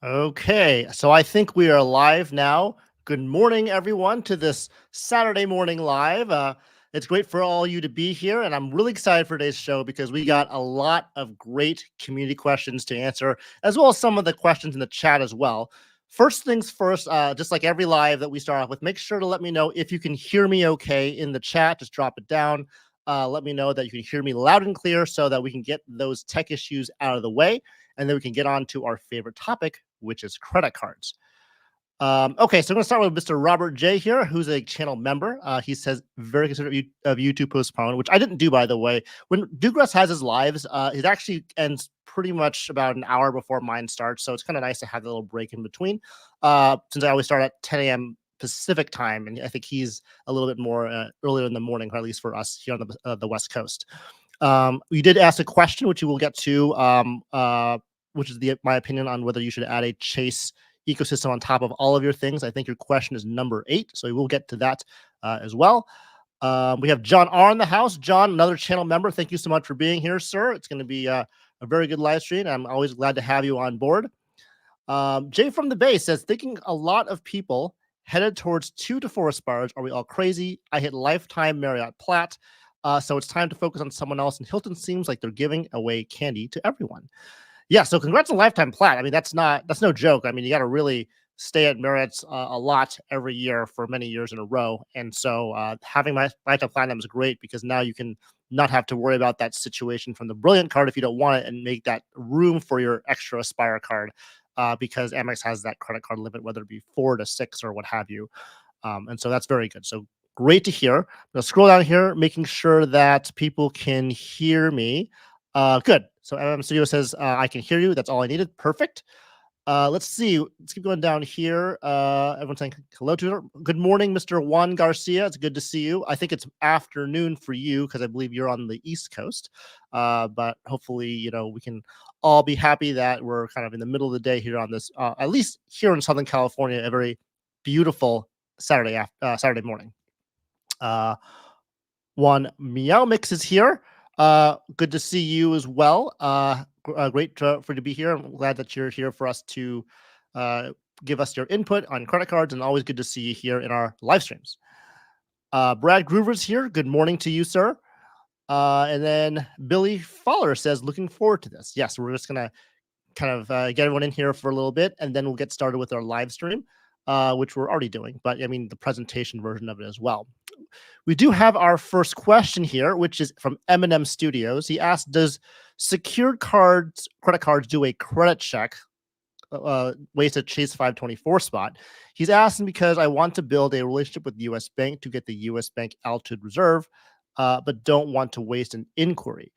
Okay, so I think we are live now. Good morning, everyone, to this Saturday morning live. It's great for all you to be here, and I'm really excited for today's show because we got a lot of great community questions to answer, as well as some of the questions in the chat as well. First things first, just like every live that we start off with, make sure to let me know if you can hear me okay in the chat. Just drop it down. Let me know that you can hear me loud and clear so that we can get those tech issues out of the way, and then we can get on to our favorite topic, which is credit cards. Okay, so I'm going to start with Mr. Robert J here, who's a channel member. He says, very considerate of YouTube postponed, which I didn't do, by the way. When Douglas has his lives, it actually ends pretty much about an hour before mine starts, so it's kind of nice to have a little break in between, since I always start at 10 a.m. Pacific time, and I think he's a little bit more earlier in the morning, or at least for us here on the West Coast. You did ask a question, which you will get to, which is my opinion on whether you should add a Chase ecosystem on top of all of your things. I think your question is number 8, so we will get to that as well. We have John R in the house. John, another channel member. Thank you so much for being here, sir. It's going to be a very good live stream. I'm always glad to have you on board. Jay from the Bay says, thinking a lot of people headed towards 2 to 4 aspires. Are we all crazy? I hit lifetime Marriott Plat. So it's time to focus on someone else. And Hilton seems like they're giving away candy to everyone. Yeah, so congrats on lifetime plat. I mean, that's no joke. I mean, you got to really stay at Marriott's a lot every year for many years in a row. And so having my lifetime platinum is great because now you can not have to worry about that situation from the Brilliant card if you don't want it, and make that room for your extra Aspire card because Amex has that credit card limit, whether it be 4 to 6 or what have you. And so that's very good. So great to hear. I'm going to scroll down here, making sure that people can hear me. Good. So MM Studio says, I can hear you. That's all I needed. Perfect. Let's see. Let's keep going down here. Everyone's saying hello to her. Good morning, Mr. Juan Garcia. It's good to see you. I think it's afternoon for you because I believe you're on the East Coast. But hopefully, we can all be happy that we're kind of in the middle of the day here on this, at least here in Southern California, a very beautiful Saturday morning. One Meow Mix is here. Good to see you as well. Great for you to be here. I'm glad that you're here for us to give us your input on credit cards, and always good to see you here in our live streams. Brad Groover's here. Good morning to you, sir. And then Billy Fowler says, looking forward to this. Yes, we're just going to kind of get everyone in here for a little bit, and then we'll get started with our live stream, which we're already doing, but I mean the presentation version of it as well. We do have our first question here, which is from M&M Studios. He asked, does secured credit cards do a credit check, waste a Chase 524 spot? He's asking because I want to build a relationship with the U.S. Bank to get the U.S. Bank Altitude Reserve, but don't want to waste an inquiry.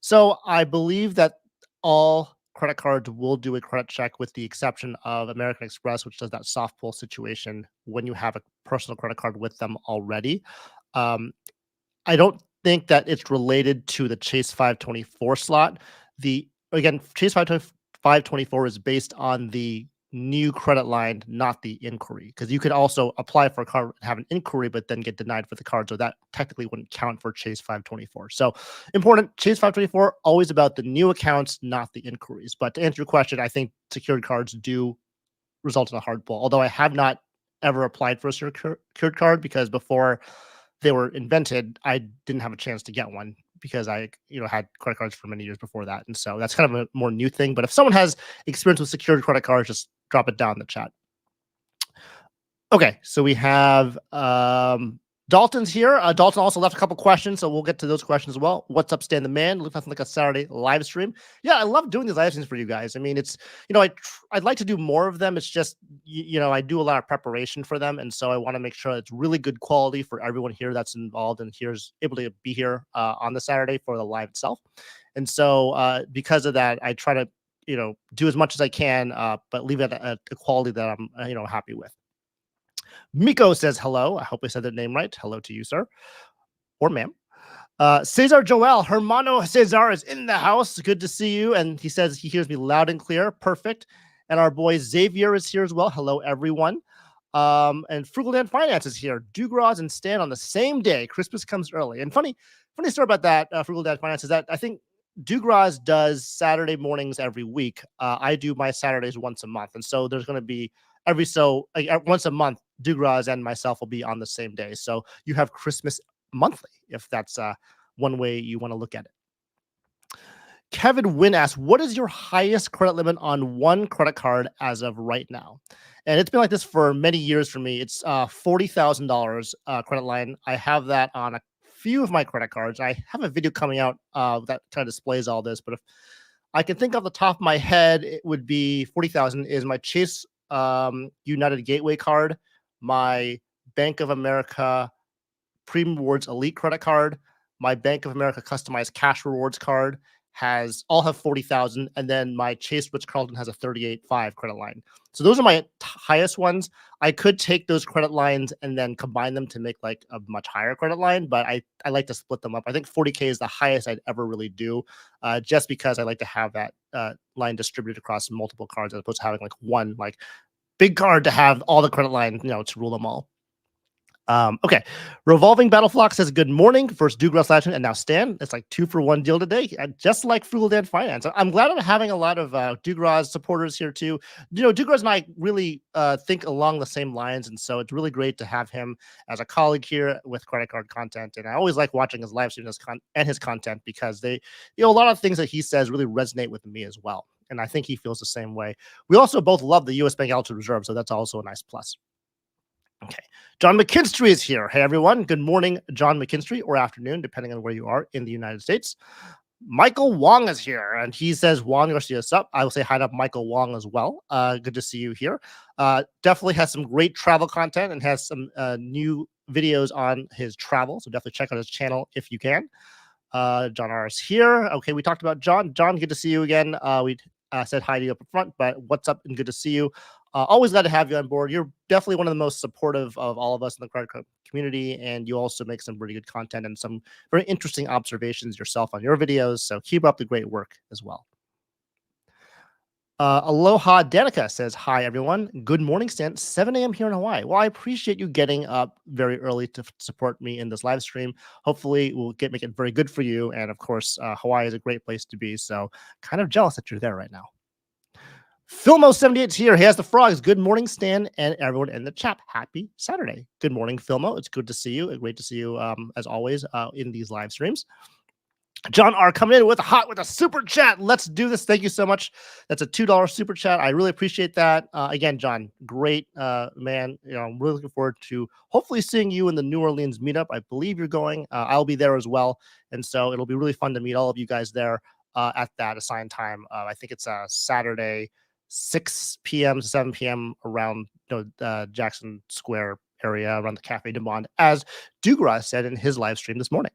So I believe that all credit cards will do a credit check, with the exception of American Express, which does that soft pull situation when you have a personal credit card with them already. I don't think that it's related to the Chase 524 slot. Again, Chase 524 is based on the new credit line, not the inquiry, because you could also apply for a card and have an inquiry but then get denied for the card, so that technically wouldn't count for Chase 524. So important, Chase 524 always about the new accounts, not the inquiries. But to answer your question, I think secured cards do result in a hard pull, although I have not ever applied for a secured card because before they were invented, I didn't have a chance to get one because I had credit cards for many years before that. And so that's kind of a more new thing. But if someone has experience with secured credit cards, just drop it down in the chat. Okay, so we have Dalton's here. Dalton also left a couple questions, so we'll get to those questions as well. What's up, Stan the Man? Looks like a Saturday live stream. Yeah, I love doing these live streams for you guys. I mean, it's, I'd like to do more of them. It's just, I do a lot of preparation for them, and so I want to make sure it's really good quality for everyone here that's involved and here's able to be here on the Saturday for the live itself. And so because of that, I try to, do as much as I can, but leave it at a quality that I'm, happy with. Miko says hello. I hope I said that name right. Hello to you, sir. Or ma'am. Cesar Joel, Hermano Cesar is in the house. Good to see you. And he says he hears me loud and clear. Perfect. And our boy Xavier is here as well. Hello, everyone. And Frugal Dan Finance is here. Dugras and Stan on the same day. Christmas comes early. And funny story about that, Frugal Dan Finance, is that I think Dugras does Saturday mornings every week. I do my Saturdays once a month, and so there's going to be once a month. Dugras and myself will be on the same day, so you have Christmas monthly if that's one way you want to look at it. Kevin Wynn asks, what is your highest credit limit on one credit card as of right now? And it's been like this for many years for me. It's $40,000 credit line. I have that on a few of my credit cards. I have a video coming out that kind of displays all this, but if I can think off the top of my head, it would be 40,000 is my Chase United Gateway card, my Bank of America Premium Rewards Elite credit card, my Bank of America customized cash rewards card all have 40,000, and then my Chase Ritz Carlton has a 38.5 credit line. So those are my highest ones. I could take those credit lines and then combine them to make like a much higher credit line, but I like to split them up. I think 40K is the highest I'd ever really do, just because I like to have that line distributed across multiple cards as opposed to having like one like big card to have all the credit line, to rule them all. Okay. Revolving Battle Flock says, good morning. First Douglas Legend and now Stan. It's like 2-for-1 deal today. Just like Frugal Dan Finance. I'm glad I'm having a lot of Douglas supporters here too. Douglas and I really think along the same lines. And so it's really great to have him as a colleague here with credit card content. And I always like watching his live streams and his content because they, a lot of things that he says really resonate with me as well. And I think he feels the same way. We also both love the U.S. Bank Altitude Reserve. So that's also a nice plus. Okay. John McKinstry is here. Hey, everyone. Good morning, John McKinstry, or afternoon, depending on where you are in the United States. Michael Wong is here, and he says, Wong, you'll see us up. I will say hi to Michael Wong as well. Good to see you here. Definitely has some great travel content and has some new videos on his travel, so definitely check out his channel if you can. John R is here. Okay, we talked about John. John, good to see you again. We said hi to you up front, but what's up and good to see you. Always glad to have you on board. You're definitely one of the most supportive of all of us in the credit card community, and you also make some really good content and some very interesting observations yourself on your videos. So keep up the great work as well. Aloha Danica says, hi, everyone. Good morning, Stan. 7 a.m. here in Hawaii. Well, I appreciate you getting up very early to support me in this live stream. Hopefully, we'll make it very good for you. And of course, Hawaii is a great place to be. So kind of jealous that you're there right now. Filmo78 is here. He has the frogs. Good morning, Stan, and everyone in the chat. Happy Saturday. Good morning, Filmo. It's good to see you. Great to see you, as always, in these live streams. John R coming in with a super chat. Let's do this. Thank you so much. That's a $2 super chat. I really appreciate that. Again, John, great man. I'm really looking forward to hopefully seeing you in the New Orleans meetup. I believe you're going. I'll be there as well, and so it'll be really fun to meet all of you guys there at that assigned time. I think it's Saturday, 6 p.m. to 7 p.m. around Jackson Square area, around the Cafe du Monde, as Dugras said in his live stream this morning.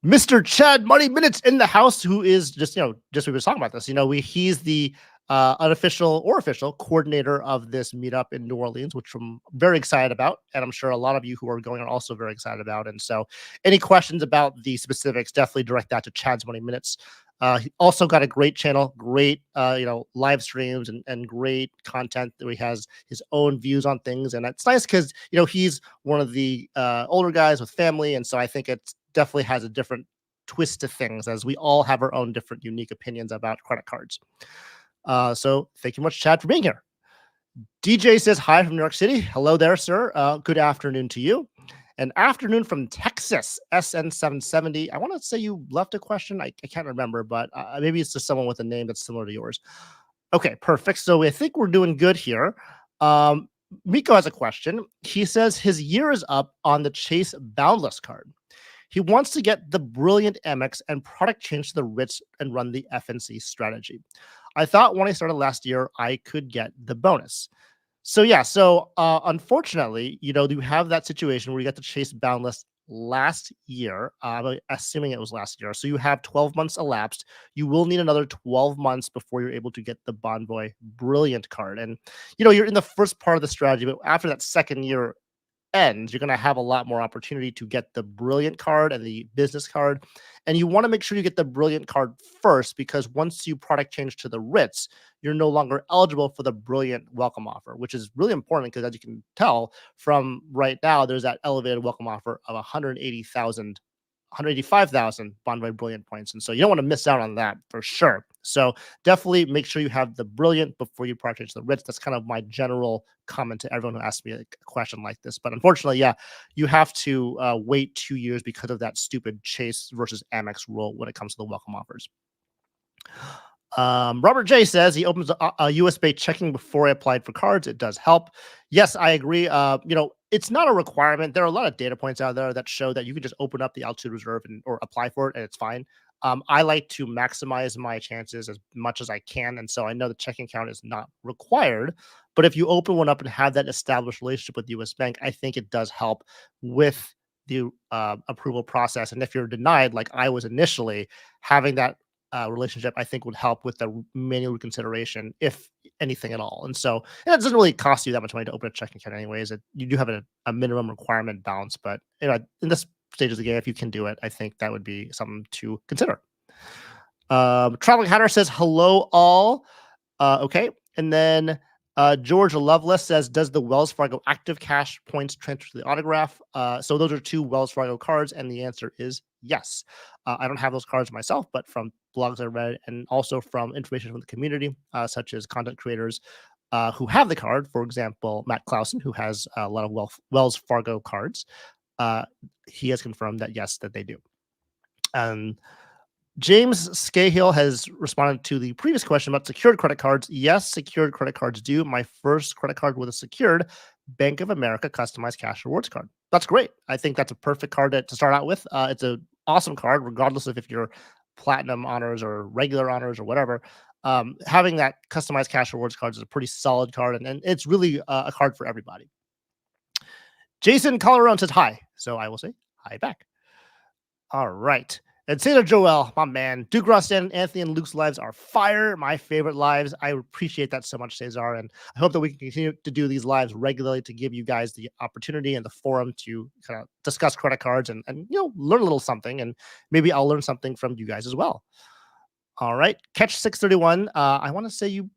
Mr. Chad Money Minutes in the house, who is just we were talking about this. He's the unofficial or official coordinator of this meetup in New Orleans, which I'm very excited about. And I'm sure a lot of you who are going are also very excited about. And so any questions about the specifics, definitely direct that to Chad's Money Minutes. He also got a great channel, great, live streams and great content that he has his own views on things. And it's nice because, he's one of the older guys with family. And so I think it's definitely has a different twist to things as we all have our own different unique opinions about credit cards. So thank you much, Chad, for being here. DJ says hi from New York City. Hello there, sir. Good afternoon to you. An afternoon from Texas, SN770. I want to say you left a question. I can't remember, but maybe it's just someone with a name that's similar to yours. Okay, perfect. So I think we're doing good here. Miko has a question. He says his year is up on the Chase Boundless card. He wants to get the Brilliant Amex and product change to the Ritz and run the FNC strategy. I thought when I started last year, I could get the bonus. So yeah, unfortunately, you have that situation where you got the Chase Boundless last year. I'm assuming it was last year. So you have 12 months elapsed. You will need another 12 months before you're able to get the Bonvoy Brilliant card. And, you're in the first part of the strategy, but after that second year ends, you're going to have a lot more opportunity to get the Brilliant card and the business card. And you want to make sure you get the Brilliant card first, because once you product change to the Ritz, you're no longer eligible for the Brilliant welcome offer, which is really important because, as you can tell from right now, there's that elevated welcome offer of 185,000 Bonvoy Brilliant points. And so you don't want to miss out on that for sure. So definitely make sure you have the Brilliant before you purchase the Ritz. That's kind of my general comment to everyone who asks me a question like this. But unfortunately, yeah, you have to wait 2 years because of that stupid Chase versus Amex rule when it comes to the welcome offers. Robert J says he opens a US based checking before I applied for cards. It does help. Yes, I agree. It's not a requirement. There are a lot of data points out there that show that you can just open up the altitude reserve or apply for it, and it's fine. I like to maximize my chances as much as I can, and so I know the checking account is not required. But if you open one up and have that established relationship with the U.S. Bank, I think it does help with the approval process. And if you're denied, like I was initially, having that relationship, I think would help with the manual reconsideration, if anything at all. And so it doesn't really cost you that much money to open a checking account, anyways. You do have a minimum requirement balance, but in this stage of the game, if you can do it, I think that would be something to consider. Traveling Hatter says hello all. Okay, and then George Loveless says, does the Wells Fargo active cash points transfer to the autograph? So those are 2 Wells Fargo cards, and the answer is yes. I don't have those cards myself, but from blogs I read and also from information from the community, such as content creators who have the card. For example, Matt Clausen, who has a lot of Wells Fargo cards. He has confirmed that yes, that they do. James Scahill has responded to the previous question about secured credit cards. Yes, secured credit cards do. My first credit card with a secured Bank of America customized cash rewards card. That's great. I think that's a perfect card to start out with. It's an awesome card, regardless of if you're platinum honors or regular honors or whatever. Having that customized cash rewards card is a pretty solid card, and it's really a card for everybody. Jason Colorado says hi, so I will say hi back. All right. And Sailor Joel, my man, Duke Rostan, Anthony, and Luke's lives are fire. My favorite lives. I appreciate that so much, Cesar. And I hope that we can continue to do these lives regularly to give you guys the opportunity and the forum to kind of discuss credit cards and learn a little something. And maybe I'll learn something from you guys as well. All right. Catch 631. I want to say you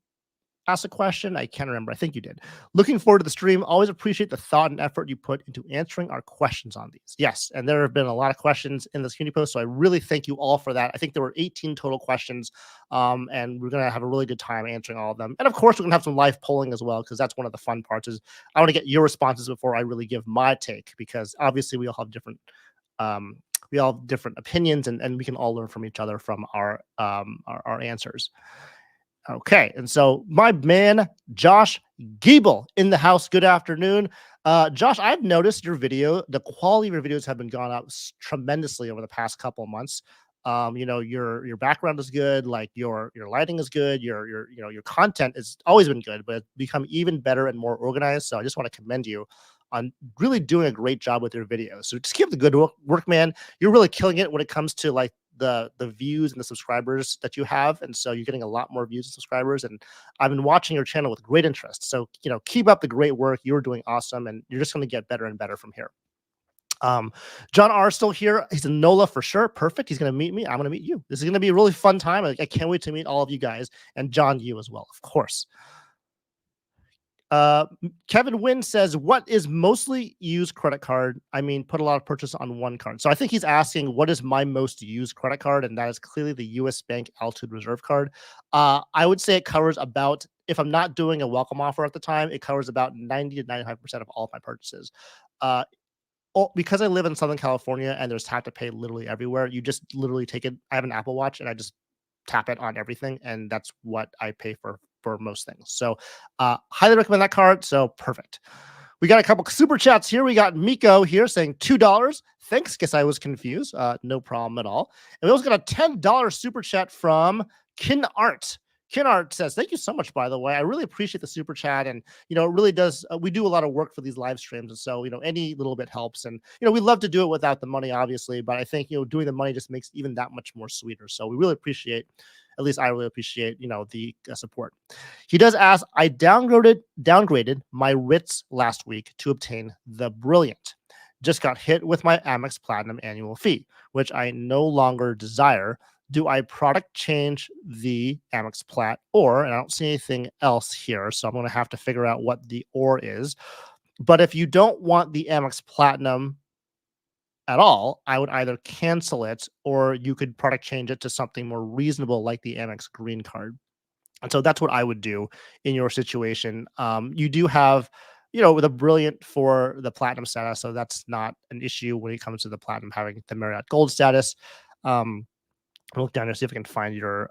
asked a question. I can't remember. I think you did. Looking forward to the stream. Always appreciate the thought and effort you put into answering our questions on these. Yes, and there have been a lot of questions in this community post, so I really thank you all for that. I think there were 18 total questions, and we're going to have a really good time answering all of them. And of course, we're going to have some live polling as well, because that's one of the fun parts. Is I want to get your responses before I really give my take, because obviously we all have different opinions, and we can all learn from each other from our answers. Okay, and so my man, Josh Giebel in the house. Good afternoon. Josh, I've noticed the quality of your videos have been gone up tremendously over the past couple of months. Your background is good, like your lighting is good, your content has always been good, but it's become even better and more organized. So I just want to commend you on really doing a great job with your videos. So just keep the good work, man. You're really killing it when it comes to like the views and the subscribers that you have, and so you're getting a lot more views and subscribers, and I've been watching your channel with great interest. So keep up the great work. You're doing awesome, and you're just going to get better and better from here. John R still here. He's in NOLA for sure. Perfect. He's going to meet me. I'm going to meet you. This is going to be a really fun time. I can't wait to meet all of you guys, and John, you as well, of course. Kevin Wynn says, what is mostly used credit card? I mean, put a lot of purchase on one card. So I think he's asking, what is my most used credit card? And that is clearly the US Bank Altitude Reserve card. I would say it covers about, if I'm not doing a welcome offer at the time, it covers about 90 to 95% of all of my purchases. Because I live in Southern California and there's tap to pay literally everywhere, you just literally take it. I have an Apple Watch and I just tap it on everything, and that's what I pay for most things. So highly recommend that card. So perfect. We got a couple super chats here. We got Miko here saying $2. Thanks. Guess I was confused. No problem at all. And we also got a $10 super chat from Kin Art. Kin Art says, thank you so much, by the way. I really appreciate the super chat. And, it really does. We do a lot of work for these live streams. And so, any little bit helps. And, we love to do it without the money, obviously. But I think, doing the money just makes even that much more sweeter. So we really appreciate, at least I really appreciate, the support. He does ask, I downgraded my Ritz last week to obtain the Brilliant. Just got hit with my Amex Platinum annual fee, which I no longer desire. Do I product change the Amex Plat or, and I don't see anything else here, so I'm going to have to figure out what the or is. But if you don't want the Amex Platinum at all, I would either cancel it or you could product change it to something more reasonable like the Amex Green Card. And so that's what I would do in your situation. You do have, the Brilliant for the platinum status, so that's not an issue when it comes to the platinum having the Marriott Gold status. Um, I'll look down here see if I can find your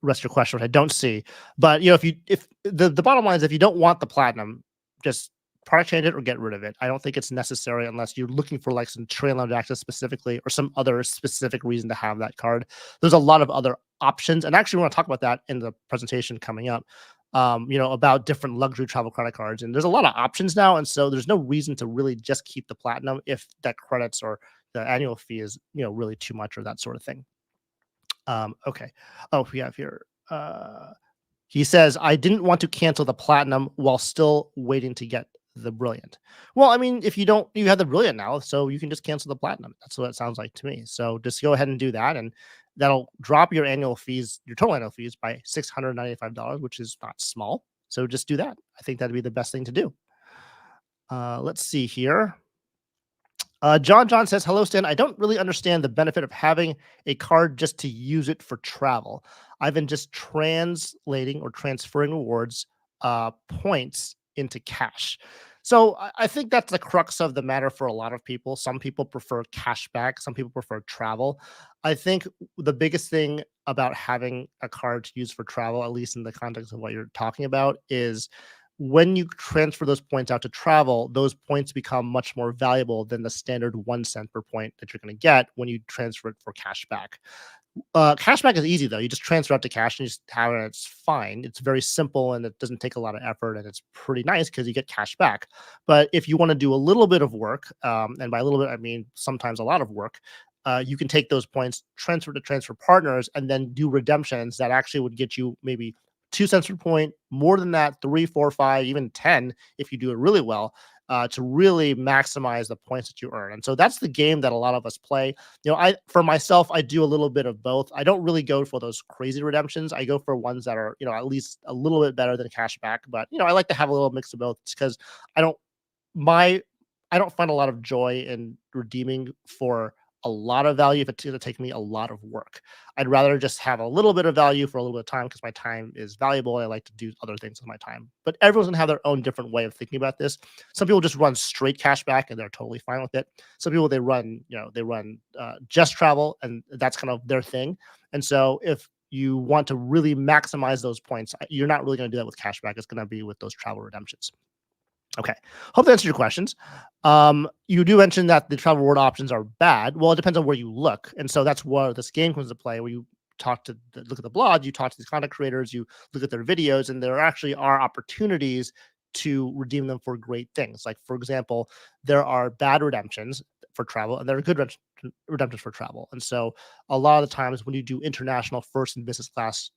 rest of your question, which I don't see. But if the bottom line is if you don't want the platinum, just product change it or get rid of it. I don't think it's necessary unless you're looking for like some trail lounge access specifically or some other specific reason to have that card. There's a lot of other options, and actually, we want to talk about that in the presentation coming up. About different luxury travel credit cards, and there's a lot of options now, and so there's no reason to really just keep the platinum if that credits or the annual fee is really too much or that sort of thing. Okay. Oh, we have here. He says, I didn't want to cancel the platinum while still waiting to get the brilliant. Well, I mean, if you have the brilliant now, so you can just cancel the platinum. That's what it sounds like to me. So just go ahead and do that. And that'll drop your total annual fees by $695, which is not small. So just do that. I think that'd be the best thing to do. Let's see here. John says, hello, Stan. I don't really understand the benefit of having a card just to use it for travel. I've been just translating or transferring rewards points into cash. So I think that's the crux of the matter for a lot of people. Some people prefer cashback. Some people prefer travel. I think the biggest thing about having a card to use for travel, at least in the context of what you're talking about, is when you transfer those points out to travel, those points become much more valuable than the standard 1 cent per point that you're going to get when you transfer it for cashback. Cashback is easy though. You just transfer out to cash and you just have it. And it's fine. It's very simple and it doesn't take a lot of effort and it's pretty nice because you get cash back. But if you want to do a little bit of work, and by a little bit I mean sometimes a lot of work, you can take those points, transfer to transfer partners, and then do redemptions that actually would get you maybe 2 cents per point, more than that, 3, 4, 5, even 10 if you do it really well, to really maximize the points that you earn. And so that's the game that a lot of us play. For myself, I do a little bit of both. I don't really go for those crazy redemptions. I go for ones that are, at least a little bit better than cashback. But I like to have a little mix of both because I don't my I don't find a lot of joy in redeeming for a lot of value if it's going to take me a lot of work. I'd rather just have a little bit of value for a little bit of time because my time is valuable. And I like to do other things with my time. But everyone's gonna have their own different way of thinking about this. Some people just run straight cash back and they're totally fine with it. Some people they run just travel and that's kind of their thing. And so if you want to really maximize those points, you're not really going to do that with cashback. It's going to be with those travel redemptions. Okay. Hope that answers your questions. You do mention that the travel reward options are bad. Well, it depends on where you look. And so that's where this game comes into play, where you look at the blog, you talk to these content creators, you look at their videos, and there actually are opportunities to redeem them for great things. Like, for example, there are bad redemptions for travel and there are good redemptions for travel. And so a lot of the times when you do international first and business class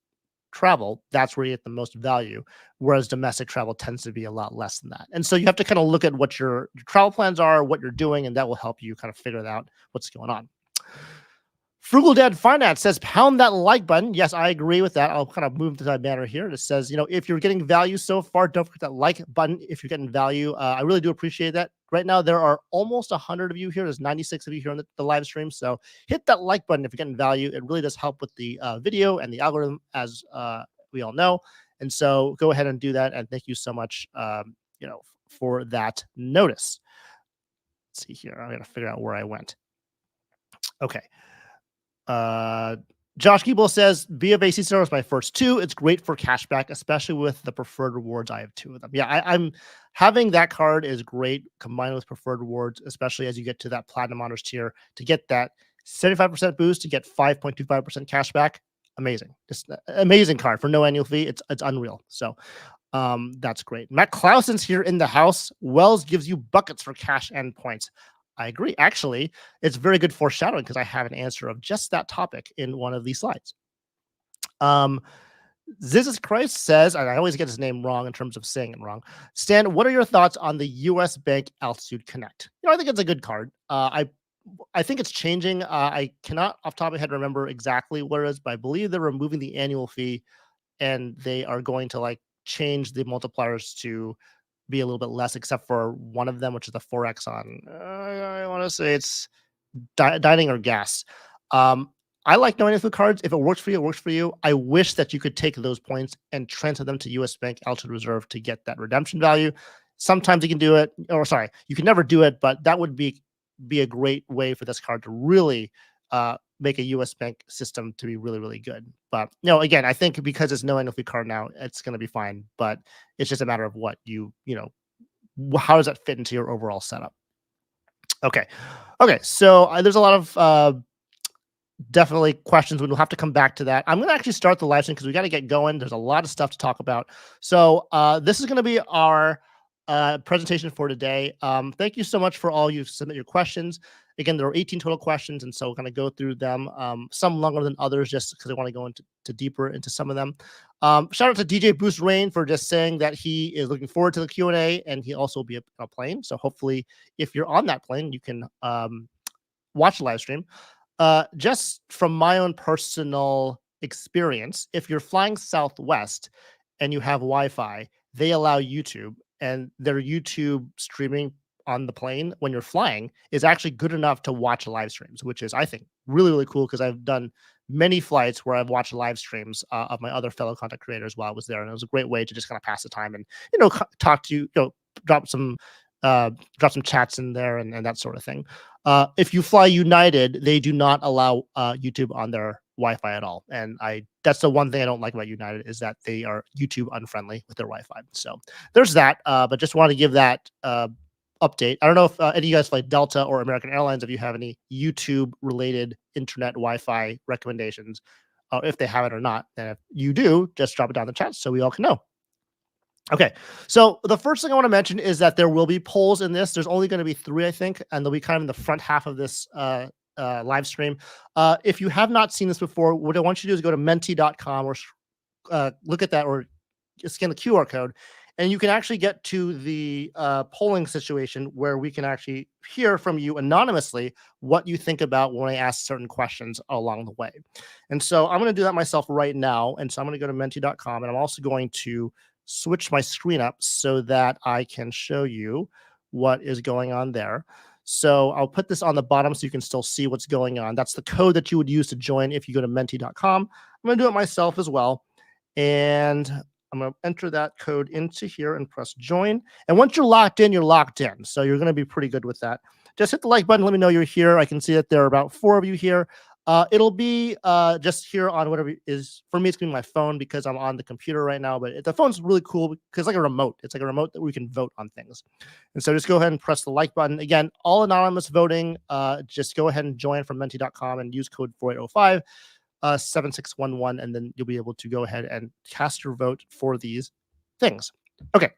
travel, that's where you get the most value, whereas domestic travel tends to be a lot less than that. And so you have to kind of look at what your travel plans are, what you're doing, and that will help you kind of figure out what's going on. Frugal Dad Finance says, pound that like button. Yes, I agree with that. I'll kind of move to that banner here. It says, if you're getting value so far, don't forget that like button if you're getting value. I really do appreciate that. Right now, there are almost 100 of you here. There's 96 of you here on the live stream. So hit that like button if you're getting value. It really does help with the video and the algorithm, as we all know. And so go ahead and do that. And thank you so much, for that notice. Let's see here. I'm going to figure out where I went. Okay. Josh Keeble says, B of A Cicero is my first two. It's great for cashback, especially with the preferred rewards. I have two of them. Yeah, I'm having that card is great combined with preferred rewards, especially as you get to that platinum honors tier to get that 75% boost to get 5.25% cashback. Amazing. Just amazing card for no annual fee. It's unreal. So that's great. Matt Clausen's here in the house. Wells gives you buckets for cash and points. I agree. Actually, it's very good foreshadowing because I have an answer of just that topic in one of these slides. Zizus Christ says, and I always get his name wrong in terms of saying it wrong. Stan, what are your thoughts on the US Bank Altitude Connect? I think it's a good card. I think it's changing. I cannot off the top of my head remember exactly what it is, but I believe they're removing the annual fee and they are going to change the multipliers to be a little bit less, except for one of them, which is the 4x on. I want to say it's dining or gas. Um, I like knowing food cards. If it works for you, it works for you. I wish that you could take those points and transfer them to US Bank Altitude Reserve to get that redemption value. Sometimes you can do it, or sorry, you can never do it, but that would be a great way for this card to really make a US Bank system to be really, really good. But again, I think because it's no annual fee card now, it's going to be fine. But it's just a matter of what how does that fit into your overall setup? Okay. Okay. So there's a lot of definitely questions. We'll have to come back to that. I'm going to actually start the live stream because we got to get going. There's a lot of stuff to talk about. So this is going to be our presentation for today. Thank you so much for all you submit your questions. Again, there are 18 total questions, and so we're going to go through them. Some longer than others, just because I want to go into deeper into some of them. Shout out to DJ Boost Rain for just saying that he is looking forward to the Q&A, and he also will be on a plane. So hopefully, if you're on that plane, you can watch the live stream. Just from my own personal experience, if you're flying Southwest and you have Wi-Fi, they allow YouTube, and their YouTube streaming on the plane when you're flying is actually good enough to watch live streams, which is, I think, really, really cool because I've done many flights where I've watched live streams of my other fellow content creators while I was there. And it was a great way to just kind of pass the time and, talk to drop some chats in there and that sort of thing. If you fly United, they do not allow YouTube on their Wi-Fi at all. And that's the one thing I don't like about United is that they are YouTube unfriendly with their Wi-Fi. So there's that. But just want to give that update. I don't know if any of you guys fly Delta or American Airlines, if you have any YouTube related internet Wi-Fi recommendations, if they have it or not. And if you do, just drop it down in the chat so we all can know. Okay, so the first thing I want to mention is that there will be polls in this. There's only going to be 3, I think, and they'll be kind of in the front half of this live stream. If you have not seen this before, what I want you to do is go to menti.com or look at that or scan the QR code, and you can actually get to the polling situation where we can actually hear from you anonymously what you think about when I ask certain questions along the way. And so I'm going to do that myself right now. And so I'm going to go to menti.com, and I'm also going to switch my screen up so that I can show you what is going on there. So I'll put this on the bottom so you can still see what's going on. That's the code that you would use to join if you go to menti.com. I'm going to do it myself as well. And I'm going to enter that code into here and press join. And once you're locked in, you're locked in. So you're going to be pretty good with that. Just hit the like button. Let me know you're here. I can see that there are about 4 of you here. It'll be just here on whatever is, for me, it's going to be my phone because I'm on the computer right now. But the phone's really cool because it's like a remote. It's like a remote that we can vote on things. And so just go ahead and press the like button. Again, all anonymous voting. Just go ahead and join from menti.com and use code 4805 7611, and then you'll be able to go ahead and cast your vote for these things. Okay,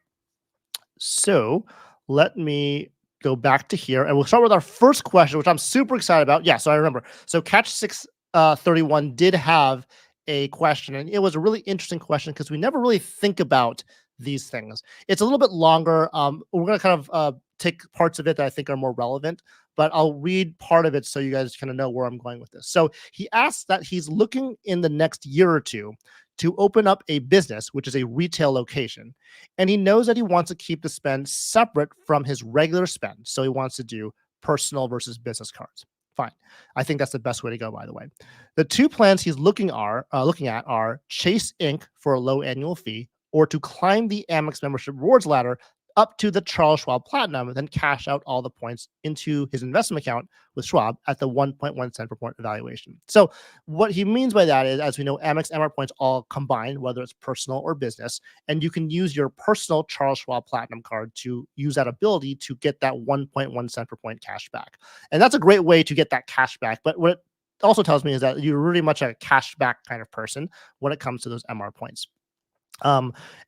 so let me go back to here, and we'll start with our first question, which I'm super excited about. Yeah, so I remember. So Catch 631 did have a question, and it was a really interesting question because we never really think about these things. It's a little bit longer. We're going to kind of take parts of it that I think are more relevant, but I'll read part of it so you guys kind of know where I'm going with this. So he asks that he's looking in the next year or two to open up a business, which is a retail location. And he knows that he wants to keep the spend separate from his regular spend. So he wants to do personal versus business cards. Fine. I think that's the best way to go, by the way. The 2 plans he's looking at are Chase Inc. for a low annual fee, or to climb the Amex membership rewards ladder up to the Charles Schwab Platinum and then cash out all the points into his investment account with Schwab at the 1.1 cent per point evaluation. So what he means by that is, as we know, Amex MR points all combined, whether it's personal or business, and you can use your personal Charles Schwab Platinum card to use that ability to get that 1.1 cent per point cash back. And that's a great way to get that cash back. But what it also tells me is that you're really much a cash back kind of person when it comes to those MR points.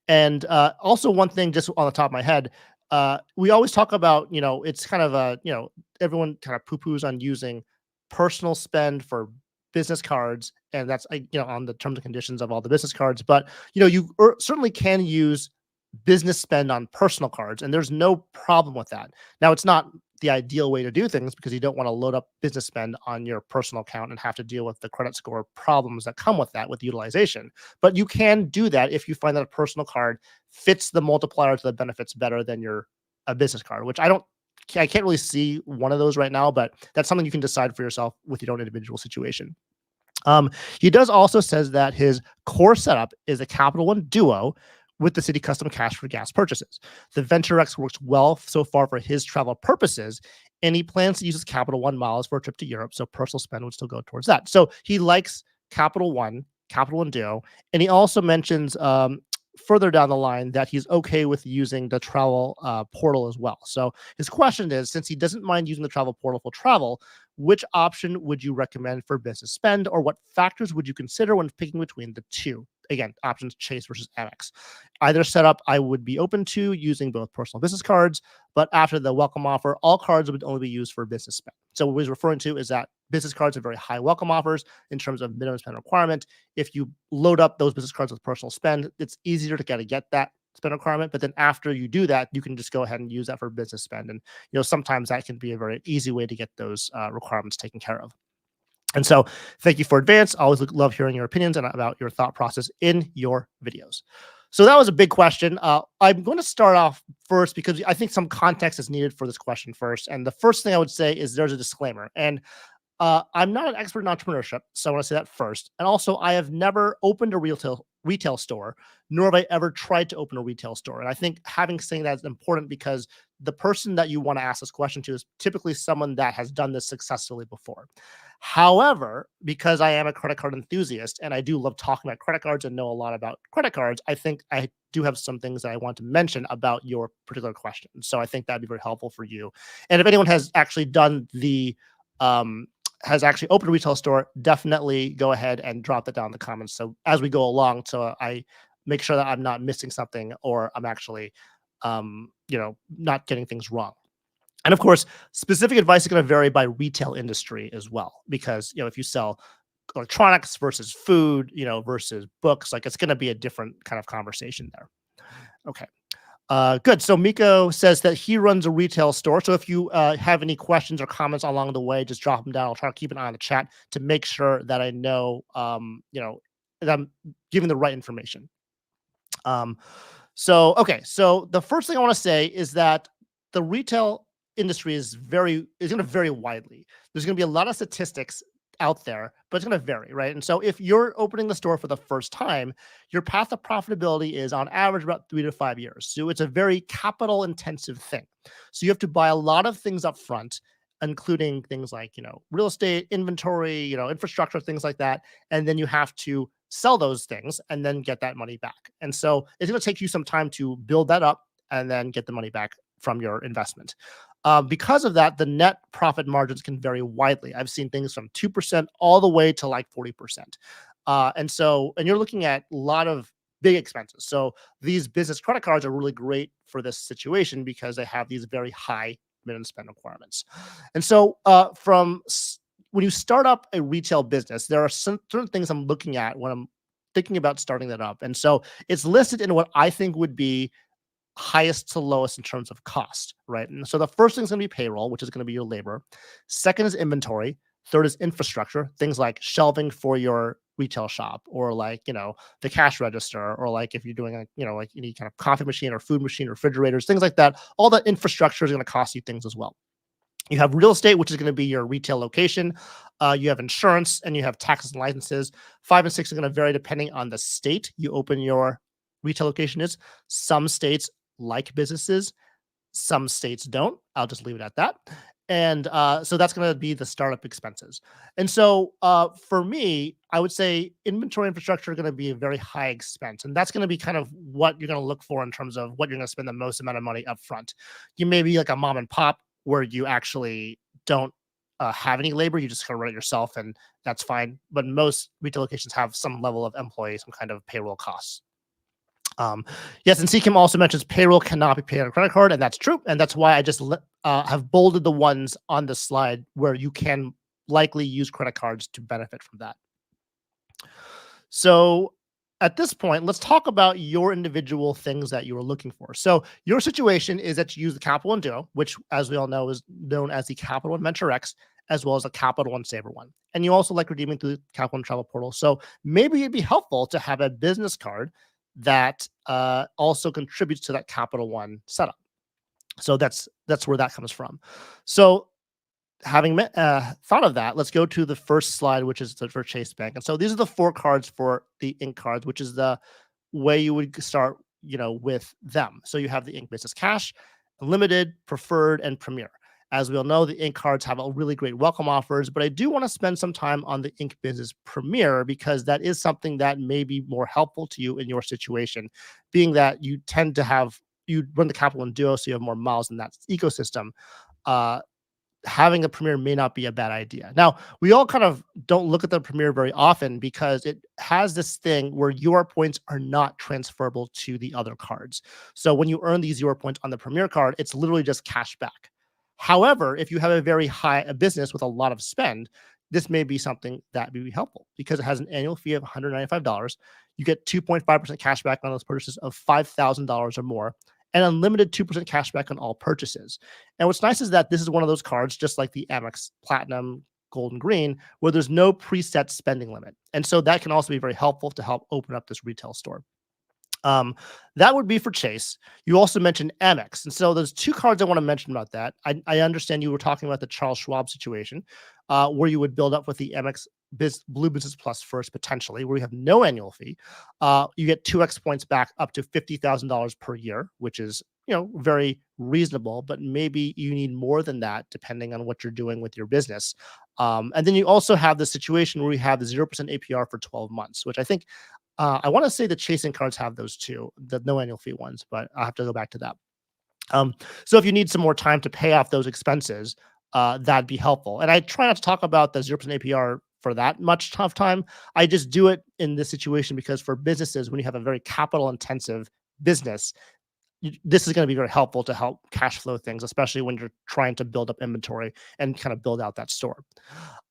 And also one thing just on the top of my head, we always talk about, it's kind of a, everyone kind of poo-poos on using personal spend for business cards. And that's, on the terms and conditions of all the business cards. But, you certainly can use business spend on personal cards, and there's no problem with that. Now, it's not the ideal way to do things because you don't want to load up business spend on your personal account and have to deal with the credit score problems that come with that with utilization. But you can do that if you find that a personal card fits the multiplier to the benefits better than your a business card, which I can't really see one of those right now, but that's something you can decide for yourself with your own individual situation. He does also says that his core setup is a Capital One Duo with the Citi Custom Cash for gas purchases. The Venture X works well so far for his travel purposes, and he plans to use his Capital One miles for a trip to Europe, so personal spend would still go towards that. So he likes Capital One Duo, and he also mentions further down the line that he's okay with using the travel portal as well. So his question is, since he doesn't mind using the travel portal for travel, which option would you recommend for business spend, or what factors would you consider when picking between the two? Again, options Chase versus Amex. Either setup I would be open to using both personal business cards, but after the welcome offer, all cards would only be used for business spend. So what he's referring to is that business cards have very high welcome offers in terms of minimum spend requirement. If you load up those business cards with personal spend, it's easier to kind of get that spend requirement. But then after you do that, you can just go ahead and use that for business spend. And sometimes that can be a very easy way to get those requirements taken care of. And so thank you for advance. I always love hearing your opinions and about your thought process in your videos. So that was a big question. I'm going to start off first because I think some context is needed for this question first. And the first thing I would say is there's a disclaimer. And I'm not an expert in entrepreneurship, so I want to say that first. And also, I have never opened a retail store, nor have I ever tried to open a retail store. And I think having saying that is important because the person that you want to ask this question to is typically someone that has done this successfully before. However, because I am a credit card enthusiast and I do love talking about credit cards and know a lot about credit cards, I think I do have some things that I want to mention about your particular question. So I think that'd be very helpful for you. And if anyone has actually done has actually opened a retail store, definitely go ahead and drop that down in the comments. So as we go along, so I make sure that I'm not missing something or I'm actually, not getting things wrong. And of course, specific advice is going to vary by retail industry as well, because, if you sell electronics versus food, versus books, like it's going to be a different kind of conversation there. Okay. Good. So Miko says that he runs a retail store. So if you have any questions or comments along the way, just drop them down. I'll try to keep an eye on the chat to make sure that I know, that I'm giving the right information. Okay. So the first thing I want to say is that the retail industry is going to vary widely. There's going to be a lot of statistics out there, but it's going to vary, right? And so if you're opening the store for the first time, your path of profitability is on average about 3 to 5 years. So it's a very capital intensive thing. So you have to buy a lot of things up front, including things like, real estate, inventory, infrastructure, things like that. And then you have to sell those things and then get that money back. And so it's going to take you some time to build that up and then get the money back from your investment. Because of that, the net profit margins can vary widely. I've seen things from 2% all the way to like 40%. And you're looking at a lot of big expenses. So these business credit cards are really great for this situation because they have these very high minimum spend requirements. And so when you start up a retail business, there are certain things I'm looking at when I'm thinking about starting that up. And so it's listed in what I think would be highest to lowest in terms of cost, right? And so the first thing is going to be payroll, which is going to be your labor. Second is inventory. Third is infrastructure, things like shelving for your retail shop, or like, the cash register, or like if you're doing like any kind of coffee machine or food machine, refrigerators, things like that. All that infrastructure is going to cost you things as well. You have real estate, which is going to be your retail location. You have insurance, and you have taxes and licenses. 5 and 6 are going to vary depending on the state you open your retail location is. Some states like businesses, some states don't. I'll just leave it at that. And so that's going to be the startup expenses. And so for me, I would say inventory infrastructure are going to be a very high expense. And that's going to be kind of what you're going to look for in terms of what you're going to spend the most amount of money up front. You may be like a mom and pop where you actually don't have any labor. You just kind of run it yourself, and that's fine. But most retail locations have some level of employee, some kind of payroll costs. Yes, and Kim also mentions payroll cannot be paid on a credit card, and that's true. And that's why I just have bolded the ones on the slide where you can likely use credit cards to benefit from that. So at this point, let's talk about your individual things that you are looking for. So your situation is that you use the Capital One Duo, which, as we all know, is known as the Capital One Venture X, as well as the Capital One Saver One. And you also like redeeming through the Capital One Travel Portal. So maybe it'd be helpful to have a business card that also contributes to that Capital One setup. So that's where that comes from. So having thought of that, let's go to the first slide, which is for Chase Bank. And so these are the four cards for the Ink cards, which is the way you would start, with them. So you have the Ink Business Cash, Unlimited, Preferred, and Premier. As we all know, the Ink cards have a really great welcome offers, but I do want to spend some time on the Ink Business Premier because that is something that may be more helpful to you in your situation, being that you tend to you run the Capital One Duo, so you have more miles in that ecosystem. Uh, Having a Premier may not be a bad idea. Now, we all kind of don't look at the Premier very often because it has this thing where your points are not transferable to the other cards. So when you earn these your points on the Premier card, it's literally just cash back. However, if you have a business with a lot of spend, this may be something that may be helpful because it has an annual fee of $195. You get 2.5% cash back on those purchases of $5,000 or more, and unlimited 2% cash back on all purchases. And what's nice is that this is one of those cards, just like the Amex Platinum, Gold, and Green, where there's no preset spending limit. And so that can also be very helpful to help open up this retail store. Um, that would be for Chase. You also mentioned Amex. And so there's two cards I want to mention about that. I understand you were talking about the Charles Schwab situation, where you would build up with the Amex Blue Business Plus first, potentially, where you have no annual fee. You get 2x points back up to $50,000 per year, which is, very reasonable, but maybe you need more than that depending on what you're doing with your business. And then you also have the situation where you have the 0% APR for 12 months, which I think I want to say the chasing cards have those too, the no annual fee ones, but I'll have to go back to that. Um, so if you need some more time to pay off those expenses, that'd be helpful. And I try not to talk about the 0% APR for that much tough time. I just do it in this situation because for businesses, when you have a very capital intensive business, this is going to be very helpful to help cash flow things, especially when you're trying to build up inventory and kind of build out that store.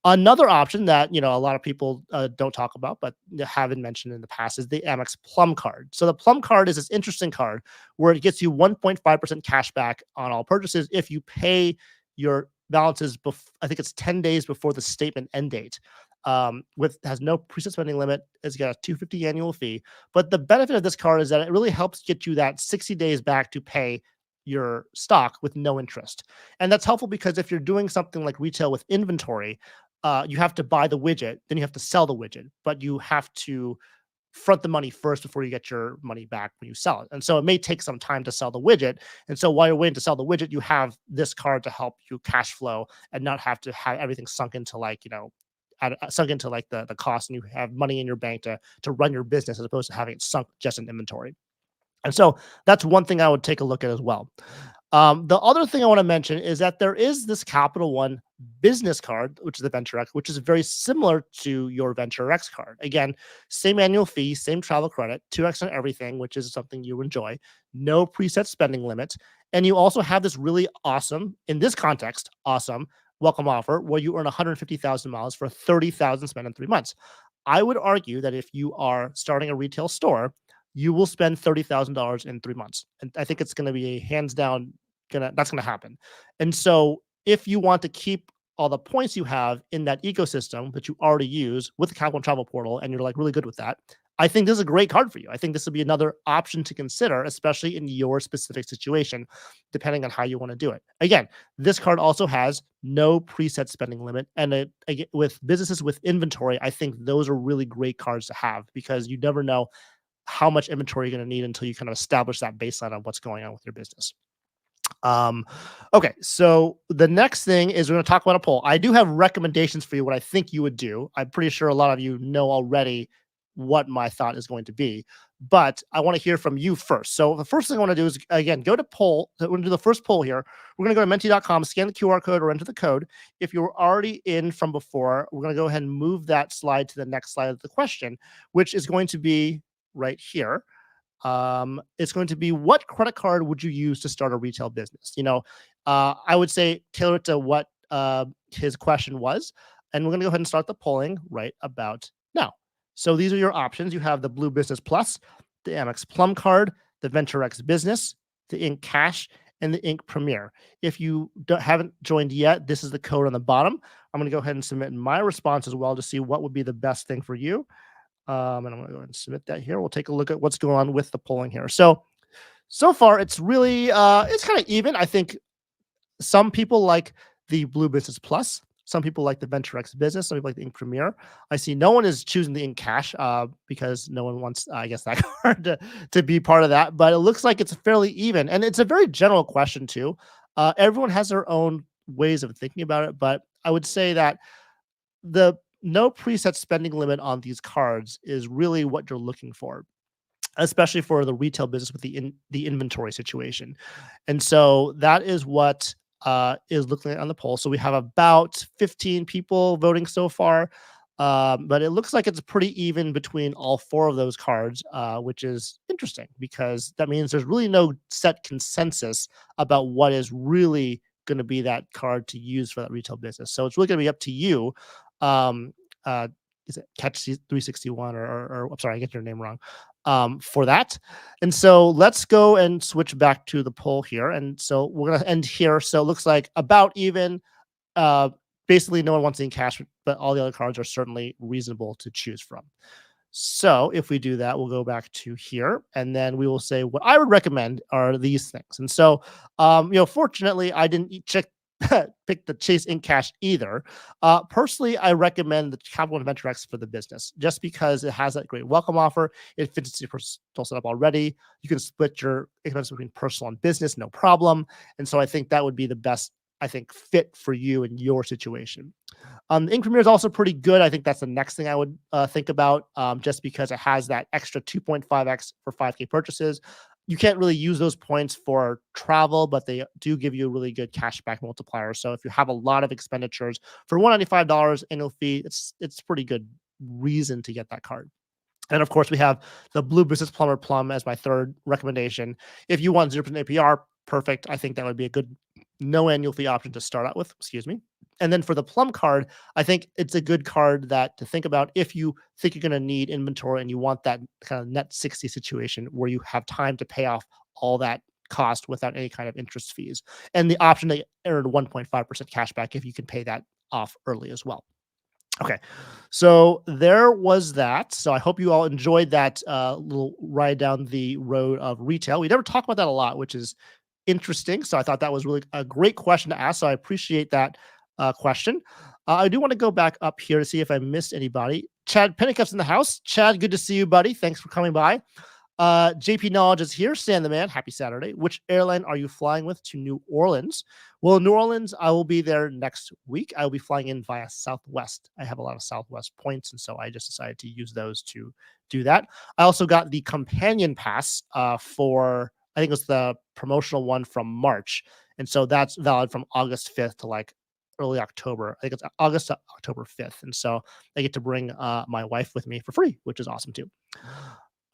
Another option that a lot of people don't talk about, but haven't mentioned in the past, is the Amex Plum card. So the Plum card is this interesting card where it gets you 1.5% cash back on all purchases if you pay your balances. I think it's 10 days before the statement end date. With has no preset spending limit. It's got a $250 annual fee. But the benefit of this card is that it really helps get you that 60 days back to pay your stock with no interest. And that's helpful because if you're doing something like retail with inventory, you have to buy the widget, then you have to sell the widget, but you have to front the money first before you get your money back when you sell it. And so it may take some time to sell the widget. And so while you're waiting to sell the widget, you have this card to help you cash flow and not have to have everything sunk into the cost, and you have money in your bank to run your business as opposed to having it sunk just in inventory. And so that's one thing I would take a look at as well. The other thing I want to mention is that there is this Capital One business card, which is the Venture X, which is very similar to your Venture X card. Again, same annual fee, same travel credit, 2x on everything, which is something you enjoy, no preset spending limit. And you also have this really awesome, in this context, awesome welcome offer where you earn 150,000 miles for 30,000 spent in 3 months. I would argue that if you are starting a retail store, you will spend $30,000 in 3 months. And I think it's going to be a hands down that's going to happen. And so if you want to keep all the points you have in that ecosystem that you already use with the Capital One Travel Portal, and you're like really good with that, I think this is a great card for you. I think this would be another option to consider, especially in your specific situation, depending on how you want to do it. Again, this card also has no preset spending limit. And with businesses with inventory, I think those are really great cards to have because you never know how much inventory you're going to need until you kind of establish that baseline of what's going on with your business. Um, okay, so the next thing is we're going to talk about a poll. I do have recommendations for you, what I think you would do. I'm pretty sure a lot of you know already what my thought is going to be, but I want to hear from you first. So the first thing I want to do is, again, go to poll. We're going to do the first poll here. We're going to go to menti.com, scan the QR code or enter the code. If you were already in from before, we're going to go ahead and move that slide to the next slide of the question, which is going to be right here. It's going to be, what credit card would you use to start a retail business? I would say tailor it to what his question was, and we're going to go ahead and start the polling right about now. So these are your options. You have the Blue Business Plus, the Amex Plum Card, the VentureX Business, the Inc. Cash, and the Inc. Premier. If you haven't joined yet, this is the code on the bottom. I'm going to go ahead and submit my response as well to see what would be the best thing for you. And I'm going to go ahead and submit that here. We'll take a look at what's going on with the polling here. So far, it's really it's kind of even. I think some people like the Blue Business Plus. Some people like the VentureX Business. Some people like the Ink Premier. I see no one is choosing the Ink Cash because no one wants, I guess, that card to be part of that. But it looks like it's fairly even. And it's a very general question, too. Everyone has their own ways of thinking about it. But I would say that the no preset spending limit on these cards is really what you're looking for, especially for the retail business with the inventory situation. And so that is what is looking at on the poll. So we have about 15 people voting so far. But it looks like it's pretty even between all four of those cards, which is interesting because that means there's really no set consensus about what is really going to be that card to use for that retail business. So it's really going to be up to you. Um, uh, is it Catch 361 or I'm sorry, I get your name wrong for that. And so let's go and switch back to the poll here. And so we're going to end here. So it looks like about even. Uh, Basically, no one wants any cash, but all the other cards are certainly reasonable to choose from. So if we do that, we'll go back to here, and then we will say what I would recommend are these things. And so, fortunately, I didn't check pick the Chase in Cash either. Personally, I recommend the Capital One Venture X for the business, just because it has that great welcome offer. It fits your personal setup already. You can split your expenses between personal and business, no problem. And so I think that would be the best, I think, fit for you and your situation. The Ink Premier is also pretty good. I think that's the next thing I would think about, just because it has that extra 2.5x for 5K purchases. You can't really use those points for travel, but they do give you a really good cashback multiplier. So if you have a lot of expenditures for $195 annual fee, it's pretty good reason to get that card. And of course, we have the Blue Business Plumber Plum as my third recommendation. If you want 0% APR, perfect. I think that would be a good no annual fee option to start out with. Excuse me. And then for the Plum card, I think it's a good card that to think about if you think you're going to need inventory and you want that kind of net 60 situation where you have time to pay off all that cost without any kind of interest fees. And the option to earn 1.5% cash back if you can pay that off early as well. Okay, so there was that. So I hope you all enjoyed that little ride down the road of retail. We never talk about that a lot, which is interesting. So I thought that was really a great question to ask. So I appreciate that question. I do want to go back up here to see if I missed anybody. Chad Pennicuff's in the house. Chad, good to see you, buddy. Thanks for coming by. JP Knowledge is here. Stan the man. Happy Saturday. Which airline are you flying with to New Orleans? Well, New Orleans, I will be there next week. I will be flying in via Southwest. I have a lot of Southwest points, and so I just decided to use those to do that. I also got the companion pass for, I think it was the promotional one from March. And so that's valid from August 5th to like early October. I think it's August to October 5th. And so I get to bring my wife with me for free, which is awesome too.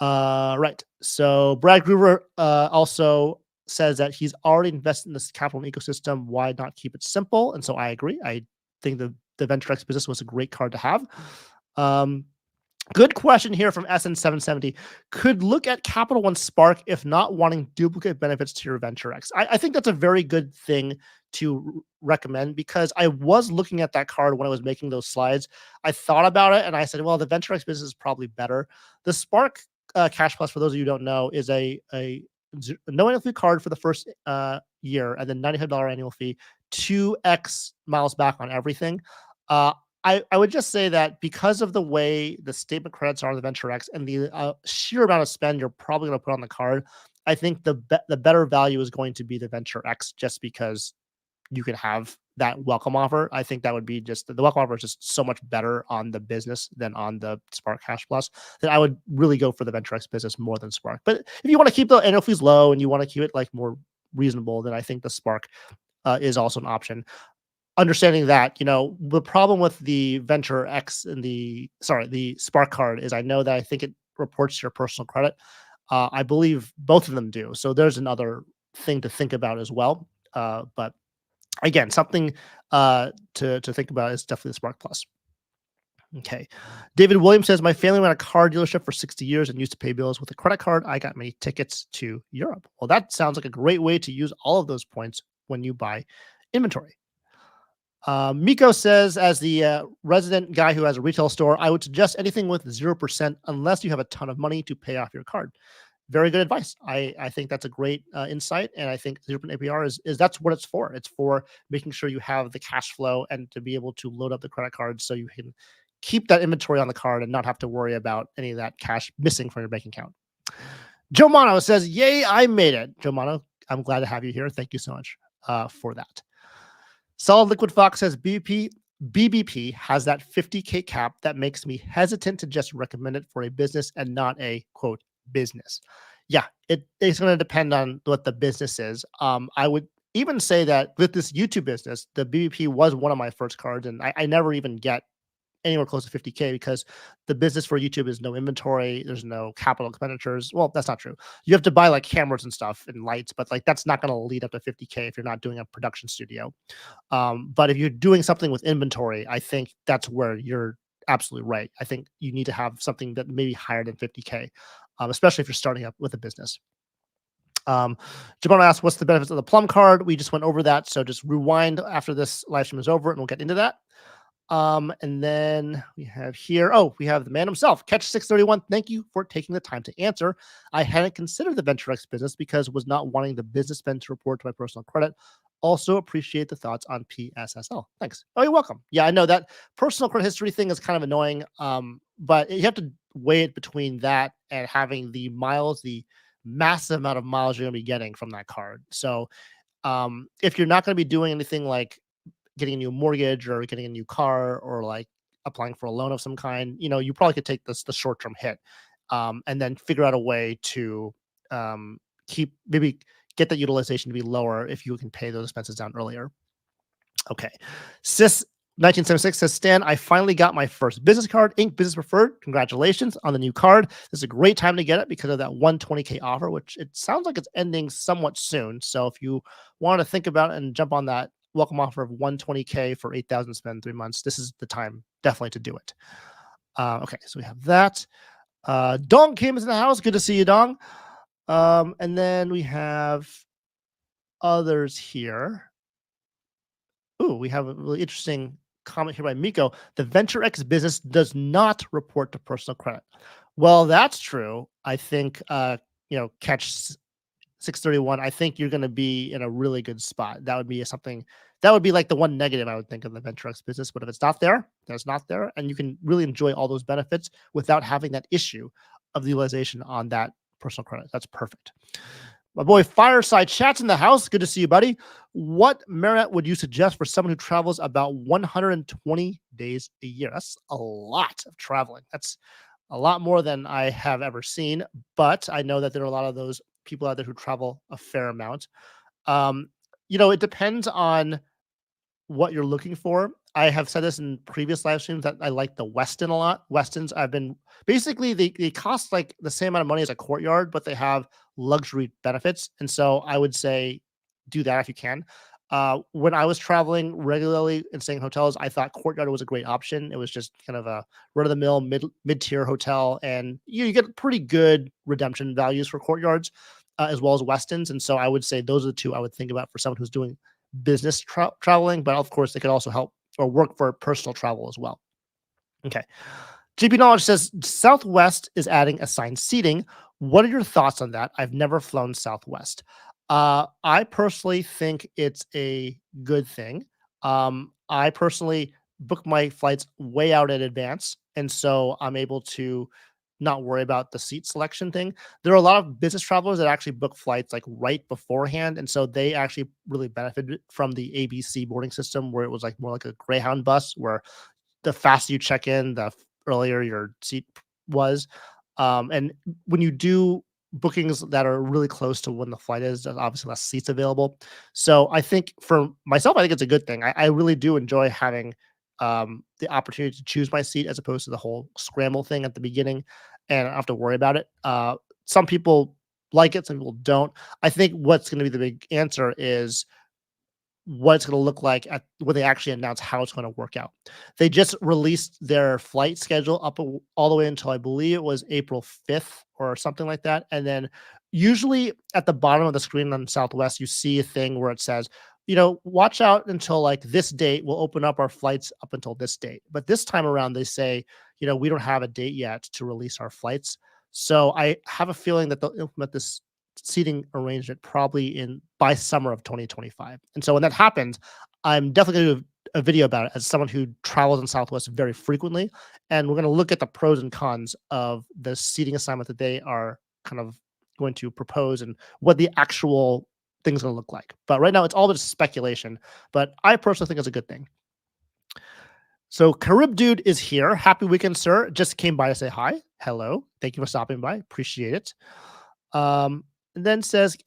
Right. So Brad Groover also says that he's already invested in this capital ecosystem. Why not keep it simple? And so I agree. I think the VentureX business was a great card to have. Good question here from SN770. Could look at Capital One Spark if not wanting duplicate benefits to your VentureX. I think that's a very good thing to recommend because I was looking at that card when I was making those slides. I thought about it and I said, well, the VentureX business is probably better. The Spark Cash Plus, for those of you who don't know, is a no annual fee card for the first year and then $95 annual fee, 2x miles back on everything. I would just say that because of the way the statement credits are on the VentureX and the sheer amount of spend you're probably going to put on the card, I think the better value is going to be the VentureX just because you can have that welcome offer. I think that would be just the welcome offer is just so much better on the business than on the Spark Cash Plus that I would really go for the VentureX business more than Spark. But if you want to keep the annual fees low and you want to keep it like more reasonable, then I think the Spark is also an option. Understanding that, the problem with the VentureX and the Spark card is I know that I think it reports your personal credit. I believe both of them do. So there's another thing to think about as well. But again, something to think about is definitely the Spark Plus. Okay. David Williams says, my family ran a car dealership for 60 years and used to pay bills with a credit card. I got many tickets to Europe. Well, that sounds like a great way to use all of those points when you buy inventory. Miko says, as the resident guy who has a retail store, I would suggest anything with 0% unless you have a ton of money to pay off your card. Very good advice. I think that's a great insight, and I think 0% APR is that's what it's for. It's for making sure you have the cash flow and to be able to load up the credit card so you can keep that inventory on the card and not have to worry about any of that cash missing from your bank account. Joe Mono says, "Yay, I made it." Joe Mono, I'm glad to have you here. Thank you so much for that. Solid Liquid Fox says BBP has that 50K cap that makes me hesitant to just recommend it for a business and not a quote business. Yeah, it's going to depend on what the business is. I would even say that with this YouTube business, the BBP was one of my first cards, and I never even get anywhere close to 50K because the business for YouTube is no inventory, there's no capital expenditures. Well, that's not true. You have to buy like cameras and stuff and lights, but like that's not going to lead up to 50K if you're not doing a production studio. But if you're doing something with inventory, I think that's where you're absolutely right. I think you need to have something that maybe higher than 50K, especially if you're starting up with a business. Jabon asked, what's the benefits of the Plum card? We just went over that. So just rewind after this live stream is over and we'll get into that. And then we have here, we have the man himself, Catch 631. Thank you for taking the time to answer. I hadn't considered the VentureX business because was not wanting the business spend to report to my personal credit. Also appreciate the thoughts on PSSL. Thanks. Oh, you're welcome. Yeah, I know that personal credit history thing is kind of annoying. But you have to weigh it between that and having the miles, the massive amount of miles you're going to be getting from that card. So if you're not going to be doing anything like getting a new mortgage or getting a new car or like applying for a loan of some kind, you probably could take the short-term hit and then figure out a way to maybe get that utilization to be lower if you can pay those expenses down earlier. Okay. Sis 1976 says, Stan, I finally got my first business card, Inc. Business Preferred. Congratulations on the new card. This is a great time to get it because of that 120K offer, which it sounds like it's ending somewhat soon. So if you want to think about it and jump on that welcome offer of 120K for 8,000 spend in 3 months, this is the time definitely to do it. Okay, so we have that. Dong came into the house. Good to see you, Dong. And then we have others here. Ooh, we have a really interesting comment here by Miko. The VentureX business does not report to personal credit. Well, that's true. I think, Catch 631, I think you're going to be in a really good spot. That would be something that would be like the one negative I would think of the VentureX business. But if it's not there, that's not there. And you can really enjoy all those benefits without having that issue of the utilization on that personal credit. That's perfect. My boy Fireside Chat's in the house. Good to see you, buddy. What Marriott would you suggest for someone who travels about 120 days a year? That's a lot of traveling. That's a lot more than I have ever seen. But I know that there are a lot of those people out there who travel a fair amount. It depends on what you're looking for. I have said this in previous live streams that I like the Westin a lot. Westins, I've been basically they cost like the same amount of money as a Courtyard, but they have luxury benefits. And so I would say do that if you can. When I was traveling regularly and staying in hotels, I thought Courtyard was a great option. It was just kind of a run-of-the-mill mid-tier hotel, and you get pretty good redemption values for Courtyards as well as Westins. And so I would say those are the two I would think about for someone who's doing business traveling, but of course they could also help or work for personal travel as well. Okay. GP Knowledge says Southwest is adding assigned seating. What are your thoughts on that? I've never flown Southwest. I personally think it's a good thing. I personally book my flights way out in advance, and so I'm able to not worry about the seat selection thing. There are a lot of business travelers that actually book flights like right beforehand, and so they actually really benefited from the ABC boarding system, where it was like more like a Greyhound bus, where the faster you check in, the earlier your seat was. And when you do bookings that are really close to when the flight is, there's obviously less seats available. So I think for myself, I think it's a good thing. I really do enjoy having the opportunity to choose my seat as opposed to the whole scramble thing at the beginning, and I don't have to worry about it. Some people like it, some people don't. I think what's going to be the big answer is what it's going to look like when they actually announce how it's going to work out. They just released their flight schedule up all the way until I believe it was April 5th or something like that. And then usually at the bottom of the screen on Southwest, you see a thing where it says, watch out until like this date. We'll open up our flights up until this date. But this time around, they say, we don't have a date yet to release our flights. So I have a feeling that they'll implement this seating arrangement probably by summer of 2025. And so when that happens, I'm definitely going to do a video about it as someone who travels in Southwest very frequently. And we're going to look at the pros and cons of the seating assignment that they are kind of going to propose and what the actual thing's going to look like. But right now it's all just speculation, but I personally think it's a good thing. So Carib Dude is here. Happy weekend, sir. Just came by to say hi. Hello. Thank you for stopping by. Appreciate it. And then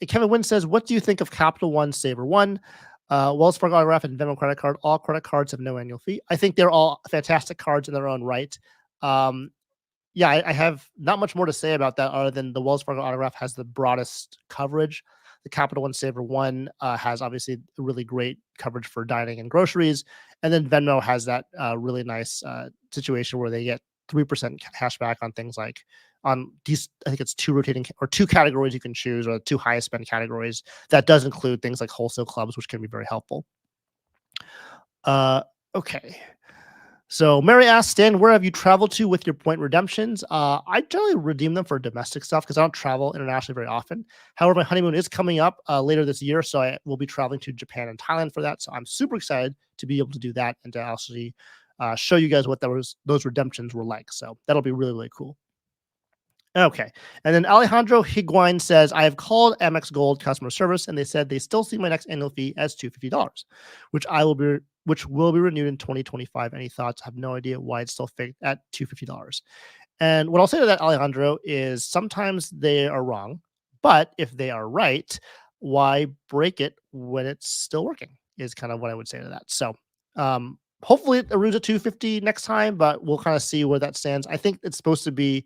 Kevin Wynn says, what do you think of Capital One, Saver One, Wells Fargo Autograph, and Venmo credit card? All credit cards have no annual fee. I think they're all fantastic cards in their own right. Yeah, I have not much more to say about that other than the Wells Fargo Autograph has the broadest coverage. The Capital One Saver One has obviously really great coverage for dining and groceries. And then Venmo has that really nice situation where they get 3% cashback on things like on these, I think it's two categories you can choose, or the two highest spend categories. That does include things like wholesale clubs, which can be very helpful. Okay. So Mary asks, Stan, where have you traveled to with your point redemptions? I generally redeem them for domestic stuff because I don't travel internationally very often. However, my honeymoon is coming up later this year, so I will be traveling to Japan and Thailand for that. So I'm super excited to be able to do that and to actually show you guys what those redemptions were like. So that'll be really, really cool. Okay. And then Alejandro Higuain says, I have called Amex Gold customer service and they said they still see my next annual fee as $250, which will be renewed in 2025. Any thoughts? I have no idea why it's still fixed at $250. And what I'll say to that, Alejandro, is sometimes they are wrong, but if they are right, why break it when it's still working is kind of what I would say to that. So hopefully it renews at $250 next time, but we'll kind of see where that stands. I think it's supposed to be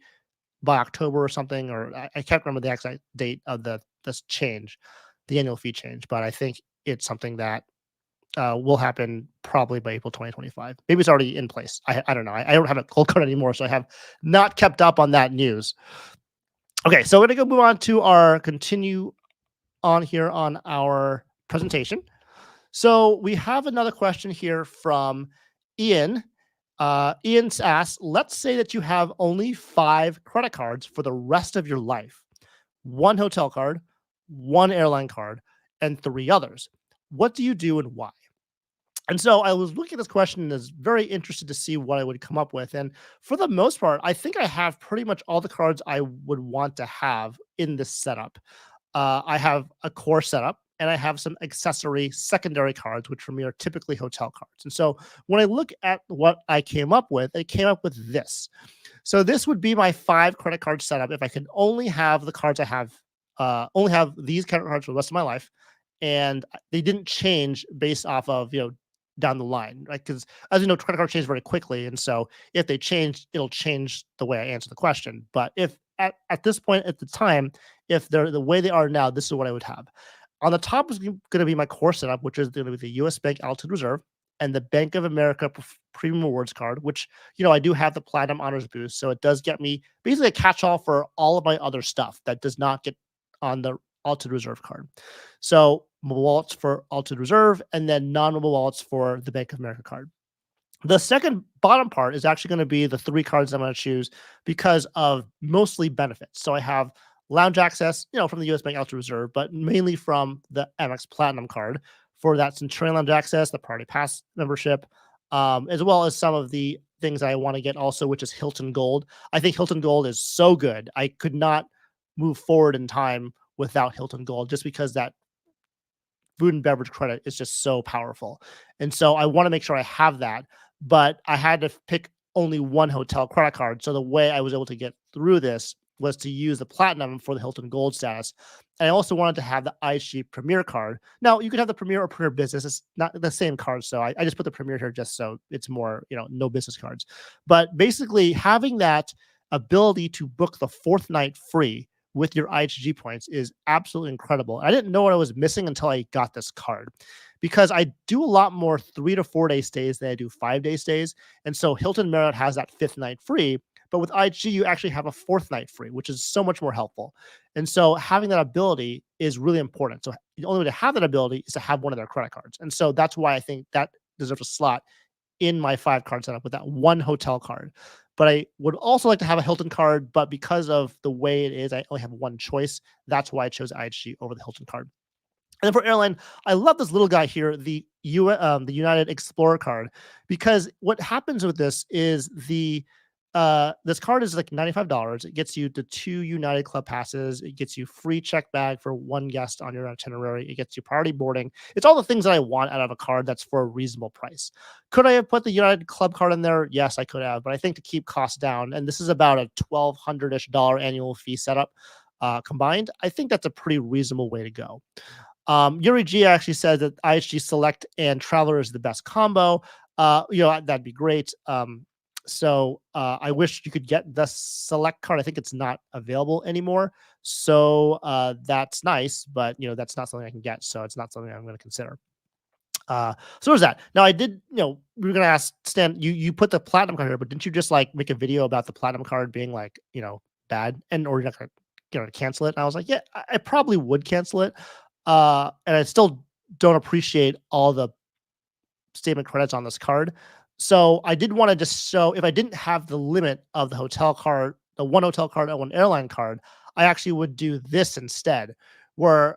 by October or something, or I can't remember the exact date of this change, the annual fee change, but I think it's something that will happen probably by April 2025. Maybe it's already in place. I don't know. I don't have a cold card anymore, so I have not kept up on that news. Okay, so we're going to go move on to continue on here on our presentation. So we have another question here from Ian. Ian asks, let's say that you have only 5 credit cards for the rest of your life, 1 hotel card, 1 airline card, and 3 others. What do you do and why? And so I was looking at this question and was very interested to see what I would come up with. And for the most part, I think I have pretty much all the cards I would want to have in this setup. I have a core setup, and I have some accessory secondary cards, which for me are typically hotel cards. And so when I look at what I came up with, I came up with this. So this would be my 5 credit card setup if I could only have the cards I have, only have these credit cards for the rest of my life, and they didn't change based off of, down the line, right? Because as you know, credit cards change very quickly. And so if they change, it'll change the way I answer the question. But if at this point at the time, if they're the way they are now, this is what I would have. On the top is going to be my core setup, which is going to be the US Bank Altitude Reserve and the Bank of America Premium Rewards card, which, I do have the Platinum Honors Boost. So it does get me basically a catch-all for all of my other stuff that does not get on the Altitude Reserve card. So mobile wallets for Altitude Reserve and then non-mobile wallets for the Bank of America card. The second bottom part is actually going to be the 3 cards I'm going to choose because of mostly benefits. So I have lounge access, from the US Bank Altitude Reserve, but mainly from the Amex Platinum card for that Centurion Lounge access, the Priority Pass membership, as well as some of the things I want to get also, which is Hilton Gold. I think Hilton Gold is so good. I could not move forward in time without Hilton Gold just because that food and beverage credit is just so powerful. And so I want to make sure I have that, but I had to pick only 1 hotel credit card. So the way I was able to get through this was to use the Platinum for the Hilton Gold status. And I also wanted to have the IHG Premier card. Now, you could have the Premier or Premier Business. It's not the same card, so I just put the Premier here just so it's more, no business cards. But basically, having that ability to book the 4th night free with your IHG points is absolutely incredible. I didn't know what I was missing until I got this card, because I do a lot more 3 to 4 day stays than I do 5 day stays. And so Hilton Marriott has that fifth night free, but with IHG, you actually have a fourth night free, which is so much more helpful. And so having that ability is really important. So the only way to have that ability is to have one of their credit cards. And so that's why I think that deserves a slot in my 5 card setup with that one hotel card. But I would also like to have a Hilton card, but because of the way it is, I only have one choice. That's why I chose IHG over the Hilton card. And then for airline, I love this little guy here, the United Explorer card, because what happens with this is this card is like $95. It gets you the 2 United Club passes. It gets you free check bag for 1 guest on your itinerary. It gets you priority boarding. It's all the things that I want out of a card that's for a reasonable price. Could I have put the United Club card in there? Yes, I could have, but I think to keep costs down, and this is about a $1,200-ish annual fee setup combined, I think that's a pretty reasonable way to go. Yuri G actually says that IHG Select and Traveler is the best combo. That'd be great. I wish you could get the Select card. I think it's not available anymore. So that's nice, but that's not something I can get. So it's not something I'm going to consider. So there's that. Now I did, we were going to ask Stan, you put the Platinum card here, but didn't you just like make a video about the Platinum card being like, bad, or you're not going to cancel it? And I was like, yeah, I probably would cancel it. And I still don't appreciate all the statement credits on this card. So I did want to just show, if I didn't have the limit of the hotel card, the one hotel card and one airline card, I actually would do this instead, where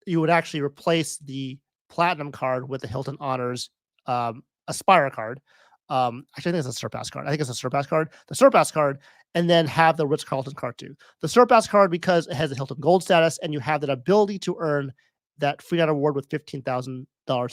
you would actually replace the Platinum card with the Hilton Honors Aspire card. Actually, I think it's a Surpass card. The Surpass card, and then have the Ritz-Carlton card too. The Surpass card, because it has a Hilton Gold status, and you have that ability to earn that free night award with $15,000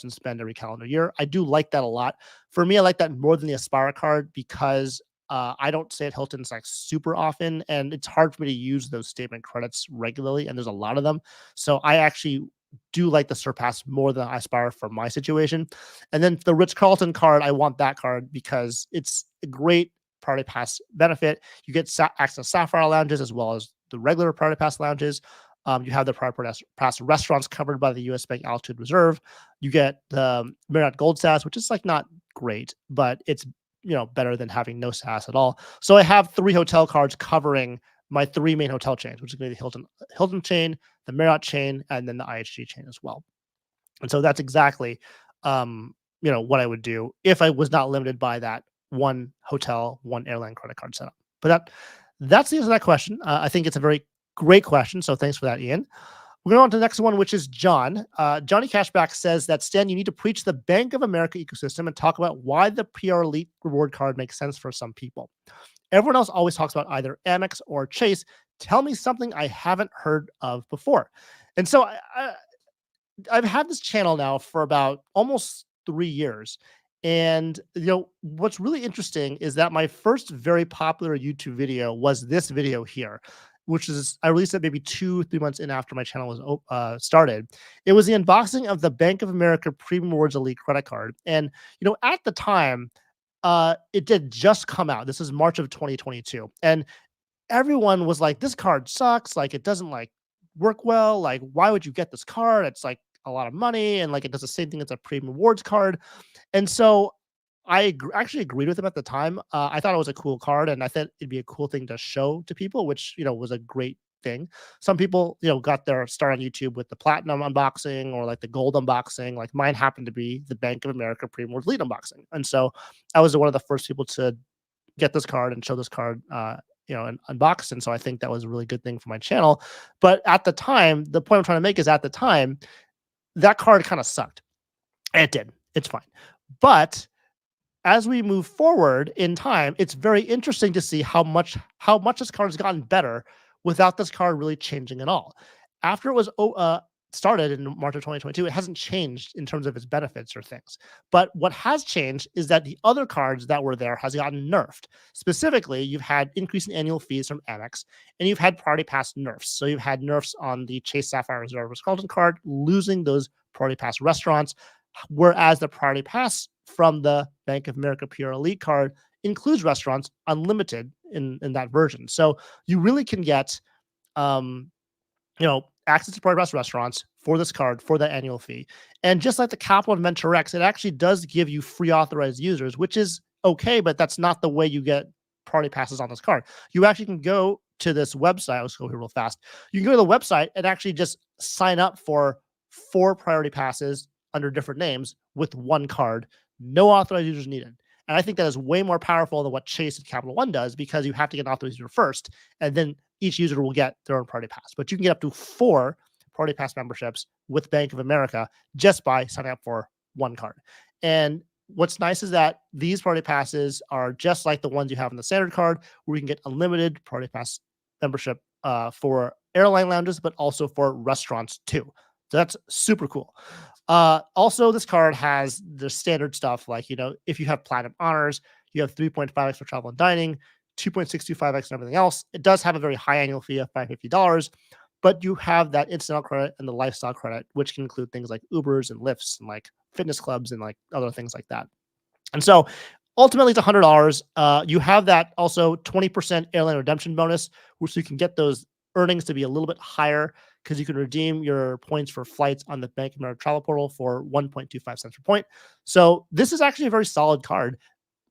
in spend every calendar year. I do like that a lot. For me, I like that more than the Aspire card, because I don't stay at Hilton's like super often, and it's hard for me to use those statement credits regularly, and there's a lot of them. So I actually do like the Surpass more than Aspire for my situation. And then the Ritz-Carlton card, I want that card because it's a great Priority Pass benefit. You get access to Sapphire lounges as well as the regular Priority Pass lounges. You have the Priority Pass restaurants covered by the US Bank Altitude Reserve. You get the Marriott Gold SAS, which is like not great, but it's better than having no SAS at all. So I have 3 hotel cards covering my 3 main hotel chains, which is going to be the Hilton chain, the Marriott chain, and then the IHG chain as well. And so that's exactly what I would do if I was not limited by that one hotel, one airline credit card setup. But that's the answer to that question. I think it's a very great question. So thanks for that, Ian. We're going on to the next one, which is John. Johnny Cashback says that, Stan, you need to preach the Bank of America ecosystem and talk about why the PR Elite reward card makes sense for some people. Everyone else always talks about either Amex or Chase. Tell me something I haven't heard of before. And so I've had this channel now for about almost 3 years. And what's really interesting is that my first very popular YouTube video was this video here, which is, I released it maybe 2-3 months in after my channel was started. It was the unboxing of the Bank of America Premium Rewards Elite credit card. And at the time, it did just come out. This is March of 2022. And everyone was like, this card sucks. Like, it doesn't like work well. Like, why would you get this card? It's like a lot of money. And like, it does the same thing as a premium rewards card. And so I actually agreed with him at the time. I thought it was a cool card, and I thought it'd be a cool thing to show to people, which, was a great thing. Some people, got their start on YouTube with the platinum unboxing or like the gold unboxing. Like mine happened to be the Bank of America Premium Rewards Elite unboxing. And so I was one of the first people to get this card and show this card, and unboxed. And so I think that was a really good thing for my channel. But at the time, the point I'm trying to make is at the time, that card kind of sucked. And it did. It's fine. But as we move forward in time, it's very interesting to see how much this card has gotten better without this card really changing at all. After it was started in March of 2022, it hasn't changed in terms of its benefits or things. But what has changed is that the other cards that were there has gotten nerfed. Specifically, you've had increasing annual fees from Amex, and you've had Priority Pass nerfs. So you've had nerfs on the Chase Sapphire Reserve Ritz-Carlton card, losing those Priority Pass restaurants, whereas the Priority Pass from the Bank of America PR Elite card includes restaurants unlimited in that version. So you really can get access to Party Pass restaurants for this card for that annual fee. And just like the Capital and Venture X, it actually does give you free authorized users, which is okay, but that's not the way you get Party Passes on this card. You actually can go to this website. Let's go here real fast. You can go to the website and actually just sign up for 4 priority passes under different names with one card. No authorized users needed. And I think that is way more powerful than what Chase and Capital One does, because you have to get an authorized user first, and then each user will get their own Party Pass. But you can get up to 4 Party Pass memberships with Bank of America just by signing up for one card. And what's nice is that these Party Passes are just like the ones you have in the standard card, where you can get unlimited Party Pass membership for airline lounges, but also for restaurants too. So that's super cool. Also, this card has the standard stuff like, if you have Platinum Honors, you have 3.5x for travel and dining, 2.625x and everything else. It does have a very high annual fee of $550, but you have that incidental credit and the lifestyle credit, which can include things like Ubers and Lyfts and like fitness clubs and like other things like that. And so ultimately it's $100. You have that also 20% airline redemption bonus, which you can get those earnings to be a little bit higher, because you can redeem your points for flights on the Bank of America travel portal for 1.25 cents per point. So this is actually a very solid card,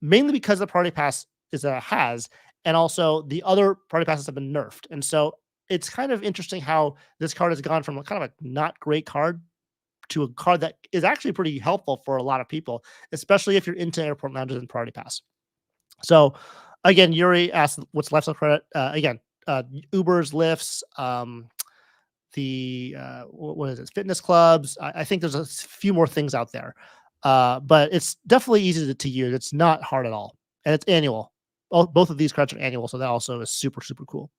mainly because the Party Pass has, and also the other Party Passes have been nerfed. And so it's kind of interesting how this card has gone from a kind of a not great card to a card that is actually pretty helpful for a lot of people, especially if you're into airport lounges and Party Pass. So again, Yuri asked what's lifestyle credit. Ubers, Lyfts, what is it? Fitness clubs. I think there's a few more things out there, but it's definitely easy to use. It's not hard at all, and it's annual. Both of these cards are annual, so that also is super, super cool.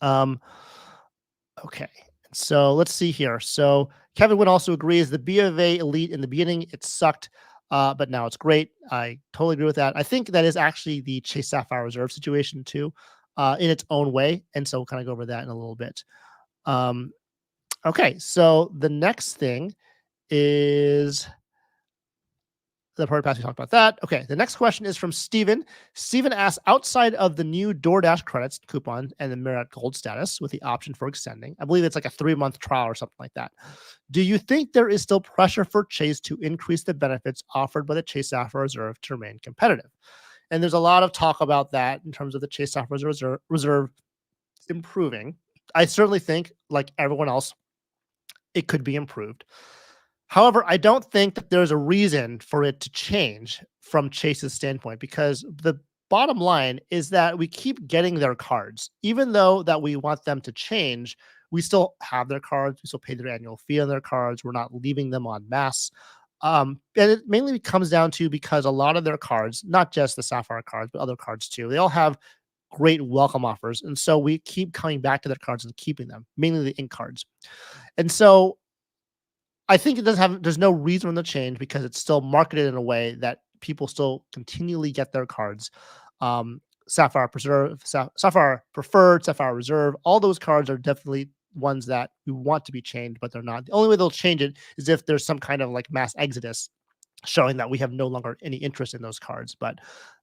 Okay, so let's see here. So Kevin Wynn also agrees the B of A Elite in the beginning, it sucked, but now it's great. I totally agree with that. I think that is actually the Chase Sapphire Reserve situation too, in its own way, and so we'll kind of go over that in a little bit. Okay, so the next thing is the Party Pass. We talked about that. Okay, the next question is from Steven. Steven asks, outside of the new DoorDash credits coupon and the Marriott Gold status with the option for extending, I believe it's like a 3-month trial or something like that, do you think there is still pressure for Chase to increase the benefits offered by the Chase Sapphire Reserve to remain competitive? And there's a lot of talk about that in terms of the Chase Sapphire Reserve improving. I certainly think, like everyone else, it could be improved. However, I don't think that there's a reason for it to change from Chase's standpoint, because the bottom line is that we keep getting their cards. Even though that we want them to change, we still have their cards. We still pay their annual fee on their cards. We're not leaving them en masse. And it mainly comes down to because a lot of their cards, not just the Sapphire cards, but other cards too, they all have great welcome offers. And so we keep coming back to their cards and keeping them, mainly the ink cards. And so I think there's no reason for the change, because it's still marketed in a way that people still continually get their cards. Sapphire Preserve, Sapphire Preferred, Sapphire Reserve, all those cards are definitely ones that we want to be changed, but they're not. The only way they'll change it is if there's some kind of like mass exodus showing that we have no longer any interest in those cards. But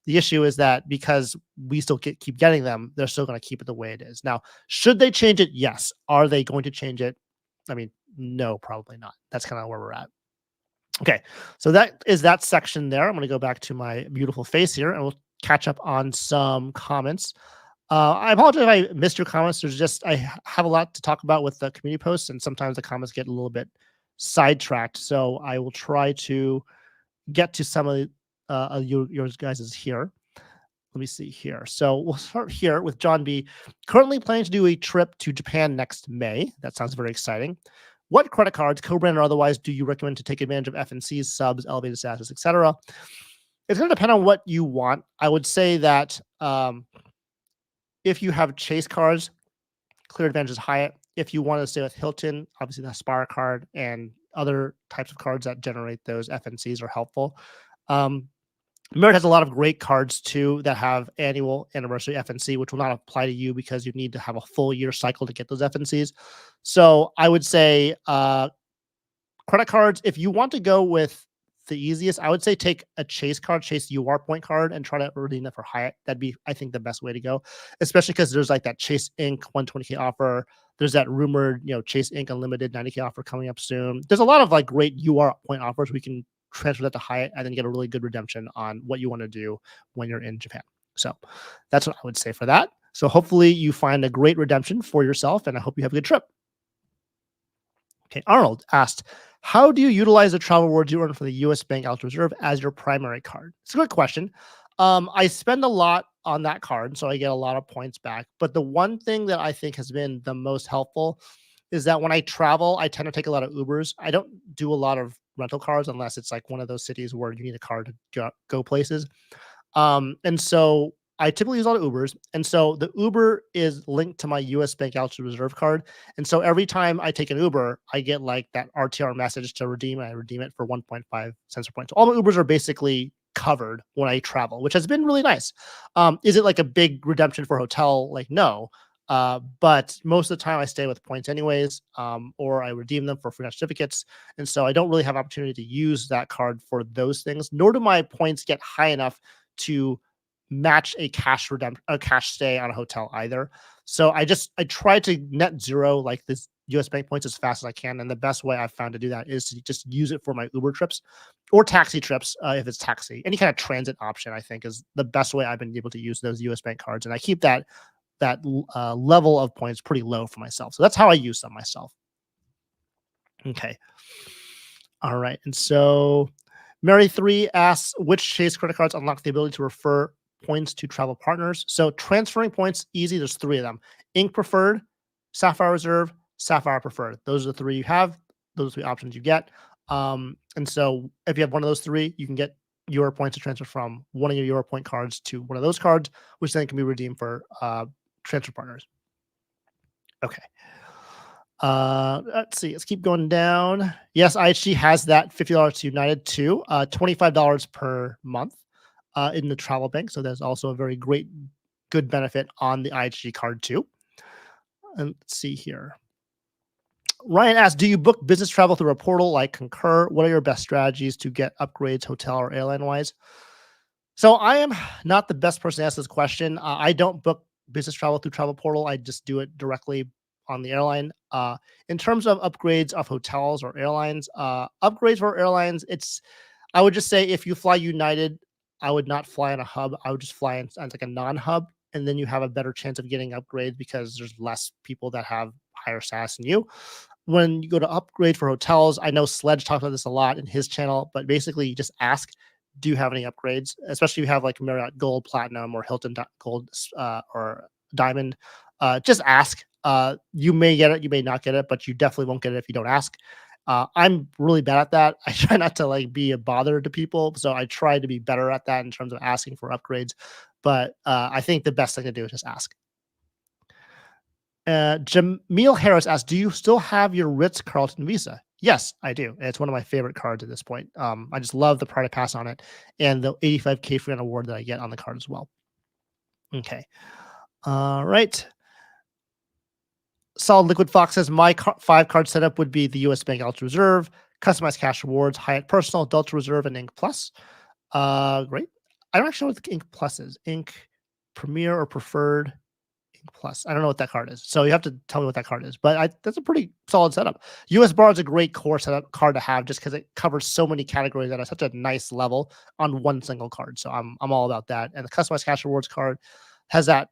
the issue is that because we still keep getting them, they're still going to keep it the way it is. Now, should they change it? Yes. Are they going to change it? I mean, no, probably not. That's kind of where we're at. Okay, so that is that section there. I'm going to go back to my beautiful face here, and we'll catch up on some comments. I apologize if I missed your comments. I have a lot to talk about with the community posts, and sometimes the comments get a little bit sidetracked. So I will try to get to some of your guys' here. Let me see here. So we'll start here with John B. Currently planning to do a trip to Japan next May. That sounds very exciting. What credit cards, co-brand or otherwise, do you recommend to take advantage of FNCs, subs, elevated status, etc.? It's going to depend on what you want. I would say that if you have Chase cards, Clear Advantage is Hyatt. If you want to stay with Hilton, obviously the Aspire card and other types of cards that generate those FNCs are helpful. Marriott has a lot of great cards too that have annual anniversary FNC, which will not apply to you because you need to have a full year cycle to get those FNCs. So I would say credit cards, if you want to go with the easiest. I would say take a Chase card, Chase UR point card, and try to redeem that for Hyatt. That'd be, I think, the best way to go, especially because there's like that Chase Inc. 120K offer. There's that rumored, Chase Inc. Unlimited 90K offer coming up soon. There's a lot of like great UR point offers. We can transfer that to Hyatt and then get a really good redemption on what you want to do when you're in Japan. So that's what I would say for that. So hopefully you find a great redemption for yourself, and I hope you have a good trip. Okay, Arnold asked, how do you utilize the travel rewards you earn from the U.S. Bank Altitude Reserve as your primary card? It's a good question. I spend a lot on that card, so I get a lot of points back. But the one thing that I think has been the most helpful is that when I travel, I tend to take a lot of Ubers. I don't do a lot of rental cars unless it's like one of those cities where you need a car to go places. And so I typically use a lot of Ubers. And so the Uber is linked to my US Bank Altitude Reserve card. And so every time I take an Uber, I get like that RTR message to redeem, and I redeem it for 1.5 cents per point. So all my Ubers are basically covered when I travel, which has been really nice. Is it like a big redemption for a hotel? Like, no. But most of the time I stay with points anyways, or I redeem them for free certificates. And so I don't really have opportunity to use that card for those things, nor do my points get high enough to match a cash stay on a hotel either. So I try to net zero like this US Bank points as fast as I can. And the best way I've found to do that is to just use it for my Uber trips or taxi trips. If it's taxi, any kind of transit option, I think is the best way I've been able to use those US Bank cards. And I keep that level of points pretty low for myself. So that's how I use them myself. Okay. All right. And so Mary 3 asks, which Chase credit cards unlock the ability to refer points to travel partners? So transferring points, easy. There's 3 of them. Inc. Preferred, Sapphire Reserve, Sapphire Preferred. Those are the 3 you have. Those are the options you get. And so if you have one of those 3, you can get your points to transfer from one of your point cards to one of those cards, which then can be redeemed for transfer partners. Okay. Let's see. Let's keep going down. Yes, IHG has that $50 to United too. $25 per month in the travel bank. So that's also a very good benefit on the IHG card too. And let's see here. Ryan asked, do you book business travel through a portal like Concur? What are your best strategies to get upgrades hotel or airline wise? So I am not the best person to ask this question. I don't book business travel through travel portal. I just do it directly on the airline. In terms of upgrades of hotels or airlines, upgrades for airlines, I would just say if you fly United, I would not fly in a hub. I would just fly in like a non-hub, and then you have a better chance of getting upgrades because there's less people that have higher status than you. When you go to upgrade for hotels, I know Sledge talks about this a lot in his channel, but basically you just ask, do you have any upgrades? Especially if you have like Marriott Gold, Platinum, or Hilton Gold or Diamond. Just ask. You may get it, you may not get it, but you definitely won't get it if you don't ask. I'm really bad at that. I try not to like be a bother to people, so I try to be better at that in terms of asking for upgrades. But I think the best thing to do is just ask. Jamil Harris asks, do you still have your Ritz-Carlton Visa? Yes, I do. It's one of my favorite cards at this point. I just love the Pride Pass on it and the 85K free on award that I get on the card as well. Okay. All right. Solid Liquid Fox says, my 5-card setup would be the US Bank Ultra Reserve, customized cash rewards, Hyatt Personal, Delta Reserve, and Inc. Plus. Great. I don't actually know what the Inc. Plus is. Inc. Premier or Preferred. Plus. I don't know what that card is. So you have to tell me what that card is. But that's a pretty solid setup. US Bar is a great core setup card to have just because it covers so many categories at such a nice level on one single card. So I'm all about that. And the customized cash rewards card has that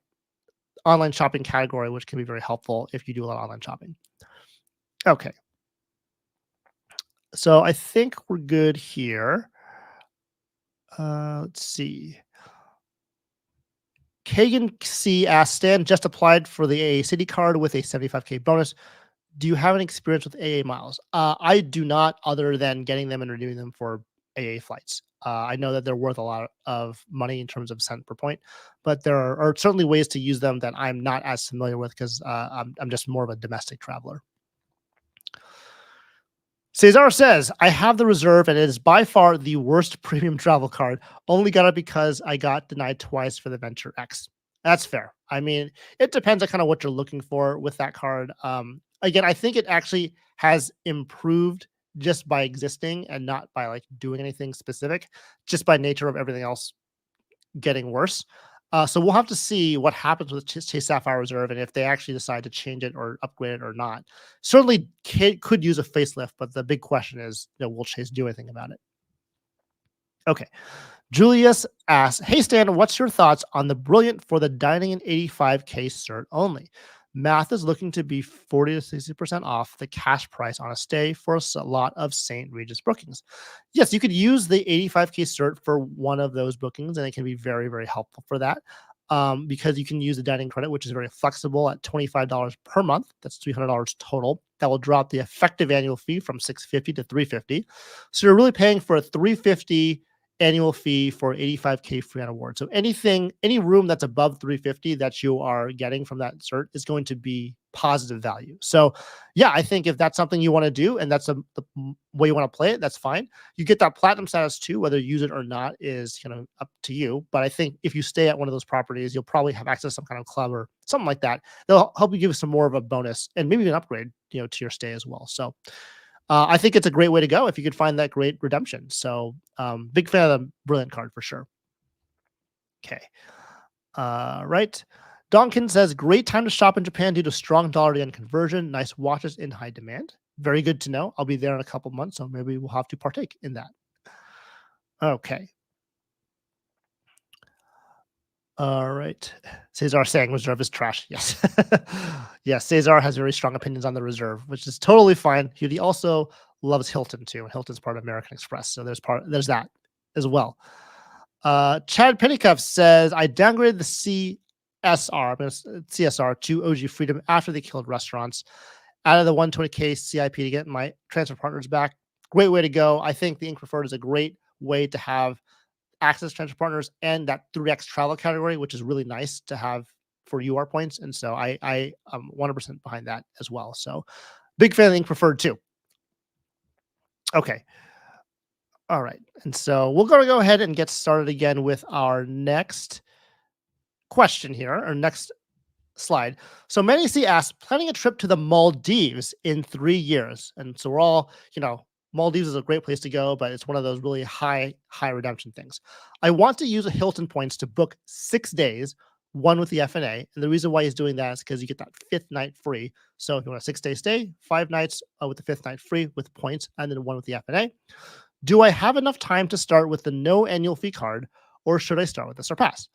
online shopping category, which can be very helpful if you do a lot of online shopping. Okay. So I think we're good here. Let's see. Kagan C asked, Stan just applied for the AA City card with a 75K bonus. Do you have any experience with AA miles? I do not, other than getting them and renewing them for AA flights. I know that they're worth a lot of money in terms of cent per point, but there are certainly ways to use them that I'm not as familiar with because I'm just more of a domestic traveler. Cesar says, I have the reserve and it is by far the worst premium travel card. Only got it because I got denied twice for the Venture X. That's fair. I mean, it depends on kind of what you're looking for with that card. Again, I think it actually has improved just by existing and not by like doing anything specific, just by nature of everything else getting worse. So we'll have to see what happens with Chase Sapphire Reserve and if they actually decide to change it or upgrade it or not. Certainly could use a facelift, but the big question is, will Chase do anything about it? Okay. Julius asks, "Hey Stan, what's your thoughts on the brilliant for the dining in 85K cert only? Math is looking to be 40 to 60% off the cash price on a stay for a lot of St. Regis bookings." Yes, you could use the 85K cert for one of those bookings, and it can be very, very helpful for that. Because you can use the dining credit, which is very flexible at $25 per month. That's $300 total. That will drop the effective annual fee from $650 to $350. So you're really paying for a $350 annual fee for 85K free on award. So any room that's above 350 that you are getting from that cert is going to be positive value. So yeah, I think if that's something you want to do and that's the way you want to play it, that's fine. You get that platinum status too, whether you use it or not is up to you. But I think if you stay at one of those properties, you'll probably have access to some kind of club or something like that. They'll help you give some more of a bonus and maybe an upgrade, to your stay as well. So I think it's a great way to go if you could find that great redemption. So big fan of the brilliant card for sure. Okay. Right. Donkin says, "Great time to shop in Japan due to strong dollar yen conversion. Nice watches in high demand." Very good to know. I'll be there in a couple months, so maybe we'll have to partake in that. Okay. All right. Cesar saying reserve is trash. Yes. Yes. Cesar has very strong opinions on the reserve, which is totally fine. He also loves Hilton too. And Hilton's part of American Express. So there's that as well. Chad Pennycuff says, "I downgraded the CSR to OG Freedom after they killed restaurants. Out of the 120K CIP to get my transfer partners back. Great way to go. I think the Ink Preferred is a great way to have access transfer partners and that 3x travel category, which is really nice to have for UR points. And so I am 100% behind that as well. So big fan of the Ink Preferred too. Okay. All right. And so we're going to go ahead and get started again with our next question here, our next slide. So Manny C asks, "Planning a trip to the Maldives in 3 years." And so we're all, Maldives is a great place to go, but it's one of those really high redemption things. "I want to use a Hilton points to book 6 days, one with the FNA. And the reason why he's doing that is because you get that 5th night free. So if you want a 6-day stay, 5 nights with the 5th night free with points, and then one with the FNA. Do I have enough time to start with the no annual fee card, or should I start with the Surpass?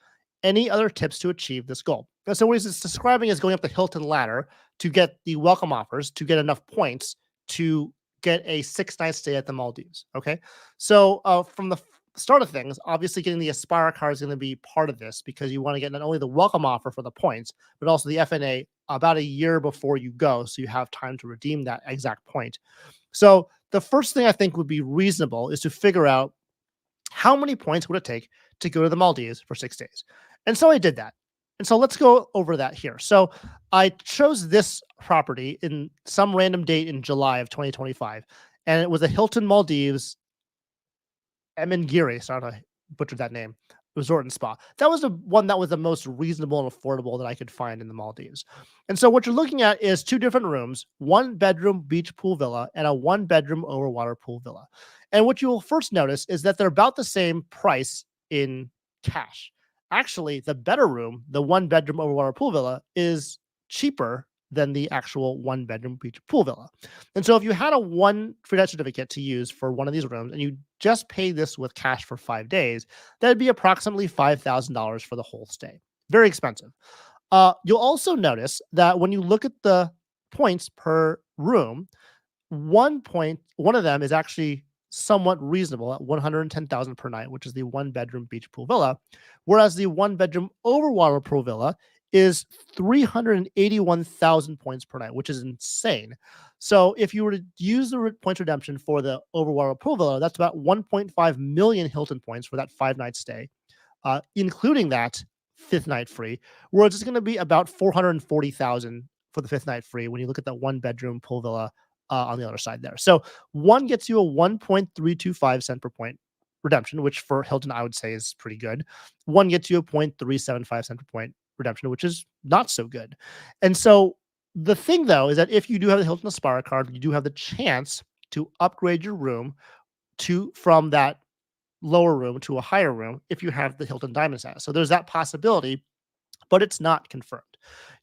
Any other tips to achieve this goal?" And so what he's describing is going up the Hilton ladder to get the welcome offers, to get enough points to get a 6-night stay at the Maldives. Okay. So from the start of things, obviously getting the Aspire card is going to be part of this because you want to get not only the welcome offer for the points, but also the FNA about a year before you go. So you have time to redeem that exact point. So the first thing I think would be reasonable is to figure out how many points would it take to go to the Maldives for 6 days. And so I did that. And so let's go over that here. So I chose this property in some random date in July of 2025, and it was a Hilton Maldives Emengiri. Sorry if I butchered that name. Resort and Spa. That was the one that was the most reasonable and affordable that I could find in the Maldives. And so what you're looking at is 2 different rooms, 1-bedroom beach pool villa and a 1-bedroom overwater pool villa. And what you will first notice is that they're about the same price in cash. Actually, the better room, the 1-bedroom overwater pool villa, is cheaper than the actual 1-bedroom beach pool villa. And so if you had a 1 free night certificate to use for one of these rooms and you just pay this with cash for 5 days, that'd be approximately $5,000 for the whole stay. Very expensive. You'll also notice that when you look at the points per room, one of them is actually somewhat reasonable at 110,000 per night, which is the 1-bedroom beach pool villa, whereas the 1-bedroom overwater pool villa is 381,000 points per night, which is insane. So if you were to use the points redemption for the overwater pool villa, that's about 1.5 million Hilton points for that 5-night stay, including that 5th night free, whereas it's going to be about 440,000 for the 5th night free when you look at the 1-bedroom pool villa on the other side there. So one gets you a 1.325 cent per point redemption, which for Hilton I would say is pretty good. One gets you a 0.375 cent per point redemption, which is not so good. And so the thing though is that if you do have the Hilton Aspire card, you do have the chance to upgrade your room to from that lower room to a higher room if you have the Hilton Diamond status. So there's that possibility, but it's not confirmed.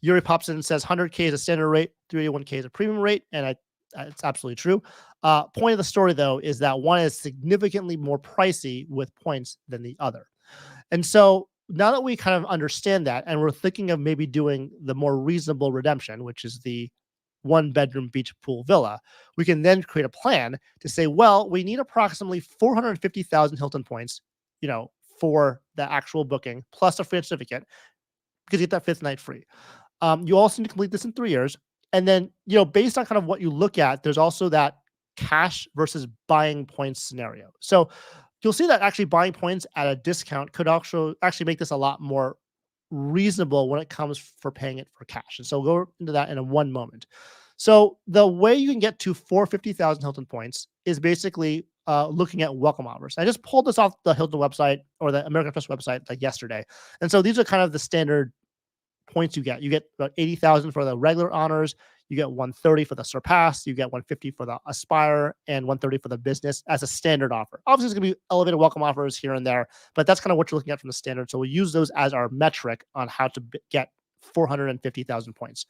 Yuri pops in and says 100K is a standard rate, 381K is a premium rate, and it's absolutely true. Point of the story, though, is that one is significantly more pricey with points than the other. And so now that we kind of understand that, and we're thinking of maybe doing the more reasonable redemption, which is the one bedroom beach pool villa, we can then create a plan to say, well, we need approximately 450,000 Hilton points, for the actual booking plus a free certificate because you get that fifth night free. You also need to complete this in 3 years. And then, based on kind of what you look at, there's also that cash versus buying points scenario. So you'll see that actually buying points at a discount could also actually make this a lot more reasonable when it comes for paying it for cash. And so we'll go into that in one moment. So the way you can get to 450,000 Hilton points is basically looking at welcome offers. I just pulled this off the Hilton website or the American Express website like yesterday. And so these are kind of the standard points you get. You get about 80,000 for the regular honors. You get 130 for the surpass. You get 150 for the aspire and 130 for the business as a standard offer. Obviously, there's going to be elevated welcome offers here and there, but that's kind of what you're looking at from the standard. So we'll use those as our metric on how to get 450,000 points.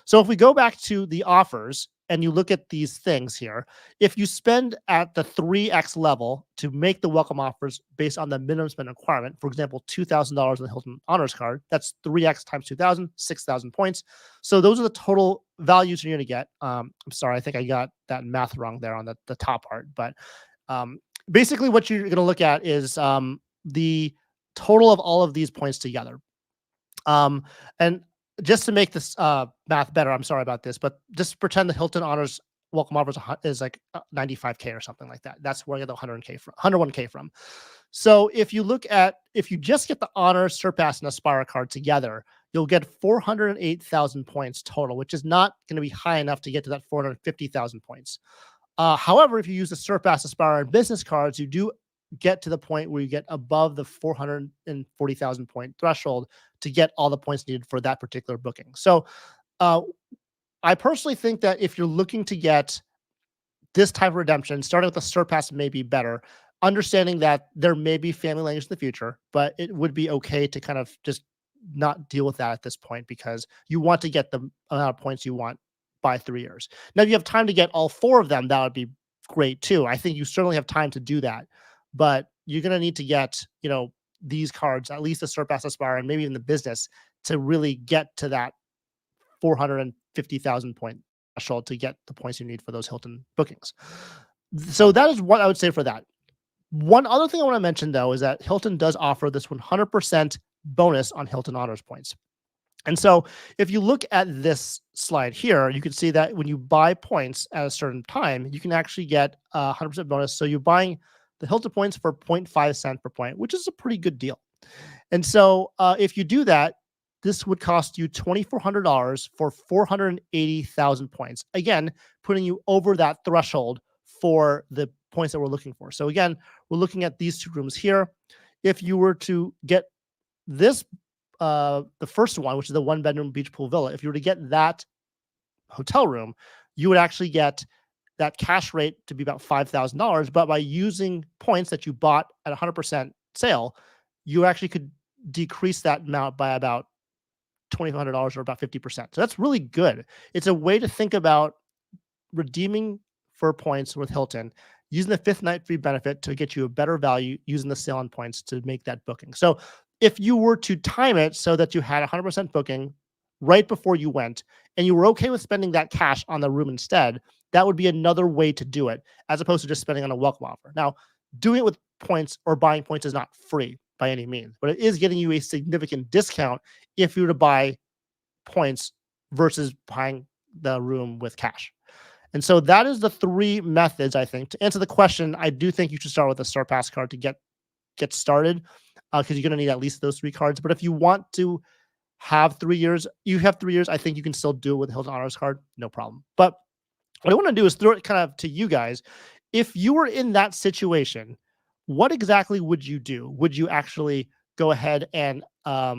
So if we go back to the offers and you look at these things here, if you spend at the 3x level to make the welcome offers based on the minimum spend requirement, for example, $2,000 on the Hilton Honors card, that's 3x times 2,000, 6,000 points. So those are the total values you're going to get. I'm sorry, I think I got that math wrong there on the top part. But basically what you're going to look at is the total of all of these points together. And just to make this math better, I'm sorry about this, but just pretend the Hilton Honors welcome offers is like 95K or something like that. That's where I get the 101K from. So if you just get the Honors, Surpass, and Aspire card together, you'll get 408,000 points total, which is not going to be high enough to get to that 450,000 points. However, if you use the Surpass, Aspire, and business cards, you do get to the point where you get above the 440,000 point threshold to get all the points needed for that particular booking. So I personally think that if you're looking to get this type of redemption, starting with the surpass may be better, understanding that there may be family language in the future, but it would be okay to kind of just not deal with that at this point because you want to get the amount of points you want by 3 years. Now, if you have time to get all 4 of them, that would be great too. I think you certainly have time to do that, but you're going to need to get, these cards, at least the Surpass, Aspire, and maybe even the business to really get to that 450,000 point threshold to get the points you need for those Hilton bookings. So that is what I would say for that. One other thing I want to mention, though, is that Hilton does offer this 100% bonus on Hilton Honors points. And so if you look at this slide here, you can see that when you buy points at a certain time, you can actually get a 100% bonus. So you're buying the Hilton points for 0.5 cent per point, which is a pretty good deal. And so if you do that, this would cost you $2,400 for 480,000 points. Again, putting you over that threshold for the points that we're looking for. So again, we're looking at these 2 rooms here. If you were to get this, the first one, which is the 1-bedroom beach pool villa, if you were to get that hotel room, you would actually get that cash rate to be about $5,000. But by using points that you bought at 100% sale, you actually could decrease that amount by about $2,500 or about 50%. So that's really good. It's a way to think about redeeming for points with Hilton, using the 5th night free benefit to get you a better value using the sale on points to make that booking. So if you were to time it so that you had 100% booking right before you went and you were okay with spending that cash on the room instead, that would be another way to do it as opposed to just spending on a welcome offer. Now, doing it with points or buying points is not free by any means, but it is getting you a significant discount if you were to buy points versus buying the room with cash. And so that is the 3 methods, I think. To answer the question, I do think you should start with a Surpass card to get started because you're going to need at least those 3 cards. But if you want to have 3 years, you have 3 years, I think you can still do it with the Hilton Honors card, no problem. But what I want to do is throw it kind of to you guys. If you were in that situation, what exactly would you do? Would you actually go ahead and how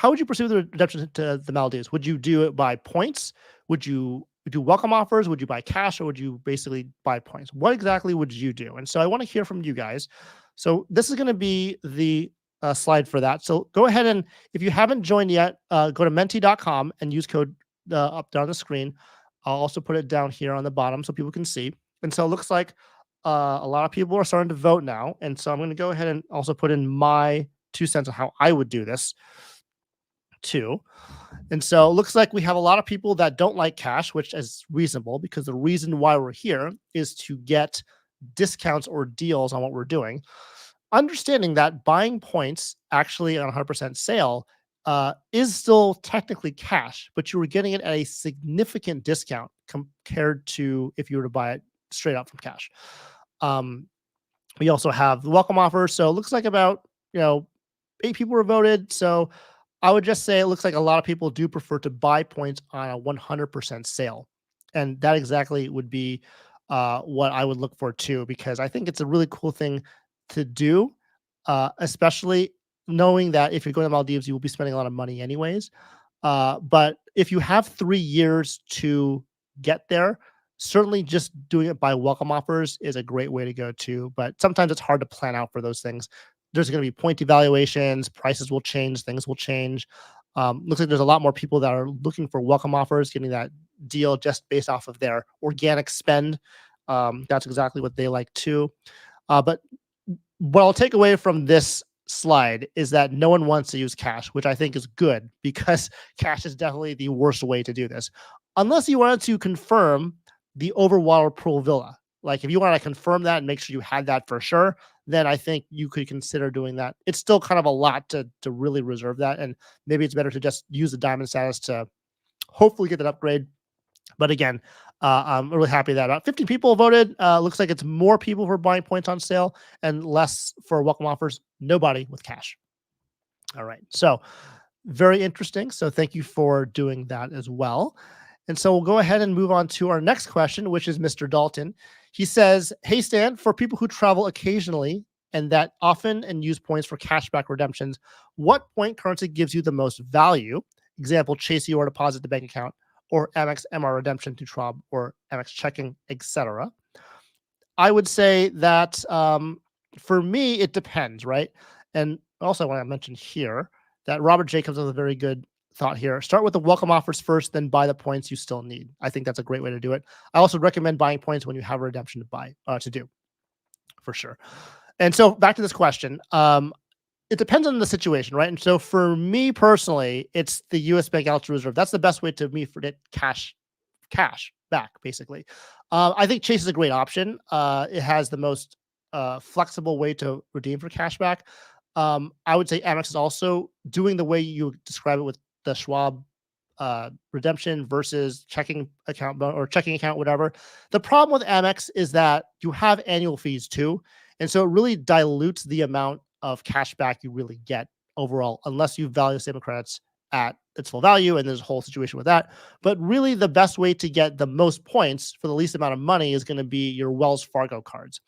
would you pursue the redemption to the Maldives? Would you do it by points? Would you do welcome offers? Would you buy cash, or would you basically buy points? What exactly would you do? And so I want to hear from you guys. So this is going to be the slide for that. So go ahead and if you haven't joined yet, go to menti.com and use code up down the screen. I'll also put it down here on the bottom so people can see. And so it looks like a lot of people are starting to vote now. And so I'm going to go ahead and also put in my 2 cents on how I would do this too. And so it looks like we have a lot of people that don't like cash, which is reasonable because the reason why we're here is to get discounts or deals on what we're doing. Understanding that buying points actually on 100% sale is still technically cash, but you were getting it at a significant discount compared to if you were to buy it straight out from cash. We also have the welcome offer. So it looks like about 8 people were voted. So I would just say it looks like a lot of people do prefer to buy points on a 100% sale. And that exactly would be what I would look for too, because I think it's a really cool thing to do, especially knowing that if you're going to Maldives, you will be spending a lot of money anyways. But if you have 3 years to get there, certainly just doing it by welcome offers is a great way to go too. But sometimes it's hard to plan out for those things. There's going to be point evaluations, prices will change, things will change. Looks like there's a lot more people that are looking for welcome offers, getting that deal just based off of their organic spend. That's exactly what they like too. But what I'll take away from this slide is that no one wants to use cash, which I think is good because cash is definitely the worst way to do this. Unless you wanted to confirm the overwater pool villa. Like if you want to confirm that and make sure you had that for sure, then I think you could consider doing that. It's still kind of a lot to really reserve that. And maybe it's better to just use the diamond status to hopefully get that upgrade. But again, I'm really happy that about 15 people voted. Looks like it's more people for buying points on sale and less for welcome offers. Nobody with cash. All right. So very interesting. So thank you for doing that as well. And so we'll go ahead and move on to our next question, which is Mr. Dalton. He says, hey, Stan, for people who travel occasionally and that often and use points for cashback redemptions, what point currency gives you the most value? Example, Chase or deposit to bank account, or Amex MR redemption to Schwab, or Amex checking, etc. I would say that for me, it depends, right? And also I want to mention here that Robert Jacobs has a very good thought here. Start with the welcome offers first, then buy the points you still need. I think that's a great way to do it. I also recommend buying points when you have a redemption to buy, to do, for sure. And so back to this question. It depends on the situation, right? And so for me personally, it's the U.S. Bank Altitude Reserve. That's the best way to me for it cash back, basically. I think Chase is a great option. It has the most flexible way to redeem for cash back. I would say Amex is also doing the way you describe it with the Schwab redemption versus checking account or checking account, whatever. The problem with Amex is that you have annual fees too. And so it really dilutes the amount of cash back you really get overall, unless you value statement credits at its full value. And there's a whole situation with that. But really the best way to get the most points for the least amount of money is going to be your Wells Fargo cards,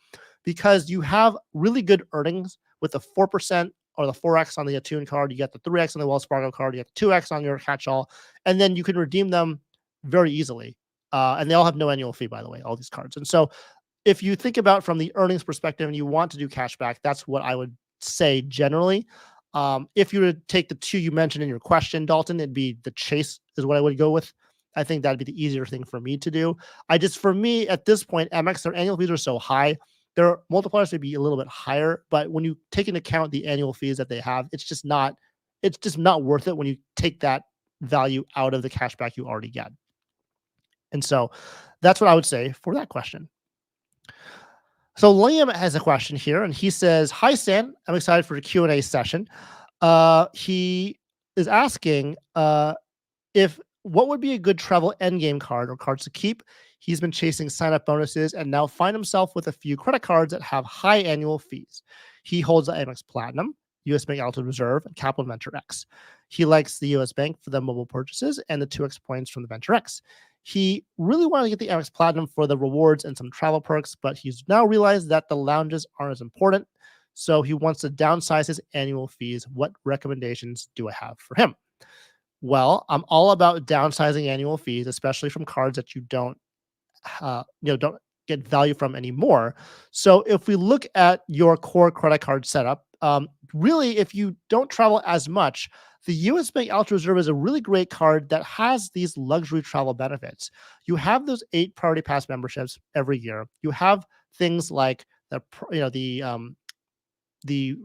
because you have really good earnings with the 4% or the 4x on the Attune card. You get the 3x on the Wells Fargo card. You get the 2x on your catch-all. And then you can redeem them very easily. And they all have no annual fee, by the way, all these cards. And so if you think about from the earnings perspective and you want to do cash back, that's what I would say generally. If you were to take the two you mentioned in your question, Dalton, it'd be the Chase is what I would go with. I think that'd be the easier thing for me to do. For me at this point, Amex, their annual fees are so high. Their multipliers may be a little bit higher, but when you take into account the annual fees that they have, it's just not worth it when you take that value out of the cashback you already get. And so that's what I would say for that question. So Liam has a question here, and he says, hi, Stan. I'm excited for the Q&A session. He is asking what would be a good travel endgame card or cards to keep. He's been chasing sign-up bonuses and now find himself with a few credit cards that have high annual fees. He holds the Amex Platinum, US Bank Altitude Reserve, and Capital Venture X. He likes the US Bank for the mobile purchases and the 2x points from the Venture X. He really wanted to get the Amex Platinum for the rewards and some travel perks, but he's now realized that the lounges aren't as important, so he wants to downsize his annual fees. What recommendations do I have for him? Well, I'm all about downsizing annual fees, especially from cards that you don't get value from anymore. So if we look at your core credit card setup, really, if you don't travel as much, the US Bank Ultra Reserve is a really great card that has these luxury travel benefits. You have those 8 Priority Pass memberships every year. You have things like the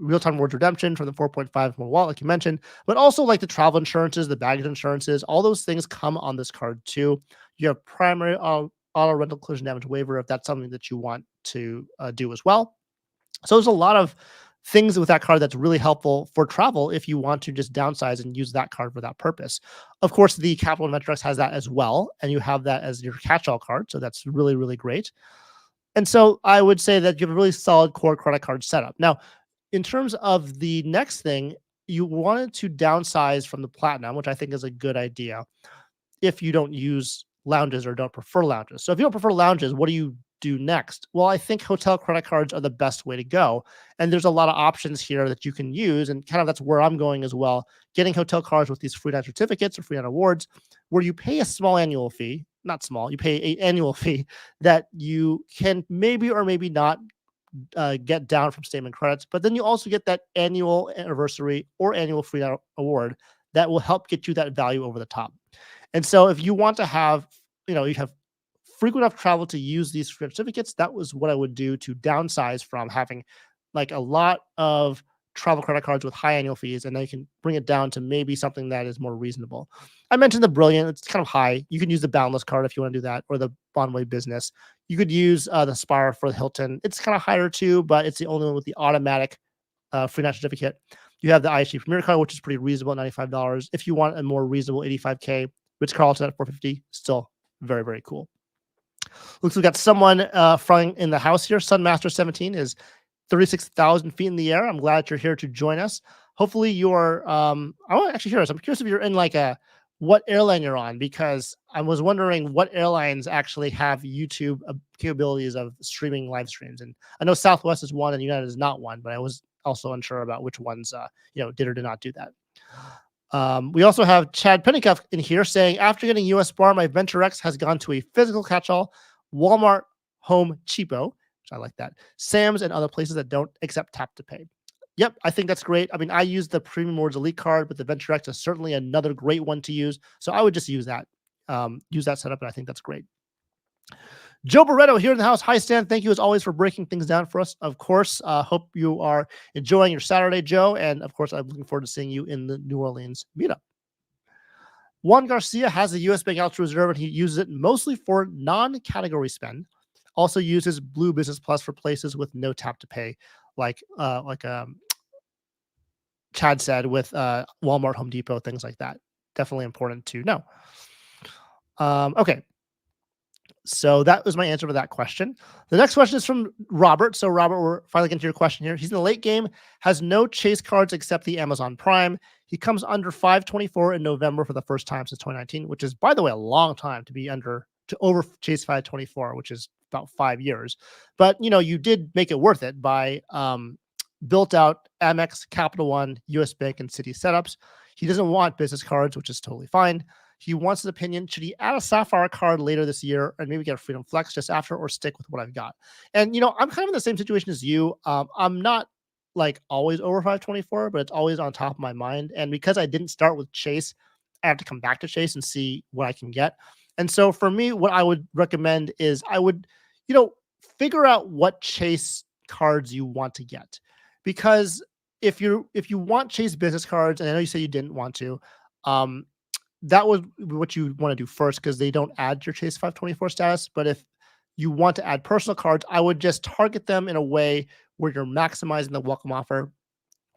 real-time rewards redemption from the 4.5 more wallet, like you mentioned, but also like the travel insurances, the baggage insurances, all those things come on this card too. You have primary auto rental collision damage waiver if that's something that you want to do as well. So there's a lot of things with that card that's really helpful for travel if you want to just downsize and use that card for that purpose. Of course, the Capital Metrics has that as well, and you have that as your catch-all card, so that's really, really great. And so I would say that you have a really solid core credit card setup. Now, in terms of the next thing, you wanted to downsize from the platinum, which I think is a good idea if you don't use lounges or don't prefer lounges. So if you don't prefer lounges, what do you do next? Well, I think hotel credit cards are the best way to go. And there's a lot of options here that you can use. And kind of that's where I'm going as well. Getting hotel cards with these free night certificates or free night awards, where you pay a small annual fee, not small, you pay an annual fee that you can maybe or maybe not get down from statement credits, but then you also get that annual anniversary or annual free award that will help get you that value over the top. And so if you want to have, you have frequent enough travel to use these certificates, that was what I would do to downsize from having like a lot of travel credit cards with high annual fees, and then you can bring it down to maybe something that is more reasonable. I mentioned the Brilliant; it's kind of high. You can use the Boundless card if you want to do that, or the Bonway Business. You could use the Spire for the Hilton. It's kind of higher too, but it's the only one with the automatic free night certificate. You have the IHG Premier card, which is pretty reasonable at $95. If you want a more reasonable 85K, Ritz Carlton at 450, still very, very cool. Looks like we got someone flying in the house here. Sunmaster17 is 36,000 feet in the air. I'm glad you're here to join us. Hopefully you're, I want to actually hear this. I'm curious if you're in like what airline you're on, because I was wondering what airlines actually have YouTube capabilities of streaming live streams. And I know Southwest is one and United is not one, but I was also unsure about which ones, did or did not do that. We also have Chad Pennicuff in here saying, after getting US Bar, my Venture X has gone to a physical catch-all, Walmart Home Cheapo, which I like that, Sam's, and other places that don't accept tap to pay. Yep, I think that's great. I mean, I use the Premium Rewards Elite card, but the Venture X is certainly another great one to use. So I would just use that setup, and I think that's great. Joe Barreto here in the house. Hi, Stan. Thank you as always for breaking things down for us. Of course, hope you are enjoying your Saturday, Joe. And of course, I'm looking forward to seeing you in the New Orleans meetup. Juan Garcia has a US Bank Ultra Reserve, and he uses it mostly for non-category spend. Also uses Blue Business Plus for places with no tap to pay, like Chad said, with Walmart, Home Depot, things like that. Definitely important to know. Okay. So that was my answer to that question. The next question is from Robert. So Robert, we're finally getting to your question here. He's in the late game, has no Chase cards except the Amazon Prime. He comes under 524 in November for the first time since 2019, which is, by the way, a long time to be to over Chase 524, which is about 5 years. But you did make it worth it by built out Amex, Capital One, US Bank, and Citi setups. He doesn't want business cards, which is totally fine. He wants his opinion. Should he add a Sapphire card later this year and maybe get a Freedom Flex just after, or stick with what I've got? And, I'm kind of in the same situation as you. I'm not like always over 524, but it's always on top of my mind. And because I didn't start with Chase, I have to come back to Chase and see what I can get. And so for me, what I would recommend is I would, figure out what Chase cards you want to get. Because if you want Chase business cards, and I know you say you didn't want to, that was what you want to do first, because they don't add your Chase 524 status. But if you want to add personal cards, I would just target them in a way where you're maximizing the welcome offer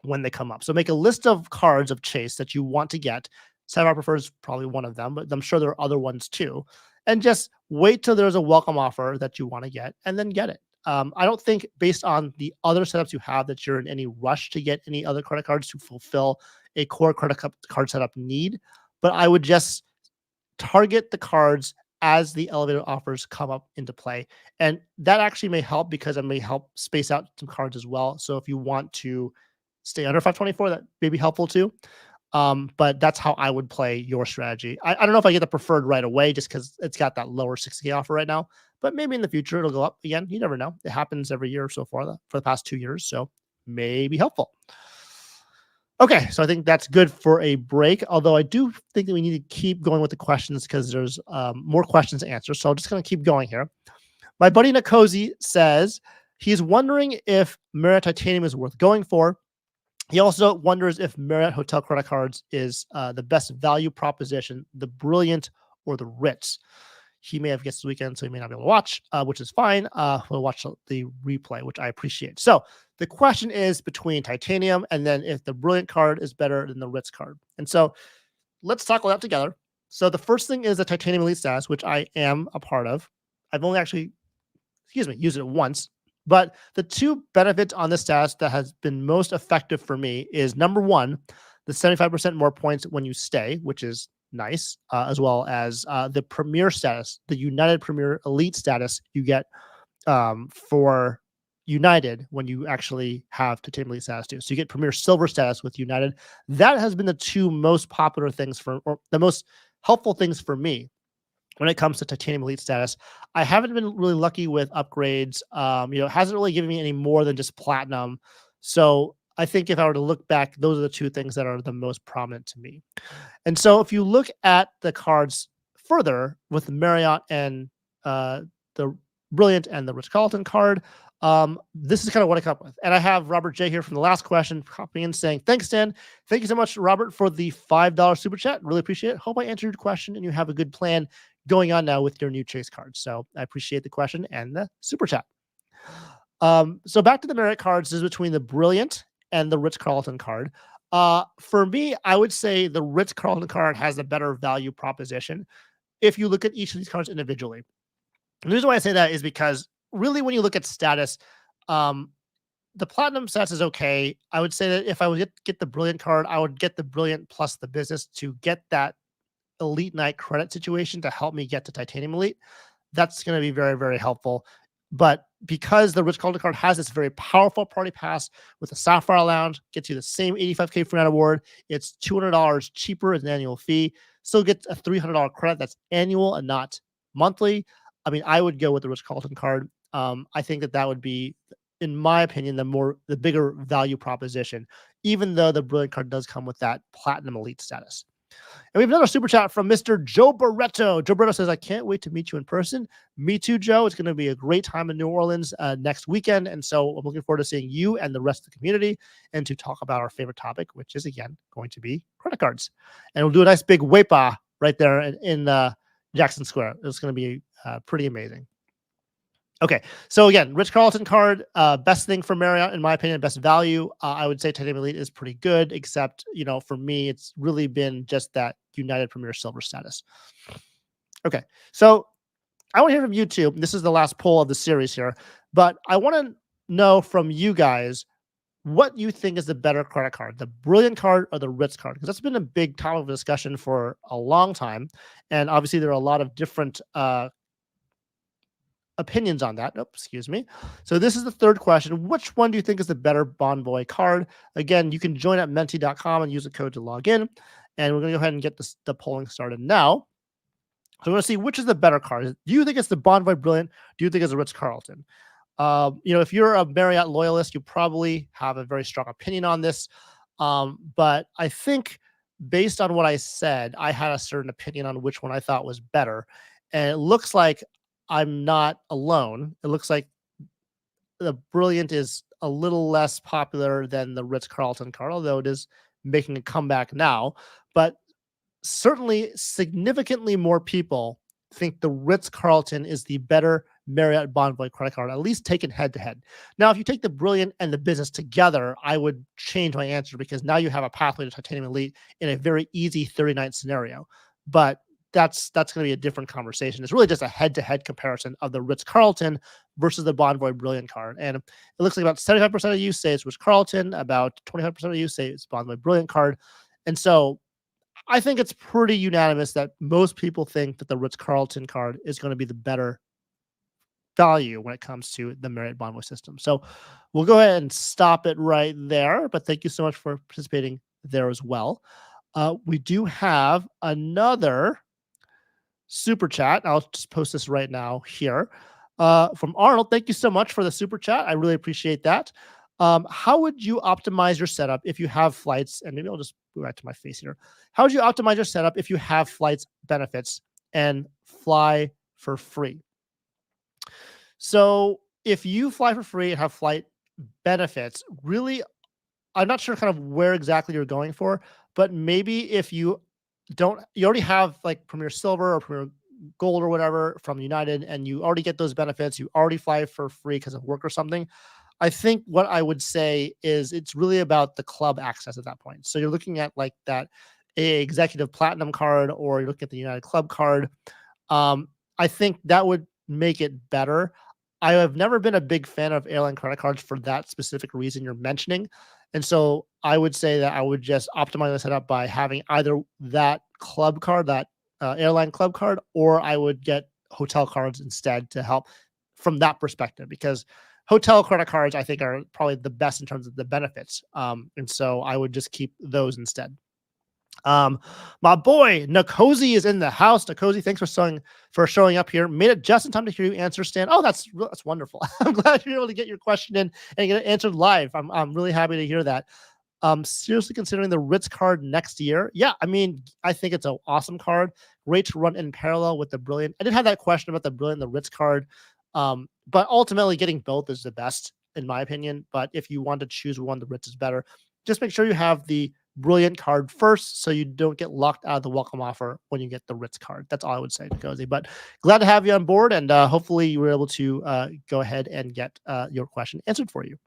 when they come up. So make a list of cards of Chase that you want to get. Sapphire prefers probably one of them, but I'm sure there are other ones too. And just wait till there's a welcome offer that you want to get, and then get it. I don't think, based on the other setups you have, that you're in any rush to get any other credit cards to fulfill a core credit card setup need. But I would just target the cards as the elevator offers come up into play. And that actually may help, because it may help space out some cards as well. So if you want to stay under 524, that may be helpful too. But that's how I would play your strategy. I don't know if I get the preferred right away just because it's got that lower 60K offer right now, but maybe in the future it'll go up again. You never know. It happens every year so far for the past 2 years. So may be helpful. Okay, so I think that's good for a break. Although I do think that we need to keep going with the questions because there's more questions to answer. So I'm just going to keep going here. My buddy Nikosi says he's wondering if Marriott Titanium is worth going for. He also wonders if Marriott Hotel Credit Cards is the best value proposition, the Brilliant or the Ritz. He may have guessed this weekend, so he may not be able to watch, which is fine. We'll watch the replay, which I appreciate. So the question is between Titanium and then if the Brilliant card is better than the Ritz card. And so let's tackle that together. So the first thing is the Titanium Elite status, which I am a part of. I've only actually, used it once. But the two benefits on this status that has been most effective for me is number one, the 75% more points when you stay, which is nice, as well as the Premier status, the United Premier Elite status you get for United when you actually have Titanium Elite status too. So you get Premier Silver status with United. That has been the two most popular things or the most helpful things for me when it comes to Titanium Elite status. I haven't been really lucky with upgrades. It hasn't really given me any more than just Platinum. So I think if I were to look back, those are the two things that are the most prominent to me. And so if you look at the cards further with the Marriott and the Brilliant and the Ritz-Carlton card, this is kind of what I come up with. And I have Robert J here from the last question copying in saying, thanks, Dan. Thank you so much, Robert, for the $5 super chat. Really appreciate it. Hope I answered your question and you have a good plan going on now with your new Chase cards. So I appreciate the question and the super chat. So back to the Marriott cards, this is between the Brilliant and the Ritz-Carlton card. For me, I would say the Ritz-Carlton card has a better value proposition if you look at each of these cards individually. And the reason why I say that is because really when you look at status, the Platinum status is okay. I would say that if I would get the Brilliant card, I would get the Brilliant plus the Business to get that Elite Night credit situation to help me get to Titanium Elite. That's going to be very, very helpful. But because the Ritz-Carlton card has this very powerful party pass with the Sapphire Lounge, gets you the same 85K free night award. It's $200 cheaper as an annual fee. Still gets a $300 credit that's annual and not monthly. I mean, I would go with the Ritz-Carlton card. I think that would be, in my opinion, the bigger value proposition, even though the Brilliant card does come with that Platinum Elite status. And we have another super chat from Mr. Joe Barretto. Joe Barretto says, I can't wait to meet you in person. Me too, Joe. It's going to be a great time in New Orleans next weekend. And so I'm looking forward to seeing you and the rest of the community and to talk about our favorite topic, which is, again, going to be credit cards. And we'll do a nice big wepa right there in Jackson Square. It's going to be pretty amazing. Okay, so again, Ritz-Carlton card, best thing for Marriott, in my opinion, best value. I would say Titanium Elite is pretty good, except, for me, it's really been just that United Premier Silver status. Okay, so I want to hear from you too. This is the last poll of the series here, but I want to know from you guys what you think is the better credit card, the Brilliant card or the Ritz card, because that's been a big topic of discussion for a long time. And obviously there are a lot of different opinions on that. Nope, excuse me. So this is the third question. Which one do you think is the better Bonvoy card? Again, you can join at menti.com and use the code to log in. And we're going to go ahead and get the polling started now. So we're going to see which is the better card. Do you think it's the Bonvoy Brilliant? Do you think it's the Ritz-Carlton? If you're a Marriott loyalist, you probably have a very strong opinion on this. But I think based on what I said, I had a certain opinion on which one I thought was better. And it looks like I'm not alone. It looks like the Brilliant is a little less popular than the Ritz-Carlton card, although it is making a comeback now. But certainly significantly more people think the Ritz-Carlton is the better Marriott Bonvoy credit card, at least taken head-to-head. Now, if you take the Brilliant and the Business together, I would change my answer because now you have a pathway to Titanium Elite in a very easy 30-night scenario. But that's going to be a different conversation. It's really just a head-to-head comparison of the Ritz-Carlton versus the Bonvoy Brilliant card. And it looks like about 75% of you say it's Ritz-Carlton, about 25% of you say it's Bonvoy Brilliant card. And so I think it's pretty unanimous that most people think that the Ritz-Carlton card is going to be the better value when it comes to the Marriott Bonvoy system. So we'll go ahead and stop it right there. But thank you so much for participating there as well. We do have another super chat. I'll just post this right now here from Arnold. Thank you so much for the super chat. I really appreciate that. How would you optimize your setup if you have flights? And maybe I'll just go back to my face here. How would you optimize your setup if you have flights benefits and fly for free? So if you fly for free and have flight benefits, really, I'm not sure kind of where exactly you're going for, but maybe if you you already have like Premier Silver or Premier Gold or whatever from United, and you already get those benefits, you already fly for free because of work or something. I think what I would say is it's really about the club access at that point. So you're looking at like that a executive platinum card, or you're looking at the United Club card. I think that would make it better. I have never been a big fan of airline credit cards for that specific reason you're mentioning. And so I would say that I would just optimize the setup by having either that club card, that airline club card, or I would get hotel cards instead to help from that perspective, because hotel credit cards I think are probably the best in terms of the benefits. And so I would just keep those instead. My boy Nakosi is in the house. Nakosi, thanks for showing up here. Made it just in time to hear you answer, Stan. Oh, that's wonderful. I'm glad you're able to get your question in and get it answered live. I'm really happy to hear that. Seriously considering the Ritz card next year. Yeah, I mean, I think it's an awesome card. Great to run in parallel with the Brilliant. I did have that question about the Brilliant, the Ritz card. But ultimately getting both is the best in my opinion. But if you want to choose one, the Ritz is better. Just make sure you have the Brilliant card first, so you don't get locked out of the welcome offer when you get the Ritz card. That's all I would say, Cozy. But glad to have you on board, and hopefully you were able to go ahead and get your question answered for you.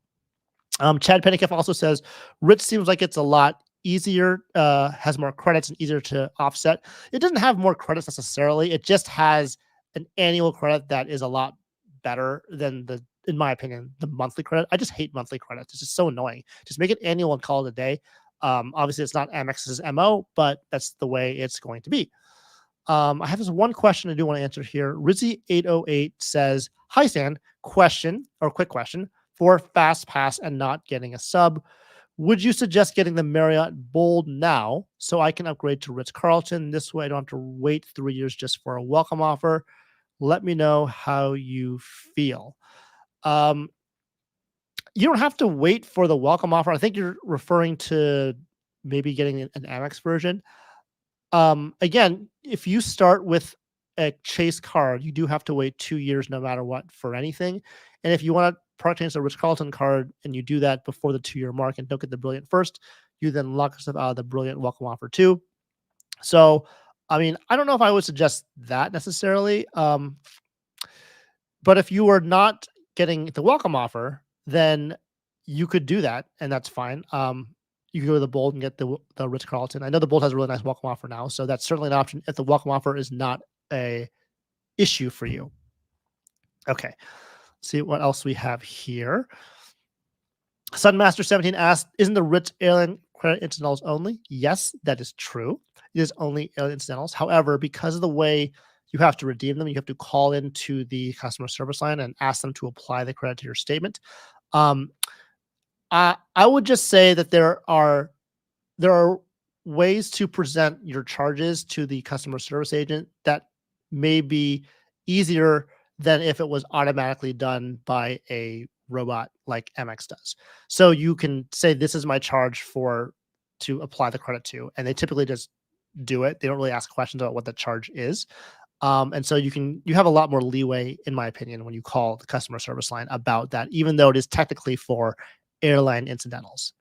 Chad Pennicuff also says Ritz seems like it's a lot easier, has more credits and easier to offset. It doesn't have more credits necessarily. It just has an annual credit that is a lot better than in my opinion, the monthly credit. I just hate monthly credits. It's just so annoying. Just make it annual and call it a day. Obviously, it's not Amex's MO, but that's the way it's going to be. I have this one question I do want to answer here. Rizzy808 says, hi, Stan. Quick question. For Fast Pass and not getting a sub, would you suggest getting the Marriott Bold now so I can upgrade to Ritz-Carlton? This way I don't have to wait 3 years just for a welcome offer. Let me know how you feel. You don't have to wait for the welcome offer. I think you're referring to maybe getting an Amex version. Again, if you start with a Chase card, you do have to wait 2 years no matter what for anything. And if you want to product change the Ritz-Carlton card and you do that before the 2-year mark and don't get the Brilliant first, you then lock yourself out of the Brilliant welcome offer too. So, I mean, I don't know if I would suggest that necessarily. But if you are not getting the welcome offer, then you could do that, and that's fine. You can go to the Bold and get the Ritz-Carlton. I know the Bold has a really nice welcome offer now, so that's certainly an option if the welcome offer is not a issue for you. Okay, let's see what else we have here. Sunmaster17 asked, isn't the Ritz airline credit incidentals only? Yes, that is true. It is only airline incidentals. However, because of the way you have to redeem them, you have to call into the customer service line and ask them to apply the credit to your statement. I would just say that there are ways to present your charges to the customer service agent that may be easier than if it was automatically done by a robot like Amex does. So you can say, this is my charge to apply the credit to, and they typically just do it. They don't really ask questions about what the charge is. And so you have a lot more leeway, in my opinion, when you call the customer service line about that, even though it is technically for airline incidentals.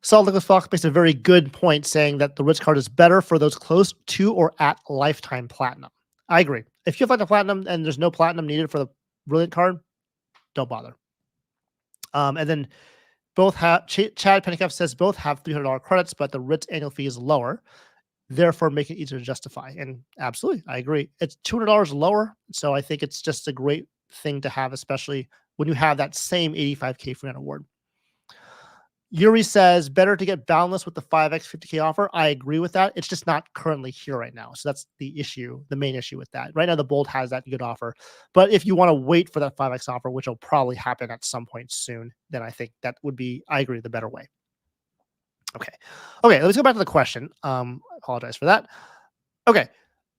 Salt Liquid Fox makes a very good point, saying that the Ritz card is better for those close to or at lifetime platinum. I agree. If you have like the platinum and there's no platinum needed for the Brilliant card, don't bother. And then both have Chad Pennicuff says both have $300 credits, but the Ritz annual fee is lower, therefore make it easier to justify. And absolutely, I agree. It's $200 lower, so I think it's just a great thing to have, especially when you have that same 85K free award. Yuri says, better to get boundless with the 5x 50K offer. I agree with that. It's just not currently here right now. So that's the issue, the main issue with that. Right now, the Bold has that good offer. But if you want to wait for that 5x offer, which will probably happen at some point soon, then I think that would be, I agree, the better way. Okay. Okay, let's go back to the question. I apologize for that. Okay.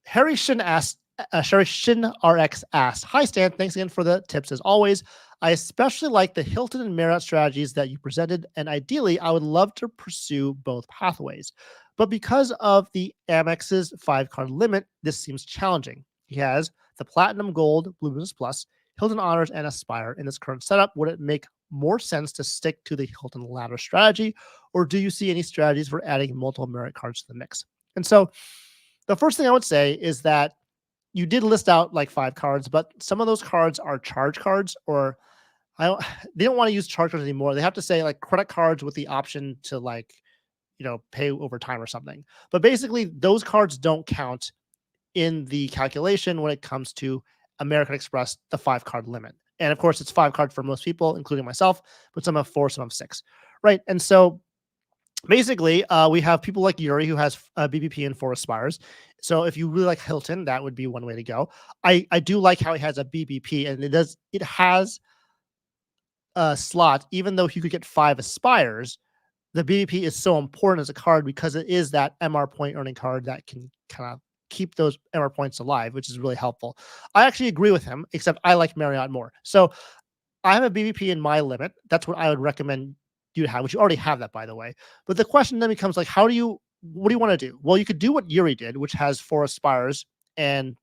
Harry Shin RX asked, "Hi Stan, thanks again for the tips as always. I especially like the Hilton and Marriott strategies that you presented, and ideally, I would love to pursue both pathways. But because of the Amex's 5 card limit, this seems challenging. He has the Platinum Gold, Blue Business Plus, Hilton Honors, and Aspire. In this current setup, would it make more sense to stick to the Hilton ladder strategy, or do you see any strategies for adding multiple Marriott cards to the mix?" And so, the first thing I would say is that you did list out like 5 cards, but some of those cards are charge cards, or I don't, they don't want to use charge cards anymore. They have to say like credit cards with the option to like, pay over time or something. But basically, those cards don't count in the calculation when it comes to American Express, the 5 card limit. And of course, it's 5 cards for most people, including myself, but some have 4, some have 6. Right. And so basically, we have people like Yuri who has BBP and 4 Aspires. So if you really like Hilton, that would be one way to go. I do like how he has a BBP, and it has a slot, even though you could get 5 Aspires. The BBP is so important as a card because it is that MR point earning card that can kind of keep those MR points alive, which is really helpful. I actually agree with him, except I like Marriott more. So I have a BBP in my limit. That's what I would recommend you to have, which you already have that, by the way. But the question then becomes like, what do you want to do? Well, you could do what Yuri did, which has 4 Aspires, and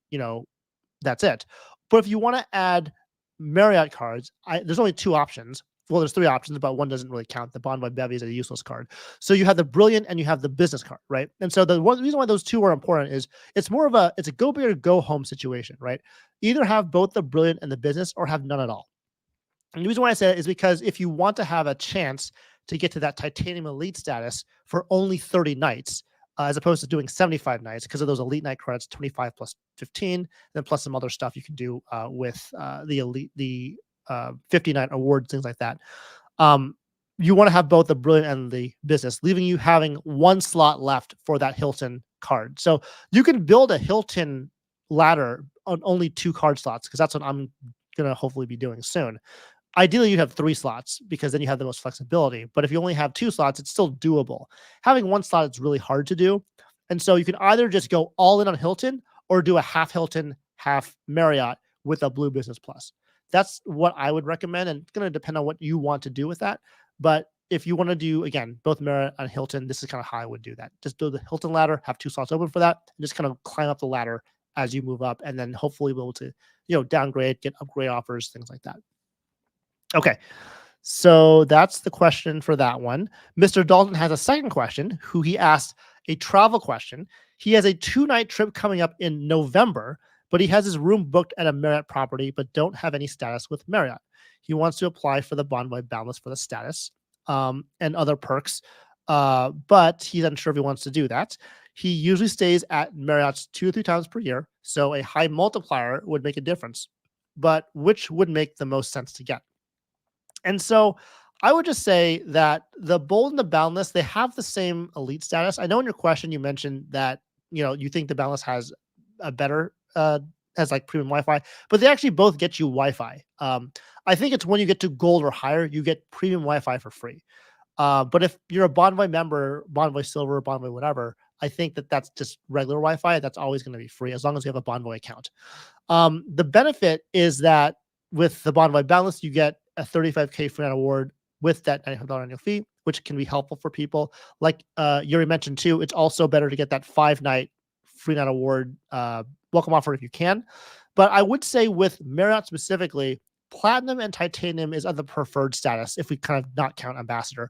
that's it. But if you want to add Marriott cards, there's only 2 options. Well, there's 3 options, but one doesn't really count. The Bond by Bevy is a useless card. So you have the Brilliant and you have the Business card, right? And so the one reason why those 2 are important is it's a go big or go home situation, right? Either have both the Brilliant and the Business, or have none at all. And the reason why I say it is because if you want to have a chance to get to that Titanium Elite status for only 30 nights, as opposed to doing 75 nights, because of those Elite night credits, 25 plus 15, then plus some other stuff you can do with the Elite, the 50-night awards, things like that. You want to have both the Brilliant and the Business, leaving you having 1 slot left for that Hilton card. So you can build a Hilton ladder on only 2 card slots, because that's what I'm going to hopefully be doing soon. Ideally, you have 3 slots because then you have the most flexibility. But if you only have 2 slots, it's still doable. Having 1 slot is really hard to do. And so you can either just go all in on Hilton, or do a half Hilton, half Marriott with a Blue Business Plus. That's what I would recommend. And it's going to depend on what you want to do with that. But if you want to do, again, both Marriott and Hilton, this is kind of how I would do that. Just do the Hilton ladder, have 2 slots open for that, and just kind of climb up the ladder as you move up, and then hopefully be able to, downgrade, get upgrade offers, things like that. Okay. So that's the question for that one. Mr. Dalton has a second question, who he asked a travel question. He has a 2-night trip coming up in November, but he has his room booked at a Marriott property, but don't have any status with Marriott. He wants to apply for the Bonvoy Boundless for the status and other perks, but he's unsure if he wants to do that. He usually stays at Marriott's 2 or 3 times per year, so a high multiplier would make a difference. But which would make the most sense to get? And so I would just say that the Bold and the Boundless, they have the same elite status. I know in your question you mentioned that, you think the Boundless has a better, has like premium Wi-Fi, but they actually both get you Wi-Fi. I think it's when you get to gold or higher, you get premium Wi-Fi for free. But if you're a Bonvoy member, Bonvoy Silver, Bonvoy whatever, I think that's just regular Wi-Fi. That's always going to be free as long as you have a Bonvoy account. The benefit is that with the Bonvoy Boundless, you get a 35K free night award with that $95 annual fee, which can be helpful for people. Like Yuri mentioned too, it's also better to get that 5-night free night award welcome offer if you can. But I would say with Marriott specifically, Platinum and Titanium is the preferred status if we kind of not count Ambassador.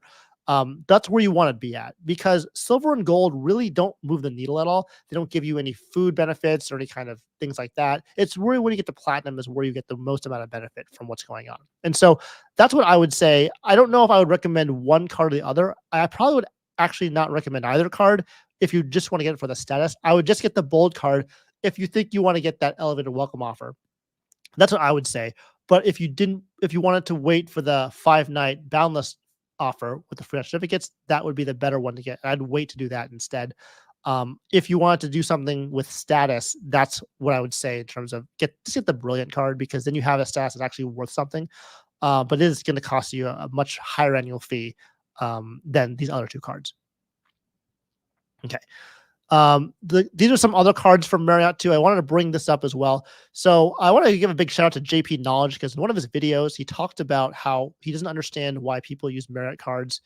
That's where you want to be at, because Silver and Gold really don't move the needle at all. They don't give you any food benefits or any kind of things like that. It's really when you get to Platinum is where you get the most amount of benefit from what's going on. And so that's what I would say. I don't know if I would recommend one card or the other. I probably would actually not recommend either card if you just want to get it for the status. I would just get the Bold card if you think you want to get that elevated welcome offer. That's what I would say. But if you wanted to wait for the 5-night Boundless offer with the free certificates, that would be the better one to get. I'd wait to do that instead. If you wanted to do something with status, that's what I would say in terms of just get the Brilliant card, because then you have a status that's actually worth something. But it is going to cost you a much higher annual fee than these other 2 cards. Okay. These are some other cards from Marriott too. I wanted to bring this up as well. So I want to give a big shout out to JP Knowledge because in one of his videos, he talked about how he doesn't understand why people use Marriott cards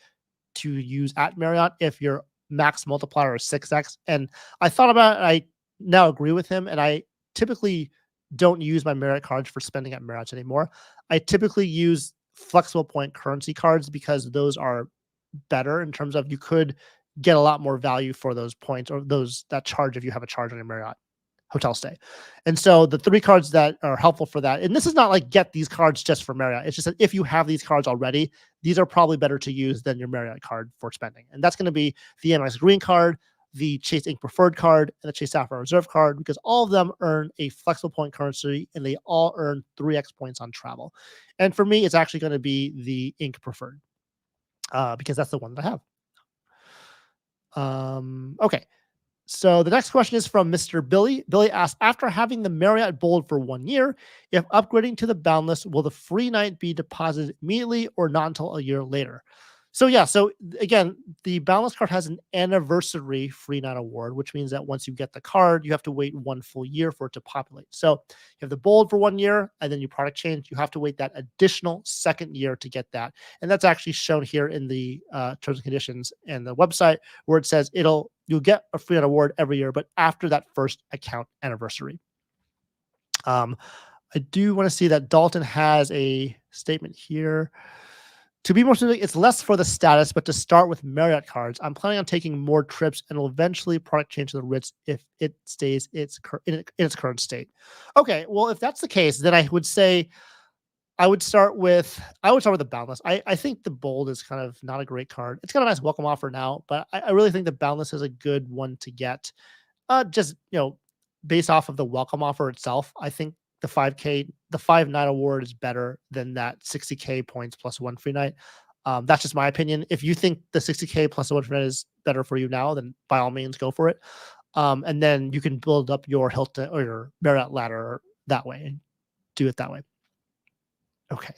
to use at Marriott if your max multiplier is 6x. And I thought about it. I now agree with him. And I typically don't use my Marriott cards for spending at Marriott anymore. I typically use flexible point currency cards because those are better in terms of you could get a lot more value for those points or that charge if you have a charge on your Marriott hotel stay. And so the three cards that are helpful for that, and this is not like get these cards just for Marriott. It's just that if you have these cards already, these are probably better to use than your Marriott card for spending. And that's going to be the Amex Green card, the Chase Ink Preferred card, and the Chase Sapphire Reserve card, because all of them earn a flexible point currency and they all earn 3x points on travel. And for me, it's actually going to be the Ink Preferred because that's the one that I have. Okay. So the next question is from Mr. Billy. Billy asks, after having the Marriott Bold for 1 year, if upgrading to the Boundless, will the free night be deposited immediately or not until a year later? So yeah, so again, the Boundless card has an anniversary free night award, which means that once you get the card, you have to wait 1 full year for it to populate. So you have the Bold for 1 year, and then you product change. You have to wait that additional second year to get that, and that's actually shown here in the terms and conditions and the website where it says you'll get a free night award every year, but after that first account anniversary. I do want to see that Dalton has a statement here. To be more specific, it's less for the status, but to start with Marriott cards, I'm planning on taking more trips and will eventually product change to the Ritz if it stays in its current state. Okay, well, if that's the case, then I would say I would start with the Boundless. I think the Bold is kind of not a great card. It's got a nice welcome offer now, but I really think the Boundless is a good one to get. Just based off of the welcome offer itself, I think the 5 night award is better than that 60K points plus 1 free night. That's just my opinion. If you think the 60K plus 1 free night is better for you now, then by all means go for it. And then you can build up your Hilton or your Marriott ladder that way and do it that way. Okay.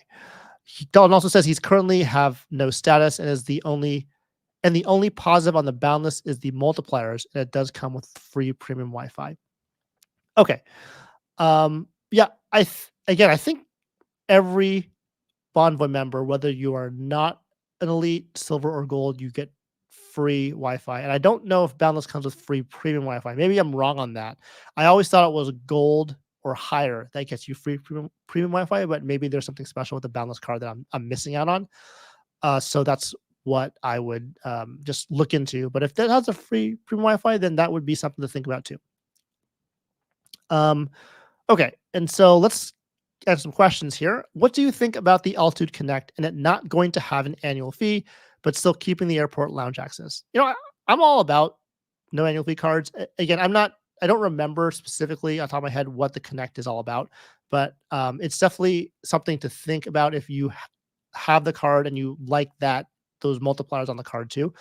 Dalton also says he's currently have no status and the only positive on the Boundless is the multipliers, and it does come with free premium Wi-Fi. Okay. Yeah, I think every Bonvoy member, whether you are not an elite, silver, or gold, you get free Wi-Fi. And I don't know if Boundless comes with free premium Wi-Fi. Maybe I'm wrong on that. I always thought it was gold or higher that gets you free premium Wi-Fi, but maybe there's something special with the Boundless card that I'm missing out on. So that's what I would just look into. But if that has a free premium Wi-Fi, then that would be something to think about too. Okay, and so let's add some questions here. What do you think about the Altitude Connect and it not going to have an annual fee, but still keeping the airport lounge access? I'm all about no annual fee cards. Again, I don't remember specifically on top of my head what the Connect is all about, but it's definitely something to think about if you have the card and you like those multipliers on the card too.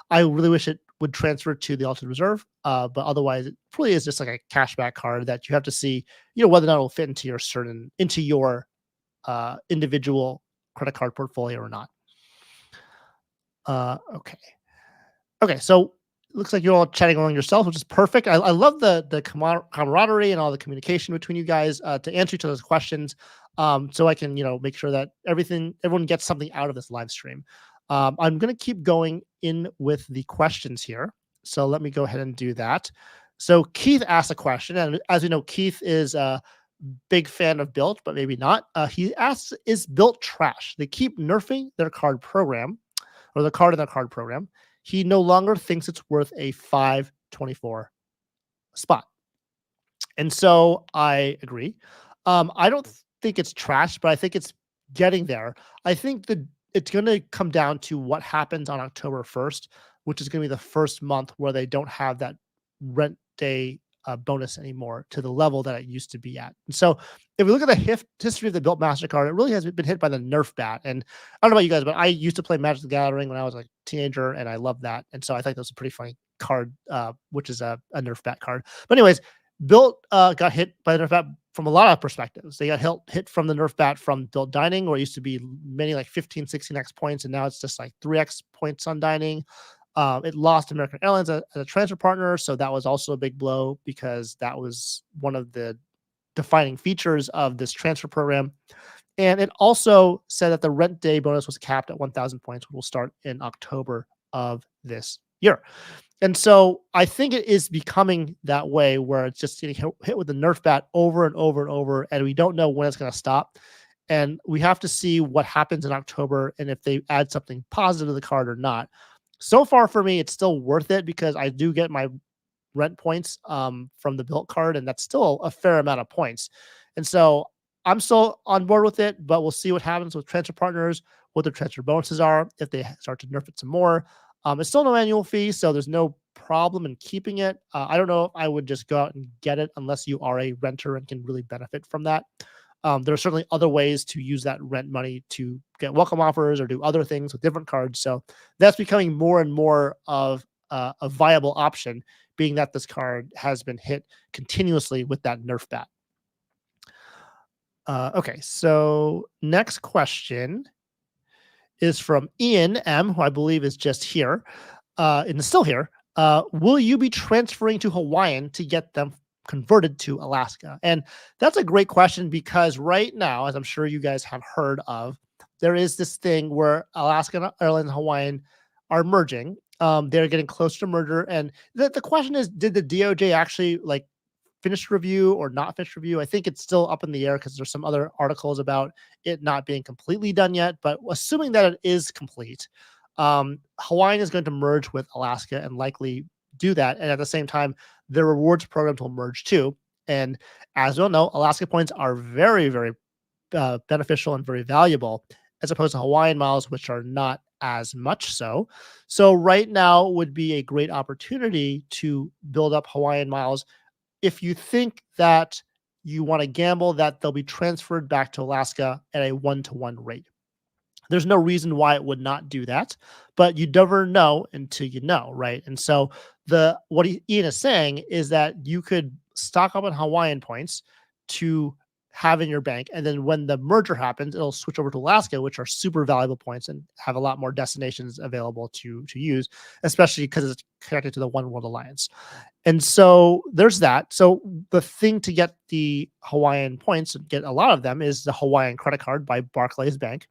I really wish it would transfer to the Altitude Reserve, but otherwise it probably is just like a cashback card that you have to see, whether or not it'll fit into your individual credit card portfolio or not. Okay. So it looks like you're all chatting among yourself, which is perfect. I love the camaraderie and all the communication between you guys to answer each other's questions. So I can, make sure that everyone gets something out of this live stream. I'm going to keep going in with the questions here. So let me go ahead and do that. So Keith asked a question, and as we know, Keith is a big fan of Built, but maybe not. He asks, is Built trash? They keep nerfing their card program, or the card in their card program. He no longer thinks it's worth a 524 spot. And so I agree. I don't think it's trash, but I think it's getting there. I think it's going to come down to what happens on October 1st, which is going to be the first month where they don't have that rent day bonus anymore to the level that it used to be at. And so if we look at the history of the Built MasterCard, it really has been hit by the Nerf bat. And I don't know about you guys, but I used to play Magic the Gathering when I was a teenager, and I loved that. And so I think that was a pretty funny card, which is a Nerf bat card. But anyways, Built got hit by the Nerf bat from a lot of perspectives. They got hit from the Nerf bat from Built Dining, where it used to be many 15, 16x points, and now it's just 3x points on dining. It lost American Airlines as a transfer partner, so that was also a big blow because that was one of the defining features of this transfer program. And it also said that the rent day bonus was capped at 1,000 points, which will start in October of this year. And so I think it is becoming that way where it's just getting hit with the Nerf bat over and over and over, and we don't know when it's going to stop. And we have to see what happens in October and if they add something positive to the card or not. So far for me, it's still worth it because I do get my rent points from the built card, and that's still a fair amount of points. And so I'm still on board with it, but we'll see what happens with transfer partners, what their transfer bonuses are, if they start to nerf it some more. It's still no annual fee, so there's no problem in keeping it. I don't know if I would just go out and get it unless you are a renter and can really benefit from that. There are certainly other ways to use that rent money to get welcome offers or do other things with different cards. So that's becoming more and more of a viable option, being that this card has been hit continuously with that Nerf bat. Okay, so next question is from Ian M, who I believe is just here and is still here. Will you be transferring to Hawaiian to get them converted to Alaska? And that's a great question because right now, as I'm sure you guys have heard of, there is this thing where Alaska Airlines and Hawaiian are merging. They're getting closer to merger. And the question is, did the DOJ actually like finished review or not finished review? I think it's still up in the air because there's some other articles about it not being completely done yet. But assuming that it is complete, Hawaiian is going to merge with Alaska and likely do that. And at the same time, their rewards programs will merge too. And as we all know, Alaska points are very, very beneficial and very valuable, as opposed to Hawaiian miles, which are not as much so. So right now would be a great opportunity to build up Hawaiian miles if you think that you want to gamble that they'll be transferred back to Alaska at a 1-to-1 rate. There's no reason why it would not do that, but you never know until you know, right? And so what Ian is saying is that you could stock up on Hawaiian points to have in your bank, and then when the merger happens, it'll switch over to Alaska, which are super valuable points and have a lot more destinations available to use, especially because it's connected to the One World Alliance. And so there's that. So the thing to get the Hawaiian points and get a lot of them is the Hawaiian credit card by Barclays Bank.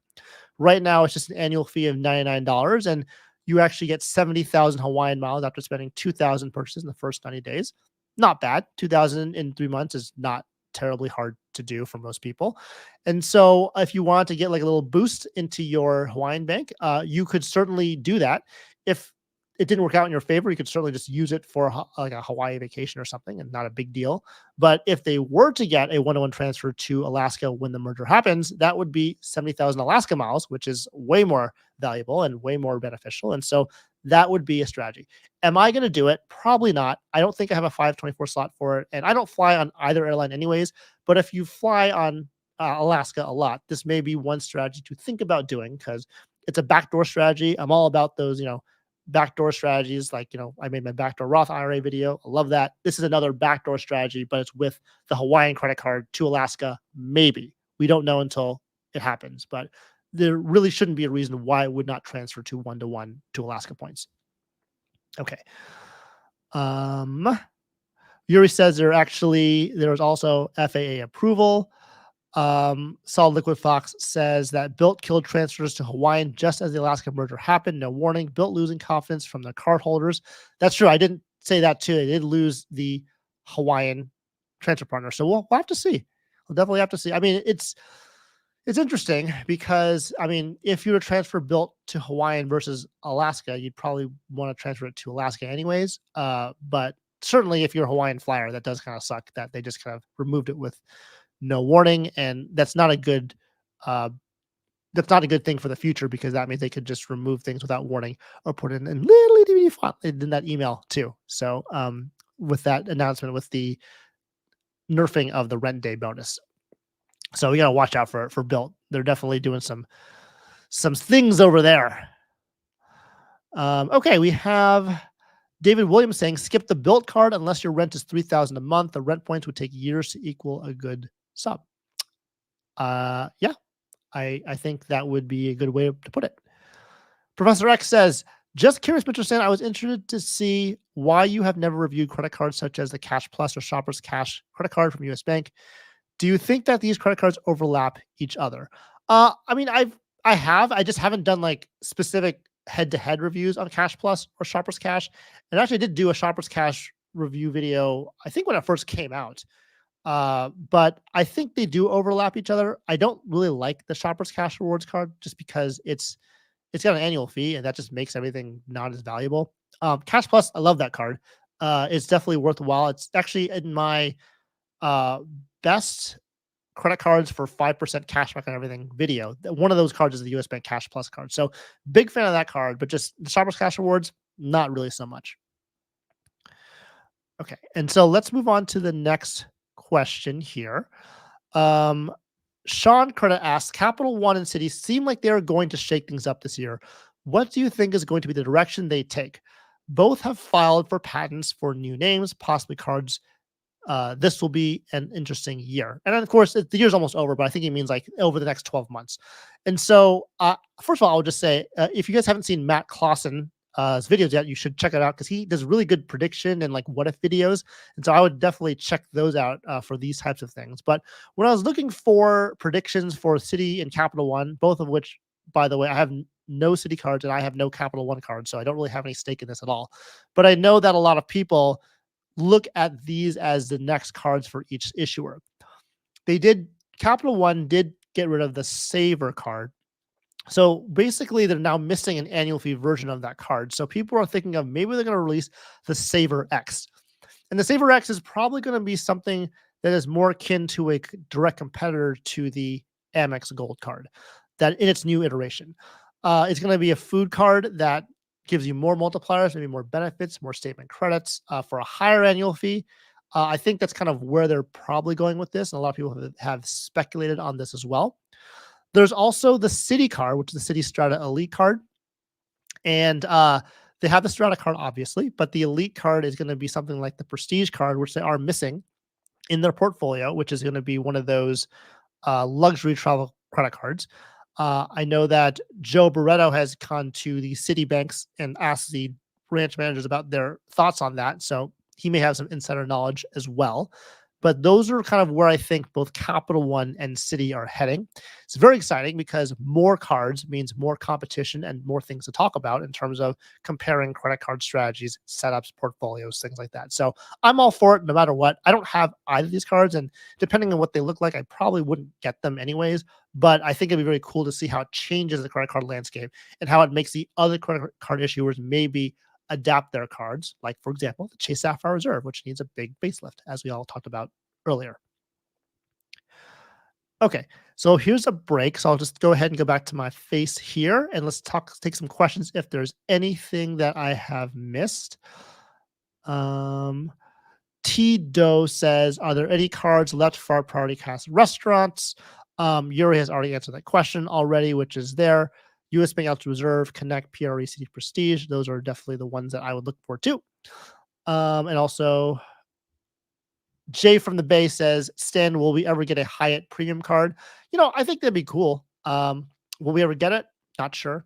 Right now, it's just an annual fee of $99, and you actually get 70,000 Hawaiian miles after spending 2,000 purchases in the first 90 days. Not bad. 2,000 in 3 months is not terribly hard to do for most people. And so if you want to get like a little boost into your Hawaiian bank, you could certainly do that. If it didn't work out in your favor, you could certainly just use it for like a Hawaii vacation or something and not a big deal. But if they were to get a 1-to-1 transfer to Alaska when the merger happens, that would be 70,000 Alaska miles, which is way more valuable and way more beneficial. And so that would be a strategy. Am I going to do it? Probably not. I don't think I have a 524 slot for it. And I don't fly on either airline anyways. But if you fly on Alaska a lot, this may be one strategy to think about doing because it's a backdoor strategy. I'm all about those, backdoor strategies. Like, I made my backdoor Roth IRA video. I love that. This is another backdoor strategy, but it's with the Hawaiian credit card to Alaska. Maybe. We don't know until it happens, but there really shouldn't be a reason why it would not transfer to 1-to-1 to Alaska points. Okay. Yuri says there was also FAA approval. Solid Liquid Fox says that Bilt killed transfers to Hawaiian just as the Alaska merger happened. No warning. Bilt losing confidence from the card holders. That's true. I didn't say that too. They did lose the Hawaiian transfer partner. So we'll have to see. We'll definitely have to see. I mean, it's interesting because, if you were to transfer Bilt to Hawaiian versus Alaska, you'd probably want to transfer it to Alaska anyways. But certainly if you're a Hawaiian flyer, that does kind of suck that they just kind of removed it with no warning. And that's not a good thing for the future because that means they could just remove things without warning or put it in little itty font in that email too. So with that announcement, with the nerfing of the rent day bonus. So we got to watch out for Bilt. They're definitely doing some things over there. Okay, we have David Williams saying, skip the Bilt card unless your rent is $3,000 a month. The rent points would take years to equal a good sub. Yeah, I think that would be a good way to put it. Professor X says, Just curious, Mr. Stan, I was interested to see why you have never reviewed credit cards such as the Cash Plus or Shoppers Cash credit card from US Bank. Do you think that these credit cards overlap each other? I mean, I have. I just haven't done like specific head-to-head reviews on Cash Plus or Shoppers Cash. And actually did do a Shoppers Cash review video, I think when it first came out. But I think they do overlap each other. I don't really like the Shoppers Cash Rewards card just because it's got an annual fee and that just makes everything not as valuable. Cash Plus, I love that card. It's definitely worthwhile. It's actually in my uh, best credit cards for 5% cashback on everything video. One of those cards is the US Bank Cash Plus card. So big fan of that card, but just the Shoppers Cash Rewards, not really so much. Okay. And so let's move on to the next question here. Um, Sean Credit asks, Capital One and Citi seem like they're going to shake things up this year. What do you think is going to be the direction they take? Both have filed for patents for new names, possibly cards. This will be an interesting year. And then, of course, the year's almost over, but I think he means like over the next 12 months. And so, first of all, I'll just say if you guys haven't seen Matt Clausen, his videos yet, you should check it out because he does really good prediction and like what if videos. And so I would definitely check those out for these types of things. But when I was looking for predictions for Citi and Capital One, both of which, by the way, I have no Citi cards and I have no Capital One cards, so I don't really have any stake in this at all. But I know that a lot of people look at these as the next cards for each issuer. Capital One did get rid of the Saver card. So basically, they're now missing an annual fee version of that card. So people are thinking of maybe they're going to release the Saver X. And the Saver X is probably going to be something that is more akin to a direct competitor to the Amex Gold card that in its new iteration. It's going to be a food card that gives you more multipliers, maybe more benefits, more statement credits for a higher annual fee. I think that's kind of where they're probably going with this. And a lot of people have speculated on this as well. There's also the Citi card, which is the Citi Strata Elite card. And they have the Strata card, obviously, but the Elite card is going to be something like the Prestige card, which they are missing in their portfolio, which is going to be one of those luxury travel credit cards. I know that Joe Barretto has gone to the Citibanks and asked the branch managers about their thoughts on that. So he may have some insider knowledge as well. But those are kind of where I think both Capital One and Citi are heading. It's very exciting because more cards means more competition and more things to talk about in terms of comparing credit card strategies, setups, portfolios, things like that. So I'm all for it no matter what. I don't have either of these cards, and depending on what they look like, I probably wouldn't get them anyways. But I think it'd be very cool to see how it changes the credit card landscape and how it makes the other credit card issuers maybe adapt their cards, like, for example, the Chase Sapphire Reserve, which needs a big facelift, as we all talked about earlier. Okay, so here's a break. So I'll just go ahead and go back to my face here, and let's take some questions if there's anything that I have missed. T Do says, are there any cards left for our priority cast restaurants? Yuri has already answered that question already, which is there. US Bank Altitude Reserve, Connect, PRE, City Prestige. Those are definitely the ones that I would look for too. And also, Jay from the Bay says, Stan, will we ever get a Hyatt premium card? I think that'd be cool. Will we ever get it? Not sure.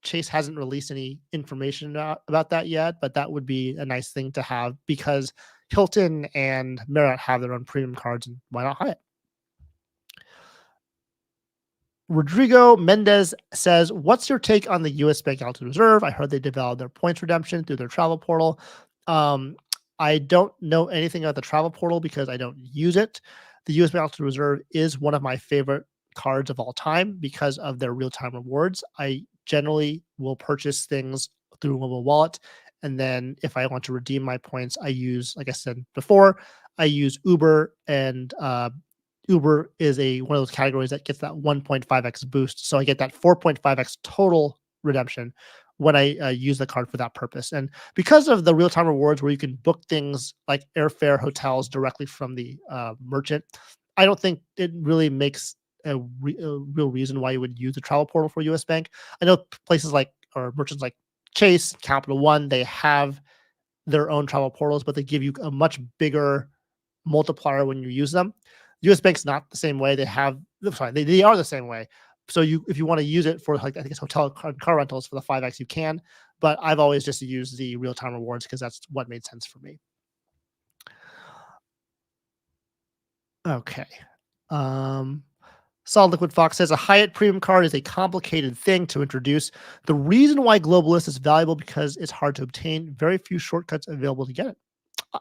Chase hasn't released any information about that yet, but that would be a nice thing to have because Hilton and Marriott have their own premium cards, and why not Hyatt? Rodrigo Mendez says, what's your take on the US Bank Altitude Reserve? I heard they developed their points redemption through their travel portal. I don't know anything about the travel portal because I don't use it. The US Bank Altitude Reserve is one of my favorite cards of all time because of their real-time rewards. I generally will purchase things through a mobile wallet. And then if I want to redeem my points, I use, like I said before, I use Uber, and Uber is one of those categories that gets that 1.5x boost. So I get that 4.5x total redemption when I use the card for that purpose. And because of the real-time rewards where you can book things like airfare, hotels directly from the merchant, I don't think it really makes a real reason why you would use the travel portal for US Bank. I know places or merchants like Chase, Capital One, they have their own travel portals, but they give you a much bigger multiplier when you use them. US Bank's not the same way. They are the same way, So if you want to use it for like I think it's hotel car rentals for the 5x, you can. But I've always just used the real time rewards because that's what made sense for me. Okay. Um, Solid Liquid Fox says a Hyatt premium card is a complicated thing to introduce. The reason why Globalist is valuable because it's hard to obtain. Very few shortcuts available to get it.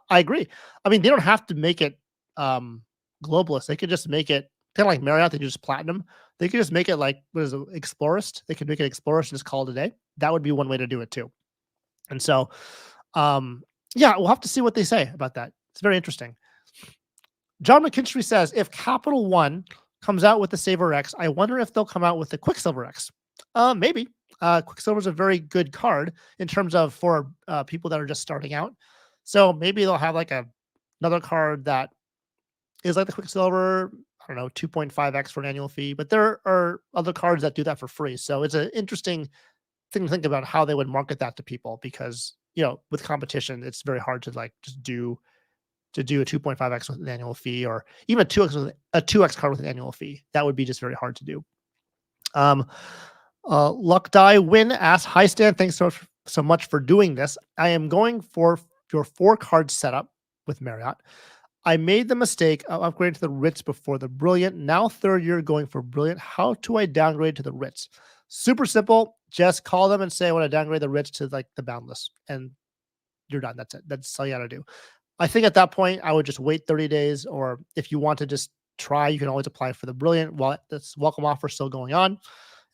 I agree. I mean, they don't have to make it um, Globalist. They could just make it kind of like Marriott. They do just platinum. They could just make it like what is it, Explorist. They could make it Explorist and just call it a day. That would be one way to do it too. And so, um, yeah, we'll have to see what they say about that. It's very interesting. John McKinstry says, if Capital One comes out with the Saver X, I wonder if they'll come out with the Quicksilver X. Maybe. Quicksilver is a very good card in terms of for people that are just starting out. So maybe they'll have like another card that is like the Quicksilver. I don't know, 2.5x for an annual fee, but there are other cards that do that for free. So it's an interesting thing to think about how they would market that to people because with competition, it's very hard to like just do a 2.5x with an annual fee or even a 2x with a 2x card with an annual fee. That would be just very hard to do. Luck Die Win asks, hi Stan, thanks so much for doing this. I am going for your 4-card setup with Marriott. I made the mistake of upgrading to the Ritz before the Brilliant. Now third year going for Brilliant. How do I downgrade to the Ritz? Super simple. Just call them and say I want to downgrade the Ritz to like the Boundless, and you're done. That's it. That's all you got to do. I think at that point I would just wait 30 days, or if you want to just try, you can always apply for the Brilliant while this welcome offer still going on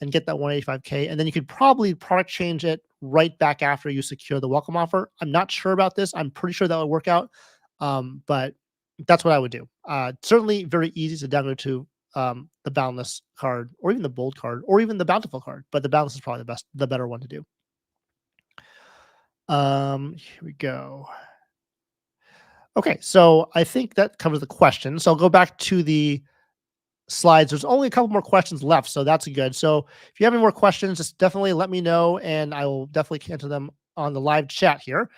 and get that 185K. And then you could probably product change it right back after you secure the welcome offer. I'm not sure about this. I'm pretty sure that would work out. But that's what I would do. Certainly very easy to download to the Boundless card or even the Bold card or even the Bountiful card. But the Boundless is probably the better one to do. Here we go. Okay, so I think that covers the question. So I'll go back to the slides. There's only a couple more questions left, so that's good. So if you have any more questions, just definitely let me know, and I will definitely answer them on the live chat here.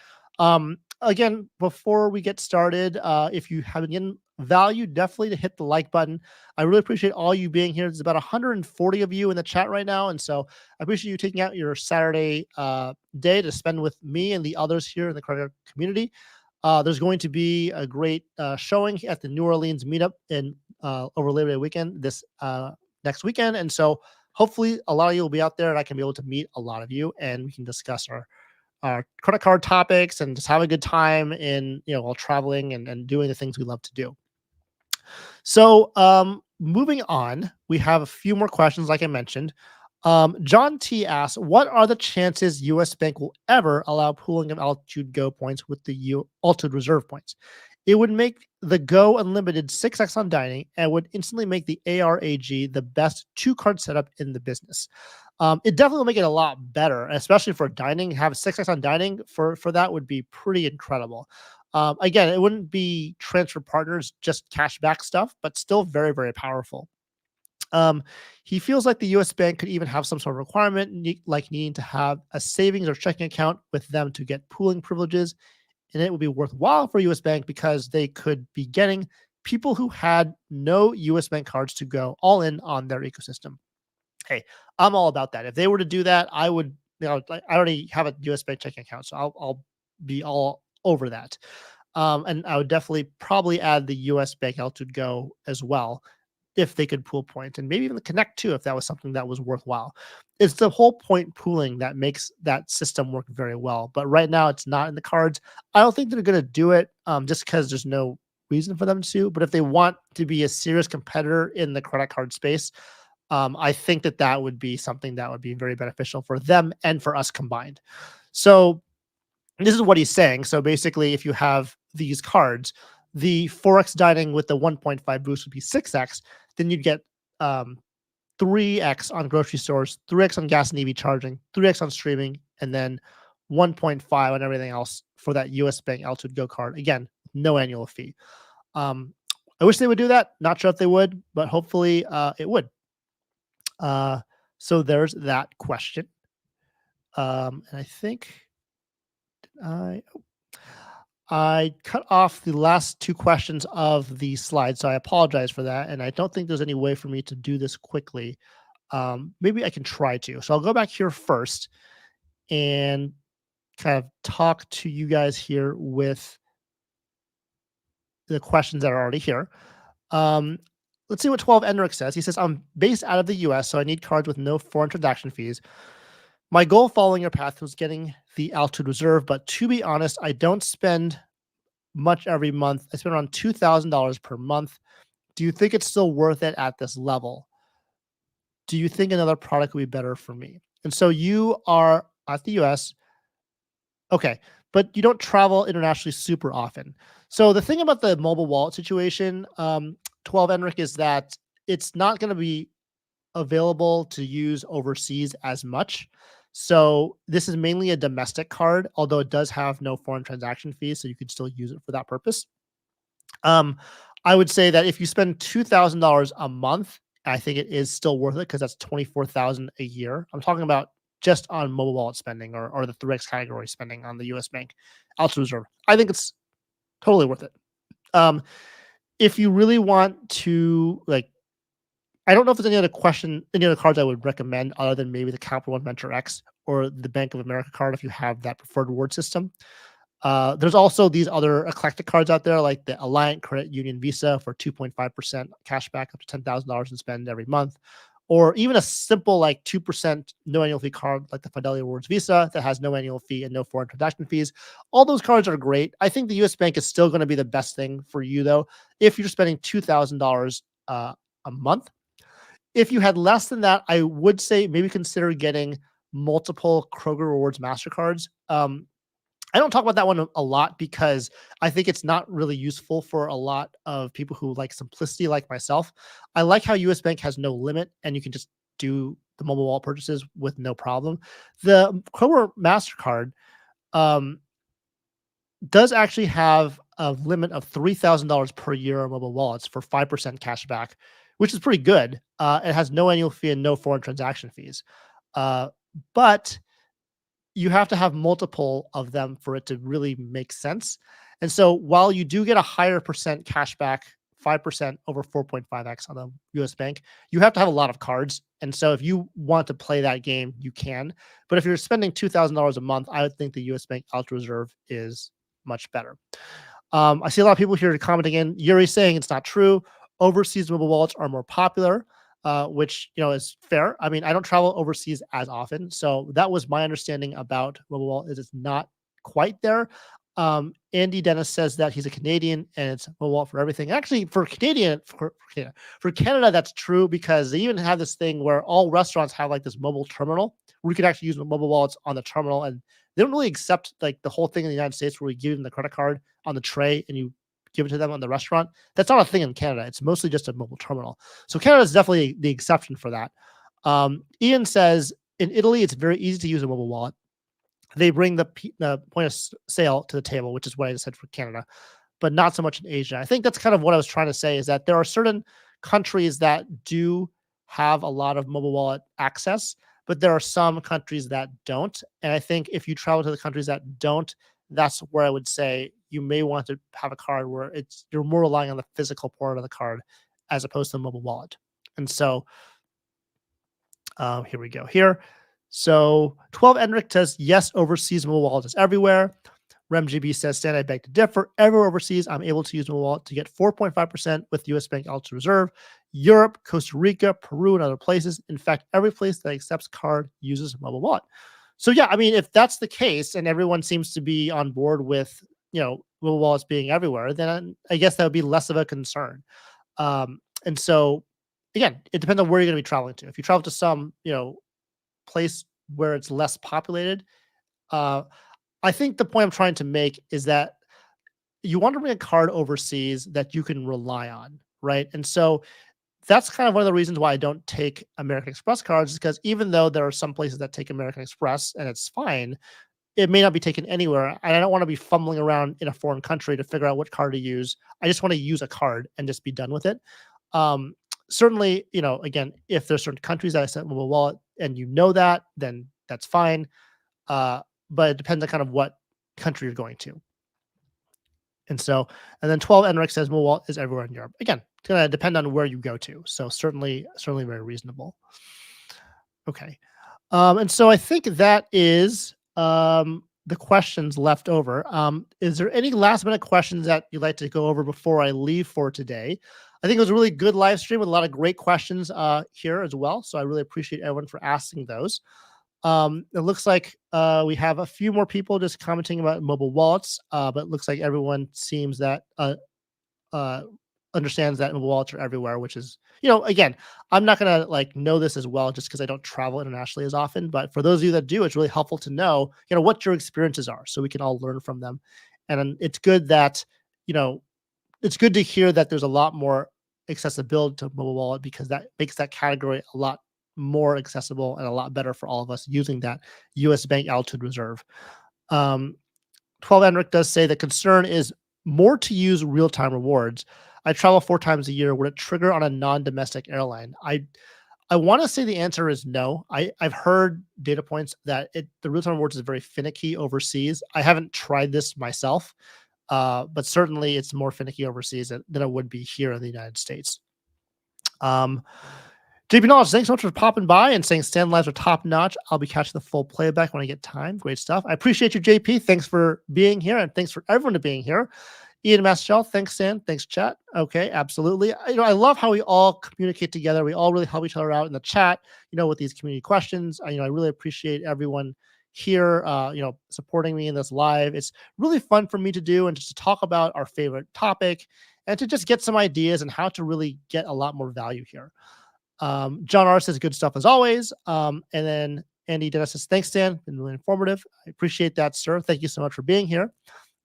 Again, before we get started, if you have any value, definitely to hit the like button. I really appreciate all you being here. There's about 140 of you in the chat right now, and so I appreciate you taking out your Saturday day to spend with me and the others here in the credit community. There's going to be a great showing at the New Orleans meetup in over Labor Day weekend this next weekend, and so hopefully a lot of you will be out there, and I can be able to meet a lot of you, and we can discuss our credit card topics and just have a good time in while traveling and doing the things we love to do. So moving on, we have a few more questions, like I mentioned. John T asks, what are the chances US Bank will ever allow pooling of Altitude Go points with the Altitude Reserve points? It would make the Go Unlimited 6x on dining and would instantly make the ARAG the best 2-card setup in the business. It definitely will make it a lot better, especially for dining. Have 6x on dining for that would be pretty incredible. Again, it wouldn't be transfer partners, just cashback stuff, but still very, very powerful. He feels like the US Bank could even have some sort of requirement, like needing to have a savings or checking account with them to get pooling privileges. And it would be worthwhile for US Bank because they could be getting people who had no US Bank cards to go all in on their ecosystem. Hey, I'm all about that. If they were to do that, I would, I already have a US Bank checking account, so I'll be all over that. And I would definitely probably add the US Bank Altitude Go as well, if they could pool points, and maybe even the Connect too, if that was something that was worthwhile. It's the whole point pooling that makes that system work very well. But right now, it's not in the cards. I don't think they're going to do it just because there's no reason for them to. But if they want to be a serious competitor in the credit card space, I think that would be something that would be very beneficial for them and for us combined. So this is what he's saying. So basically, if you have these cards, the 4x dining with the 1.5 boost would be 6x. Then you'd get 3x on grocery stores, 3x on gas and EV charging, 3x on streaming, and then 1.5 on everything else for that US Bank Altitude Go card. Again, no annual fee. I wish they would do that. Not sure if they would, but hopefully it would. So there's that question. And I think I cut off the last 2 questions of the slide, so I apologize for that. And I don't think there's any way for me to do this quickly. Maybe I can try to. So I'll go back here first and kind of talk to you guys here with the questions that are already here. Um, let's see what 12 Enric says. He says, I'm based out of the US, so I need cards with no foreign transaction fees. My goal following your path was getting the altitude reserve, but to be honest, I don't spend much every month. I spend around $2,000 per month. Do you think it's still worth it at this level? Do you think another product would be better for me? And so you are at the US. Okay, but you don't travel internationally super often. So the thing about the mobile wallet situation, 12 Enric, is that it's not going to be available to use overseas as much. So this is mainly a domestic card, although it does have no foreign transaction fees, so you could still use it for that purpose. Um, I would say that if you spend $2,000 a month, I think it is still worth it because that's 24,000 a year. I'm talking about just on mobile wallet spending or the 3x category spending on the US Bank Alts Reserve. I think it's totally worth it. Um, if you really want to I don't know if there's any other cards I would recommend other than maybe the Capital One Venture X or the Bank of America card if you have that preferred reward system. There's also these other eclectic cards out there like the Alliant Credit Union Visa for 2.5% cash back up to $10,000 and spend every month, or even a simple like 2% no annual fee card like the Fidelity Rewards Visa that has no annual fee and no foreign transaction fees. All those cards are great. I think the US Bank is still going to be the best thing for you though if you're spending $2,000 a month. If you had less than that, I would say maybe consider getting multiple Kroger Rewards Mastercards. I don't talk about that one a lot because I think it's not really useful for a lot of people who like simplicity, like myself. I like how US Bank has no limit and you can just do the mobile wallet purchases with no problem. The Kroger Mastercard um, does actually have a limit of $3,000 per year on mobile wallets for 5% cash back, which is pretty good. It has no annual fee and no foreign transaction fees. Uh, but you have to have multiple of them for it to really make sense. And so while you do get a higher percent cash back, 5% over 4.5x on the US Bank, you have to have a lot of cards. And so if you want to play that game, you can. But if you're spending $2,000 a month, I would think the US Bank Ultra Reserve is much better. I see a lot of people here commenting in. Yuri saying it's not true. Overseas mobile wallets are more popular, which is fair. I mean, I don't travel overseas as often, so that was my understanding about mobile wallet. Is it's not quite there. Andy Dennis says that he's a Canadian and it's mobile wallet for everything. Actually, for Canada, that's true because they even have this thing where all restaurants have like this mobile terminal where you can actually use mobile wallets on the terminal, and they don't really accept like the whole thing in the United States where we give them the credit card on the tray and you give it to them on the restaurant. That's not a thing in Canada. It's mostly just a mobile terminal. So Canada is definitely the exception for that. Ian says in Italy, it's very easy to use a mobile wallet. They bring the point of sale to the table, which is what I just said for Canada, but not so much in Asia. I think that's kind of what I was trying to say is that there are certain countries that do have a lot of mobile wallet access, but there are some countries that don't. And I think if you travel to the countries that don't, that's where I would say you may want to have a card where you're more relying on the physical part of the card as opposed to the mobile wallet. And so here we go here. So 12 Enric says, yes, overseas mobile wallet is everywhere. RemGB says, Stan, I beg to differ. Everywhere overseas, I'm able to use mobile wallet to get 4.5% with US Bank Ultra Reserve. Europe, Costa Rica, Peru, and other places. In fact, every place that accepts card uses mobile wallet. So yeah, I mean, if that's the case and everyone seems to be on board with, mobile wallets being everywhere, then I guess that would be less of a concern. And so again, it depends on where you're going to be traveling to. If you travel to some, place where it's less populated, uh, I think the point I'm trying to make is that you want to bring a card overseas that you can rely on, right? And so that's kind of one of the reasons why I don't take American Express cards, is because even though there are some places that take American Express and it's fine, it may not be taken anywhere. And I don't want to be fumbling around in a foreign country to figure out what card to use. I just want to use a card and just be done with it. Um, Certainly, again, if there's certain countries that I sent mobile wallet and that, then that's fine. But it depends on kind of what country you're going to. And so, and then 12 Enric says mobile wallet is everywhere in Europe. Again, it's going to depend on where you go to. So certainly very reasonable. Okay. And so I think that is the questions left over. Is there any last minute questions that you'd like to go over before I leave for today? I think it was a really good live stream with a lot of great questions here as well. So I really appreciate everyone for asking those. It looks like we have a few more people just commenting about mobile wallets, but it looks like everyone seems that uh, understands that mobile wallets are everywhere, which is, again, I'm not gonna like know this as well just because I don't travel internationally as often. But for those of you that do, it's really helpful to know, what your experiences are, so we can all learn from them. And it's good that, you know, it's good to hear that there's a lot more accessibility to mobile wallet because that makes that category a lot more accessible and a lot better for all of us using that U.S. Bank Altitude Reserve. Um, 12 Enric does say the concern is more to use real-time rewards. I travel 4 times a year. Would it trigger on a non-domestic airline? I want to say the answer is no. I've heard data points that the real-time rewards is very finicky overseas. I haven't tried this myself, but certainly it's more finicky overseas than it would be here in the United States. Um, JP Knowledge, thanks so much for popping by and saying stand lives are top notch. I'll be catching the full playback when I get time. Great stuff. I appreciate you, JP. Thanks for being here, and thanks for everyone to being here. Ian Mastrell, thanks, Stan. Thanks, chat. Okay, absolutely. I love how we all communicate together. We all really help each other out in the chat, with these community questions. I really appreciate everyone here, supporting me in this live. It's really fun for me to do and just to talk about our favorite topic and to just get some ideas and how to really get a lot more value here. John R says good stuff as always. And then Andy Dennis says, thanks, Stan. Been really informative. I appreciate that, sir. Thank you so much for being here.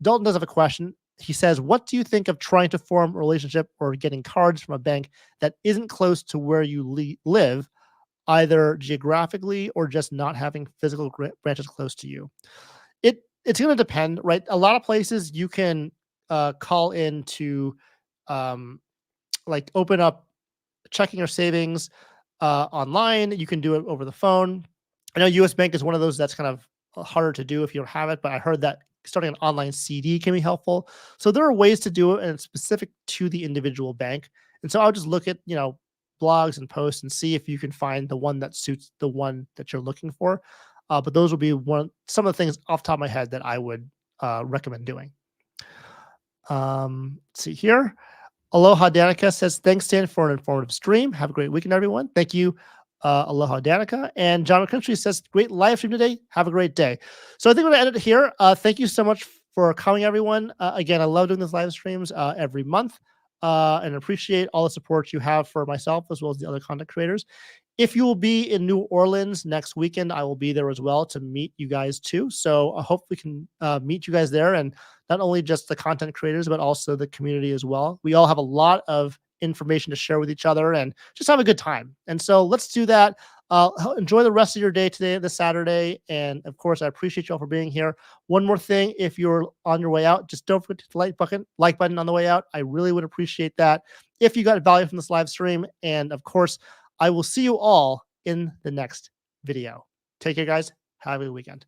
Dalton does have a question. He says, what do you think of trying to form a relationship or getting cards from a bank that isn't close to where you live, either geographically or just not having physical branches close to you? It's going to depend, right? A lot of places you can call in to um, like open up checking your savings online. You can do it over the phone. I know US Bank is one of those that's kind of harder to do if you don't have it, but I heard that starting an online CD can be helpful. So there are ways to do it, and it's specific to the individual bank. And so I'll just look at, blogs and posts and see if you can find the one that suits the one that you're looking for. But those will be some of the things off the top of my head that I would recommend doing. Let's see here. Aloha Danica says, thanks, Stan, for an informative stream. Have a great weekend, everyone. Thank you, Aloha Danica. And John McCountry says, great live stream today. Have a great day. So I think we're going to end it here. Thank you so much for coming, everyone. Again, I love doing these live streams every month and appreciate all the support you have for myself as well as the other content creators. If you will be in New Orleans next weekend, I will be there as well to meet you guys too. So I hope we can meet you guys there, and not only just the content creators, but also the community as well. We all have a lot of information to share with each other and just have a good time. And so let's do that. Enjoy the rest of your day today, this Saturday. And of course, I appreciate you all for being here. One more thing, if you're on your way out, just don't forget to hit the like button on the way out. I really would appreciate that if you got value from this live stream. And of course, I will see you all in the next video. Take care, guys. Have a good weekend.